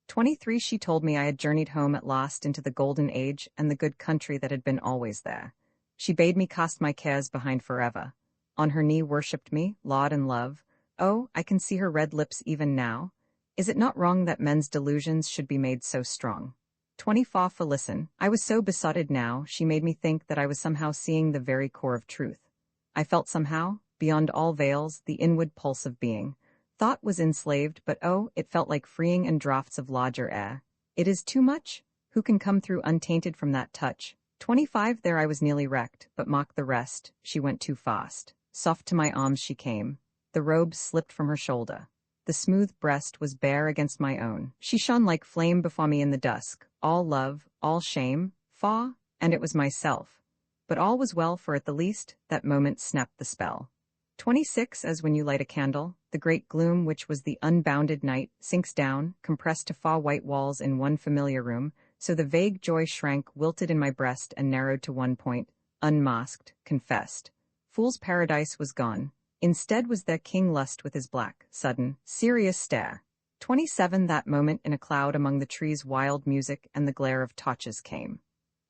23 She told me I had journeyed home at last into the golden age and the good country that had been always there. She bade me cast my cares behind forever. On her knee worshipped me, laud and love. Oh, I can see her red lips even now. Is it not wrong that men's delusions should be made so strong? 24 For listen, I was so besotted now, she made me think that I was somehow seeing the very core of truth. I felt somehow, beyond all veils, the inward pulse of being. Thought was enslaved, but oh, it felt like freeing and draughts of larger air. It is too much? Who can come through untainted from that touch? 25 There I was nearly wrecked, but mocked the rest, she went too fast. Soft to my arms she came. The robe slipped from her shoulder. The smooth breast was bare against my own. She shone like flame before me in the dusk, all love, all shame, faw, and it was myself. But all was well, for at the least, that moment snapped the spell. 26 As when you light a candle, the great gloom which was the unbounded night sinks down, compressed to far white walls in one familiar room, so the vague joy shrank, wilted in my breast and narrowed to one point, unmasked, confessed. Fool's paradise was gone. Instead was there King Lust with his black, sudden, serious stare. 27 That moment in a cloud among the trees wild music and the glare of torches came.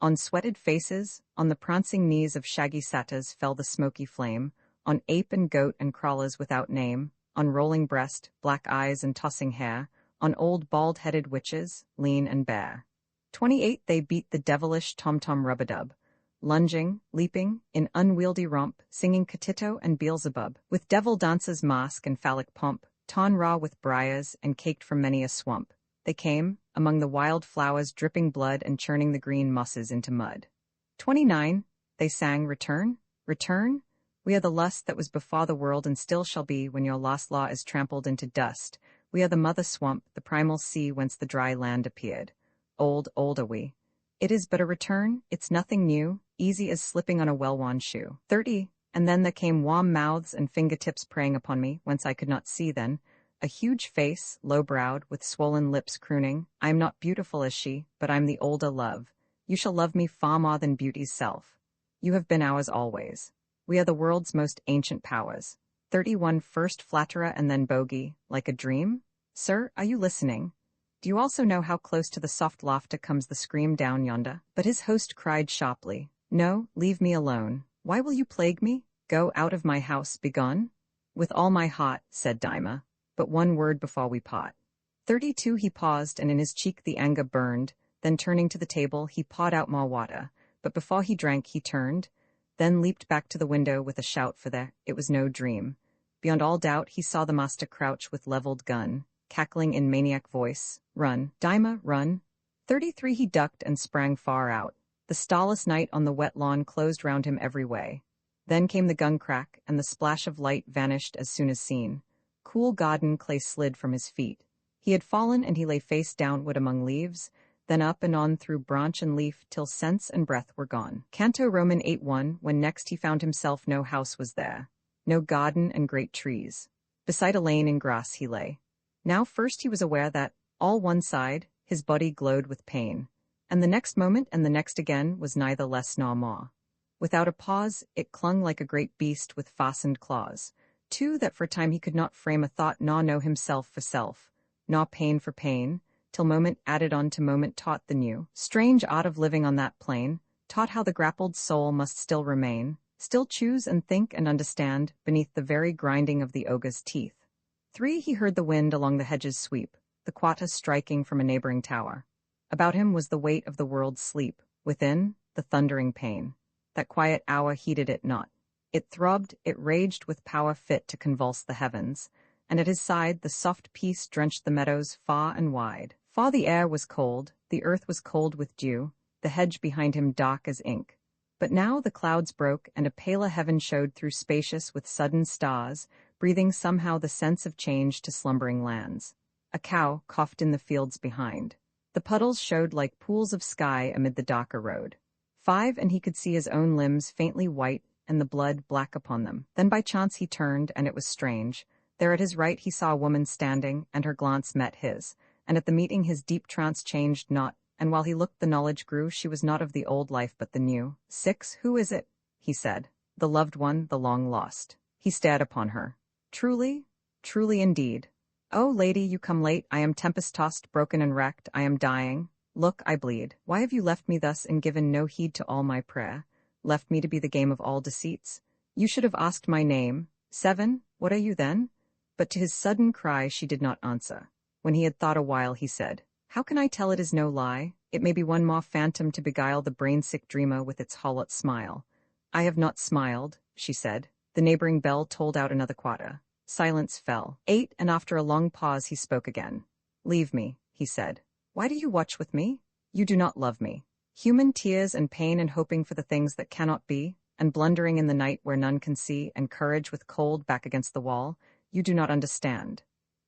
On sweated faces, on the prancing knees of shaggy satyrs fell the smoky flame, on ape and goat and crawlers without name, on rolling breast, black eyes and tossing hair, on old bald-headed witches, lean and bare. 28 They beat the devilish tom-tom rub-a-dub, lunging, leaping, in unwieldy romp, singing Katito and Beelzebub, with devil dancer's mask and phallic pomp, ton raw with briars and caked from many a swamp. They came, among the wild flowers dripping blood and churning the green mosses into mud. 29 They sang, Return, return, we are the lust that was before the world and still shall be when your lost law is trampled into dust. We are the mother swamp, the primal sea whence the dry land appeared. Old, old are we. It is but a return, it's nothing new, easy as slipping on a well-worn shoe. 30 And then there came warm mouths and fingertips preying upon me, whence I could not see then. A huge face, low-browed, with swollen lips crooning, I am not beautiful as she, but I'm the older love. You shall love me far more than beauty's self. You have been ours always. We are the world's most ancient powers. 31 First flatterer and then bogey, like a dream? Sir, are you listening? Do you also know how close to the soft laughter comes the scream down yonder? But his host cried sharply, No, leave me alone. Why will you plague me? Go out of my house, begone. With all my heart, said Daima, but one word before we part. 32 He paused, and in his cheek the anger burned, then turning to the table he poured out more water, but before he drank he turned, then leaped back to the window with a shout, for there it was no dream. Beyond all doubt he saw the master crouch with leveled gun, cackling in maniac voice, Run, Daima, run. 33 He ducked and sprang far out. The starless night on the wet lawn closed round him every way. Then came the gun crack, and the splash of light vanished as soon as seen. Cool garden clay slid from his feet. He had fallen, and he lay face downward among leaves, then up and on through branch and leaf till sense and breath were gone. Canto Roman 8:1 When next he found himself no house was there, no garden and great trees. Beside a lane in grass he lay. Now first he was aware that, all one side, his body glowed with pain, and the next moment and the next again was neither less nor more. Without a pause, it clung like a great beast with fastened claws. 2 That for a time he could not frame a thought nor know himself for self, nor pain for pain, till moment added on to moment taught the new, strange art of living on that plane, taught how the grappled soul must still remain, still choose and think and understand beneath the very grinding of the ogre's teeth. 3 He heard the wind along the hedges sweep, the quata striking from a neighboring tower. About him was the weight of the world's sleep, within, the thundering pain. That quiet hour heeded it not. It throbbed, it raged with power fit to convulse the heavens, and at his side the soft peace drenched the meadows far and wide. Far the air was cold, the earth was cold with dew, the hedge behind him dark as ink. But now the clouds broke, and a paler heaven showed through spacious with sudden stars, breathing somehow the sense of change to slumbering lands. A cow coughed in the fields behind. The puddles showed like pools of sky amid the darker road. 5 And he could see his own limbs faintly white, and the blood black upon them. Then by chance he turned, and it was strange. There at his right he saw a woman standing, and her glance met his, and at the meeting his deep trance changed not, and while he looked the knowledge grew she was not of the old life but the new. 6 Who is it? He said. The loved one, the long lost. He stared upon her. Truly? Truly indeed. Oh, lady, you come late, I am tempest-tossed, broken and wrecked, I am dying. Look, I bleed. Why have you left me thus and given no heed to all my prayer? Left me to be the game of all deceits? You should have asked my name. 7 What are you then? But to his sudden cry she did not answer. When he had thought a while, he said, How can I tell it is no lie? It may be one more phantom to beguile the brain-sick dreamer with its hollow smile. I have not smiled, she said. The neighboring bell tolled out another quata. Silence fell. 8 And after a long pause he spoke again. Leave me, he said. Why do you watch with me? You do not love me. Human tears and pain and hoping for the things that cannot be, and blundering in the night where none can see, and courage with cold back against the wall, you do not understand.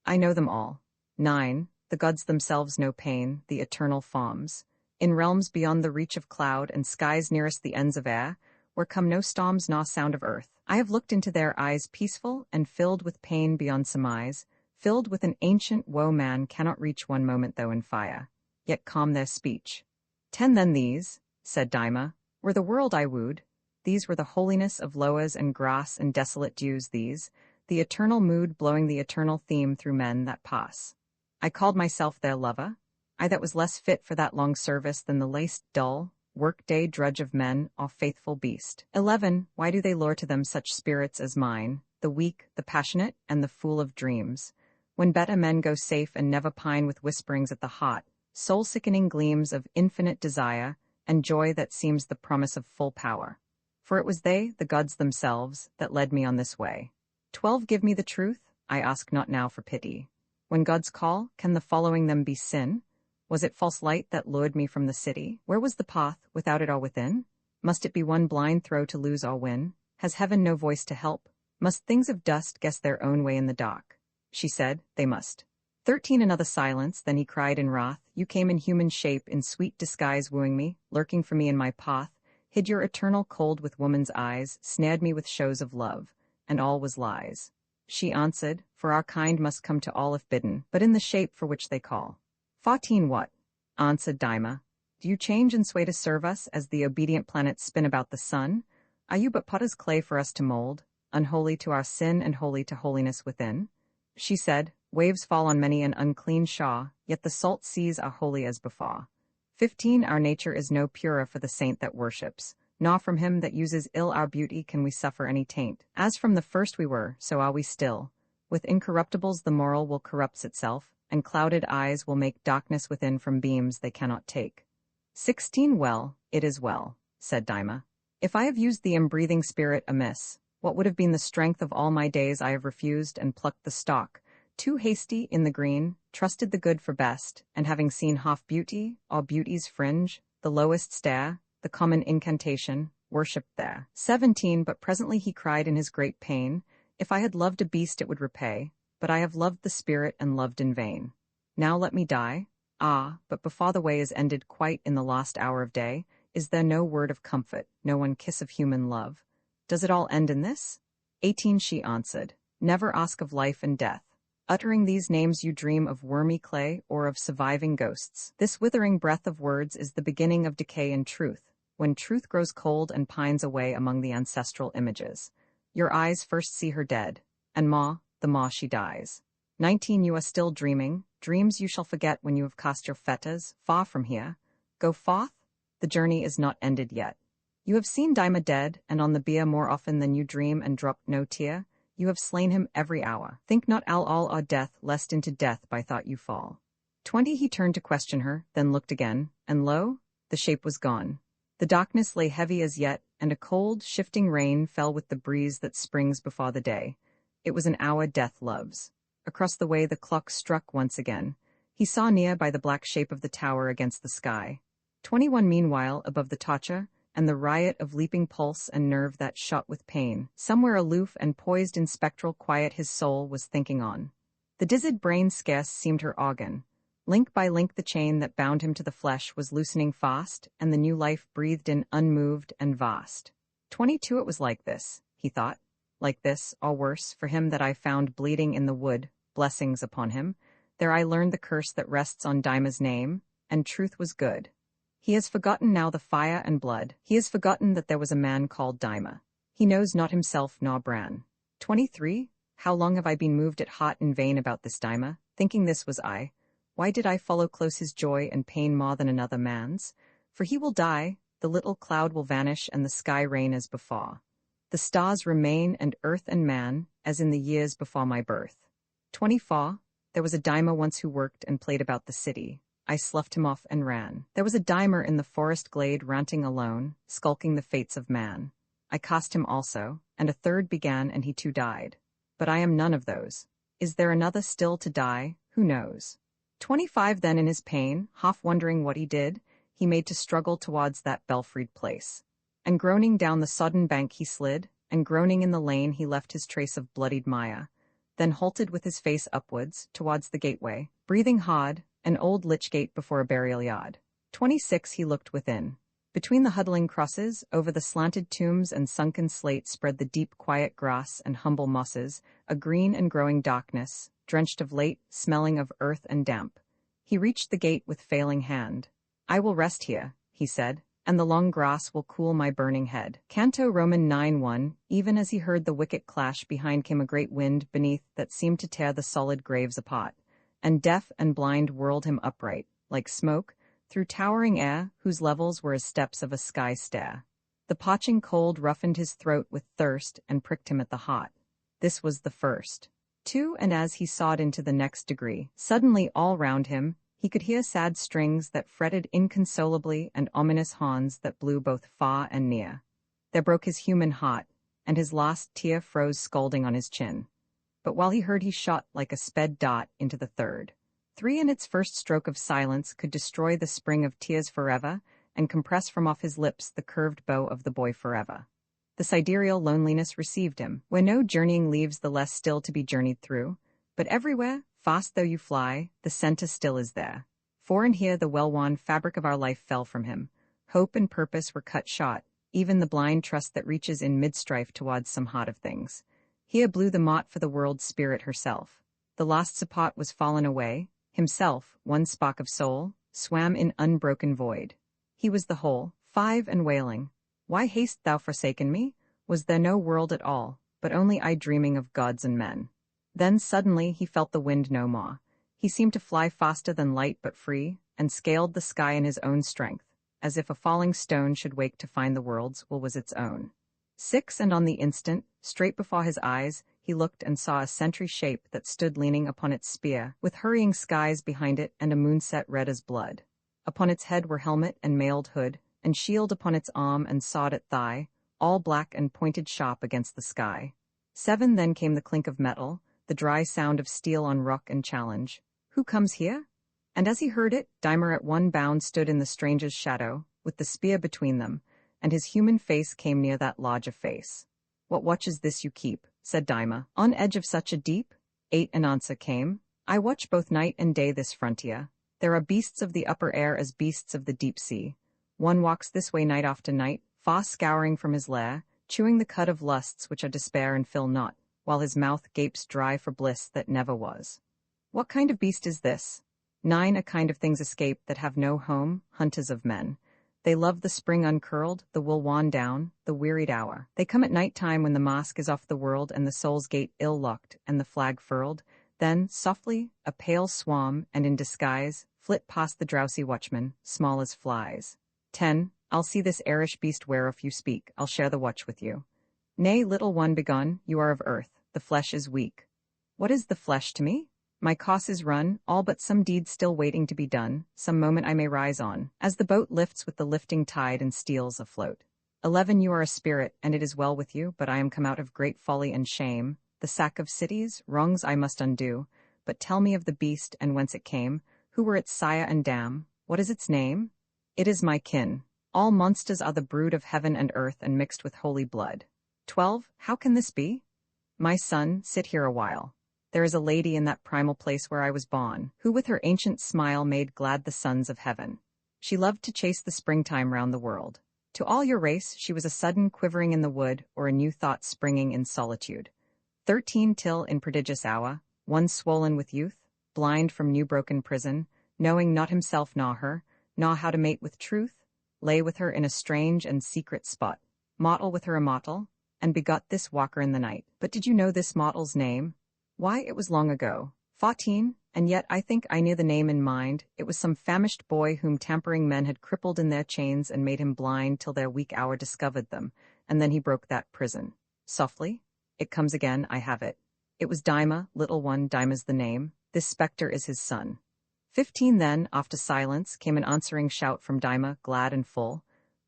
I know them all. 9 The gods themselves know pain, the eternal forms. In realms beyond the reach of cloud and skies nearest the ends of air, where come no storms nor sound of earth, I have looked into their eyes peaceful and filled with pain beyond surmise, filled with an ancient woe man cannot reach one moment though in fire, yet calm their speech. 10 Then these, said Daima, were the world I wooed. These were the holiness of loas and grass and desolate dews, these, the eternal mood blowing the eternal theme through men that pass. I called myself their lover, I that was less fit for that long service than the laced dull, work-day drudge of men, or faithful beast. 11. Why do they lure to them such spirits as mine, the weak, the passionate, and the fool of dreams? When better men go safe and never pine with whisperings at the hot, soul-sickening gleams of infinite desire, and joy that seems the promise of full power. For it was they, the gods themselves, that led me on this way. 12. Give me the truth, I ask not now for pity. When gods call, can the following them be sin? Was it false light that lured me from the city? Where was the path, without it or within? Must it be one blind throw to lose or win? Has heaven no voice to help? Must things of dust guess their own way in the dark? She said, they must. 13. Another silence, then he cried in wrath, you came in human shape, in sweet disguise wooing me, lurking for me in my path, hid your eternal cold with woman's eyes, snared me with shows of love, and all was lies. She answered, for our kind must come to all if bidden, but in the shape for which they call. 14. What? Answered Daima. Do you change and sway to serve us as the obedient planets spin about the sun? Are you but potter's clay for us to mold, unholy to our sin and holy to holiness within? She said, waves fall on many an unclean shaw, yet the salt seas are holy as before. 15. Our nature is no purer for the saint that worships, nor from him that uses ill our beauty can we suffer any taint. As from the first we were, so are we still. With incorruptibles the moral will corrupts itself, and clouded eyes will make darkness within from beams they cannot take. 16. Well, it is well, said Daima. If I have used the embreathing spirit amiss, what would have been the strength of all my days I have refused and plucked the stalk, too hasty in the green, trusted the good for best, and having seen half beauty, or beauty's fringe, the lowest stair, the common incantation, worshipped there. 17. But presently he cried in his great pain, if I had loved a beast it would repay, but I have loved the spirit and loved in vain. Now let me die. Ah, but before the way is ended quite in the last hour of day, is there no word of comfort, no one kiss of human love? Does it all end in this? 18. She answered, never ask of life and death. Uttering these names you dream of wormy clay or of surviving ghosts. This withering breath of words is the beginning of decay in truth, when truth grows cold and pines away among the ancestral images. Your eyes first see her dead, and the more she dies. 19. You are still dreaming, dreams you shall forget when you have cast your fetters, far from here. Go forth? The journey is not ended yet. You have seen Daima dead, and on the bier more often than you dream and dropped no tear. You have slain him every hour. Think not all or death, lest into death by thought you fall. 20. He turned to question her, then looked again, and lo, the shape was gone. The darkness lay heavy as yet, and a cold, shifting rain fell with the breeze that springs before the day. It was an hour death loves. Across the way the clock struck once again. He saw near by the black shape of the tower against the sky. 21. Meanwhile, above the torture, and the riot of leaping pulse and nerve that shot with pain, somewhere aloof and poised in spectral quiet his soul was thinking on. The dizzied brain scarce seemed her organ. Link by link the chain that bound him to the flesh was loosening fast, and the new life breathed in unmoved and vast. 22. It was like this, he thought. Like this, or worse, for him that I found bleeding in the wood, blessings upon him. There I learned the curse that rests on Daima's name, and truth was good. He has forgotten now the fire and blood. He has forgotten that there was a man called Daima. He knows not himself nor Bran. 23. How long have I been moved at heart in vain about this Daima, thinking this was I? Why did I follow close his joy and pain more than another man's? For he will die, the little cloud will vanish and the sky reign as before. The stars remain and earth and man, as in the years before my birth. 24. There was a Daima once who worked and played about the city. I sloughed him off and ran. There was a Daimer in the forest glade ranting alone, skulking the fates of man. I cast him also, and a third began and he too died. But I am none of those. Is there another still to die? Who knows? 25. Then in his pain, half wondering what he did, he made to struggle towards that belfried place. And groaning down the sodden bank he slid, and groaning in the lane he left his trace of bloodied mire, then halted with his face upwards, towards the gateway, breathing hard, an old lich gate before a burial yard. 26. He looked within. Between the huddling crosses, over the slanted tombs and sunken slate spread the deep quiet grass and humble mosses, a green and growing darkness, drenched of late, smelling of earth and damp. He reached the gate with failing hand. I will rest here, he said, and the long grass will cool my burning head. Canto Roman 9:1. Even as he heard the wicket clash behind came a great wind beneath that seemed to tear the solid graves apart. and deaf and blind whirled him upright, like smoke, through towering air whose levels were as steps of a sky stair. The parching cold roughened his throat with thirst and pricked him at the heart. This was the first. 2. And as he sawed into the next degree, suddenly all round him, he could hear sad strings that fretted inconsolably and ominous horns that blew both far and near. There broke his human heart, and his last tear froze scalding on his chin. But while he heard, he shot like a sped dart into the third. 3. And its first stroke of silence could destroy the spring of tears forever and compress from off his lips the curved bow of the boy forever. The sidereal loneliness received him, where no journeying leaves the less still to be journeyed through, but everywhere, fast though you fly, the centre still is there. 4. And here the well-won fabric of our life fell from him. Hope and purpose were cut short, even the blind trust that reaches in mid-strife towards some heart of things. Here blew the mott for the world's spirit herself. The last support was fallen away, himself, one spark of soul, swam in unbroken void. He was the whole. 5. And wailing, "Why hast thou forsaken me? Was there no world at all, but only I dreaming of gods and men?" Then suddenly he felt the wind no more. He seemed to fly faster than light but free, and scaled the sky in his own strength, as if a falling stone should wake to find the world's will was its own. 6. And on the instant, straight before his eyes, he looked and saw a sentry shape that stood leaning upon its spear, with hurrying skies behind it and a moonset red as blood. Upon its head were helmet and mailed hood, and shield upon its arm and sword at thigh, all black and pointed sharp against the sky. 7. Then came the clink of metal, the dry sound of steel on rock and challenge. "Who comes here?" And as he heard it, Dymer at one bound stood in the stranger's shadow, with the spear between them, and his human face came near that lodge of face. "What watch is this you keep?" said Dymer, "on edge of such a deep?" 8. And answer came, "I watch both night and day this frontier. There are beasts of the upper air as beasts of the deep sea. One walks this way night after night, far scouring from his lair, chewing the cud of lusts which are despair and fill not, while his mouth gapes dry for bliss that never was. What kind of beast is this?" 9. A kind of things escape that have no home, hunters of men. They love the spring uncurled, the wool worn down, the wearied hour. They come at night time when the mask is off the world and the soul's gate ill-locked and the flag furled. Then, softly, a pale swarm, and in disguise, flit past the drowsy watchman, small as flies. 10. I'll see this airish beast whereof you speak, I'll share the watch with you. "Nay, little one, begone, you are of earth, the flesh is weak." "What is the flesh to me? My course is run, all but some deed still waiting to be done, some moment I may rise on, as the boat lifts with the lifting tide and steals afloat. 11. You are a spirit, and it is well with you, but I am come out of great folly and shame, the sack of cities, wrongs I must undo, but tell me of the beast and whence it came, who were its sire and dam, what is its name?" "It is my kin. All monsters are the brood of heaven and earth and mixed with holy blood." 12. How can this be? "My son, sit here a while. There is a lady in that primal place where I was born, who with her ancient smile made glad the sons of heaven. She loved to chase the springtime round the world. To all your race she was a sudden quivering in the wood, or a new thought springing in solitude. 13. Till in prodigious hour, one swollen with youth, blind from new broken prison, knowing not himself nor her, nor how to mate with truth, lay with her in a strange and secret spot, mottle with her a mottle, and begot this walker in the night. But did you know this mottle's name? Why, it was long ago. 14. And yet I think I knew the name in mind. It was some famished boy whom tampering men had crippled in their chains and made him blind till their weak hour discovered them, and then he broke that prison. Softly? It comes again, I have it. It was Dymer, little one, Dymer's the name. This spectre is his son. 15. Then, after silence, came an answering shout from Dymer, glad and full.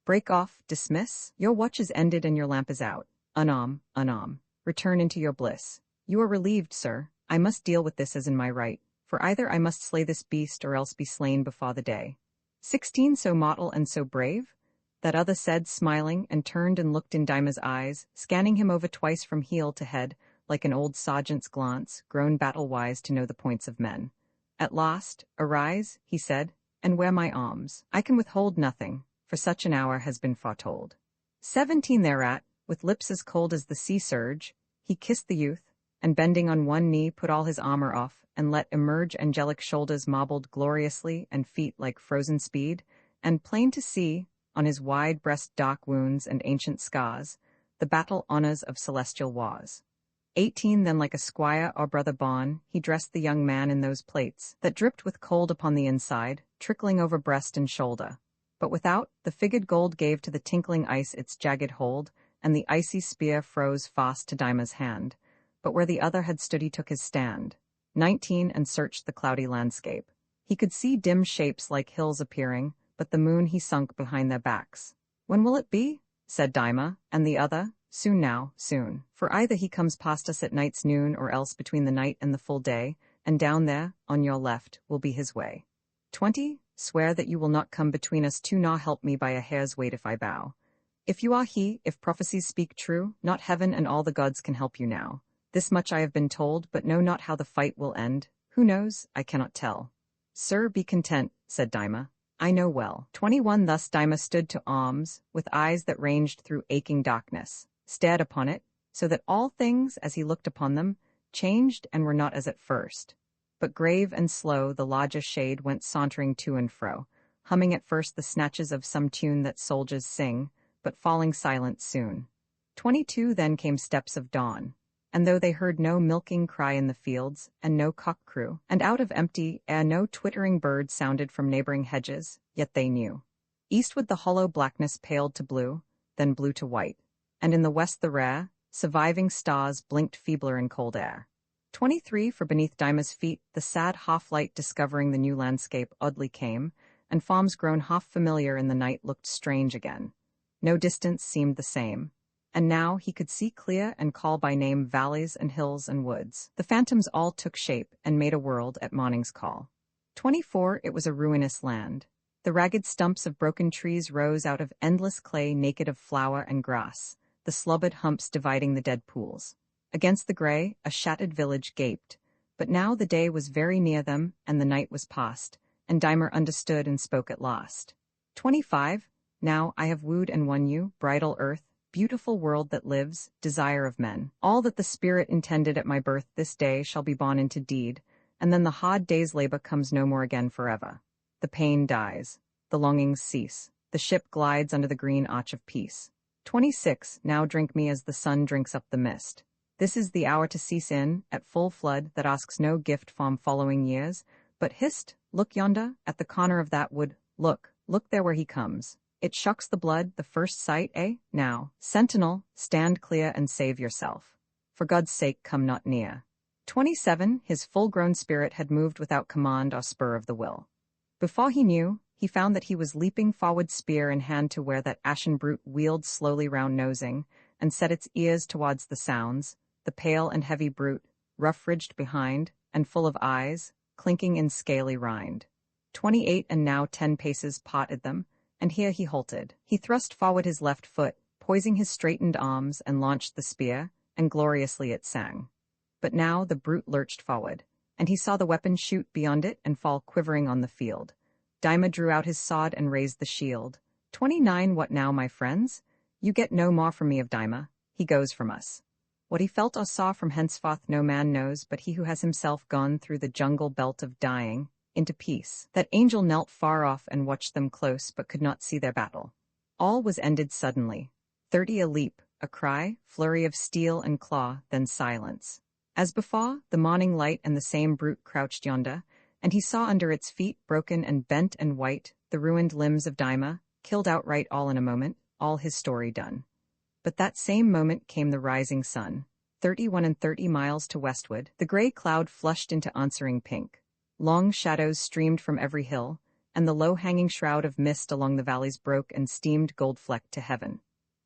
"Break off, dismiss. Your watch is ended and your lamp is out. Unarm, unarm. Return into your bliss. You are relieved, sir. I must deal with this as in my right, for either I must slay this beast or else be slain before the day." 16. So mottle and so brave? That other said, smiling, and turned and looked in Dymer's eyes, scanning him over twice from heel to head, like an old sergeant's glance, grown battle-wise to know the points of men. At last, "Arise," he said, "and wear my arms. I can withhold nothing, for such an hour has been foretold." 17. Thereat, with lips as cold as the sea surge, he kissed the youth, and bending on one knee put all his armor off, and let emerge angelic shoulders marbled gloriously and feet like frozen speed, and plain to see, on his wide breast dark wounds and ancient scars, the battle honors of celestial wars. 18 Then like a squire or brother Bon, he dressed the young man in those plates that dripped with cold upon the inside, trickling over breast and shoulder. But without, the figured gold gave to the tinkling ice its jagged hold, and the icy spear froze fast to Dyma's hand. But where the other had stood he took his stand. 19 And searched the cloudy landscape. He could see dim shapes like hills appearing, but the moon he sunk behind their backs. When will it be? Said Dyma, and the other, soon now, soon. For either he comes past us at night's noon or else between the night and the full day, and down there, on your left, will be his way. 20 Swear that you will not come between us two nor help me by a hair's weight if I bow. If you are he, if prophecies speak true, not heaven and all the gods can help you now. This much I have been told, but know not how the fight will end. Who knows? I cannot tell. Sir, be content, said Dyma. I know well. 21 Thus Dyma stood to arms, with eyes that ranged through aching darkness, stared upon it, so that all things, as he looked upon them, changed and were not as at first. But grave and slow the larger shade went sauntering to and fro, humming at first the snatches of some tune that soldiers sing, but falling silent soon. 22 Then came steps of dawn, and though they heard no milking cry in the fields, and no cock crew, and out of empty air no twittering bird sounded from neighboring hedges, yet they knew. Eastward the hollow blackness paled to blue, then blue to white, and in the west the rare, surviving stars blinked feebler in cold air. 23 For beneath Dyma's feet the sad half-light discovering the new landscape oddly came, and farms grown half familiar in the night looked strange again. No distance seemed the same. And now he could see clear and call by name valleys and hills and woods. The phantoms all took shape and made a world at morning's call. 24 It was a ruinous land. The ragged stumps of broken trees rose out of endless clay naked of flower and grass, the slobbered humps dividing the dead pools. Against the gray, a shattered village gaped. But now the day was very near them, and the night was past, and Dyma understood and spoke at last. 25 Now I have wooed and won you, bridal earth, beautiful world that lives, desire of men. All that the spirit intended at my birth this day shall be born into deed, and then the hard day's labor comes no more again forever. The pain dies, the longings cease, the ship glides under the green arch of peace. 26 Now drink me as the sun drinks up the mist. This is the hour to cease in, at full flood, that asks no gift from following years, but hist, look yonder, at the corner of that wood, look there where he comes. It shocks the blood, the first sight, eh? Now, sentinel, stand clear and save yourself. For God's sake, come not near. 27 His full-grown spirit had moved without command or spur of the will. Before he knew, he found that he was leaping forward spear in hand to where that ashen brute wheeled slowly round nosing, and set its ears towards the sounds, the pale and heavy brute, rough-ridged behind, and full of eyes, clinking in scaly rind. 28 And now 10 paces parted them, and here he halted. He thrust forward his left foot, poising his straightened arms, and launched the spear, and gloriously it sang. But now the brute lurched forward, and he saw the weapon shoot beyond it and fall quivering on the field. Dyma drew out his sword and raised the shield. 29 What now, my friends? You get no more from me of Dyma. He goes from us. What he felt or saw from henceforth no man knows but he who has himself gone through the jungle belt of dying, into peace. That angel knelt far off and watched them close but could not see their battle. All was ended suddenly. 30 A leap, a cry, flurry of steel and claw, then silence. As before, the morning light and the same brute crouched yonder, and he saw under its feet, broken and bent and white, the ruined limbs of Dyma, killed outright all in a moment, all his story done. But that same moment came the rising sun. 31 And 30 miles to westward, the gray cloud flushed into answering pink. Long shadows streamed from every hill, and the low-hanging shroud of mist along the valleys broke and steamed gold-flecked to heaven.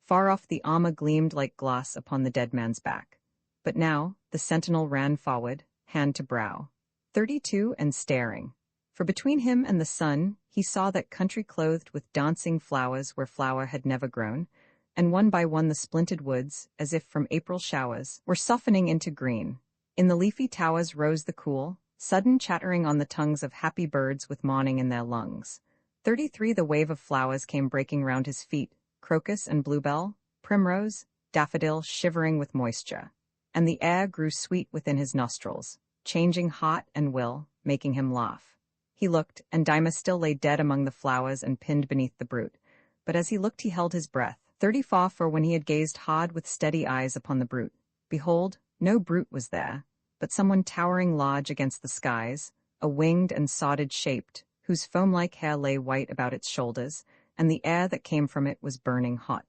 Far off the armor gleamed like glass upon the dead man's back. But now the sentinel ran forward, hand to brow. 32 And staring. For between him and the sun he saw that country clothed with dancing flowers where flower had never grown, and one by one the splinted woods, as if from April showers, were softening into green. In the leafy towers rose the cool, sudden chattering on the tongues of happy birds with morning in their lungs. 33 The wave of flowers came breaking round his feet, crocus and bluebell, primrose, daffodil shivering with moisture. And the air grew sweet within his nostrils, changing hot and will, making him laugh. He looked, and Dyma still lay dead among the flowers and pinned beneath the brute. But as he looked he held his breath. 34 For when he had gazed hard with steady eyes upon the brute, behold, No brute was there, but someone towering large against the skies, a winged and sodded shaped, whose foam-like hair lay white about its shoulders, and the air that came from it was burning hot.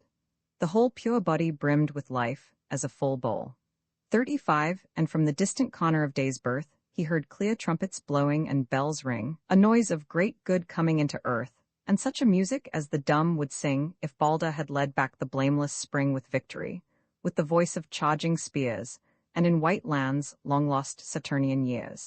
The whole pure body brimmed with life, as a full bowl. 35, and from the distant corner of Day's birth, he heard clear trumpets blowing and bells ring, a noise of great good coming into earth, and such a music as the dumb would sing if Balder had led back the blameless spring with victory, with the voice of charging spears, and in white lands long lost Saturnian years.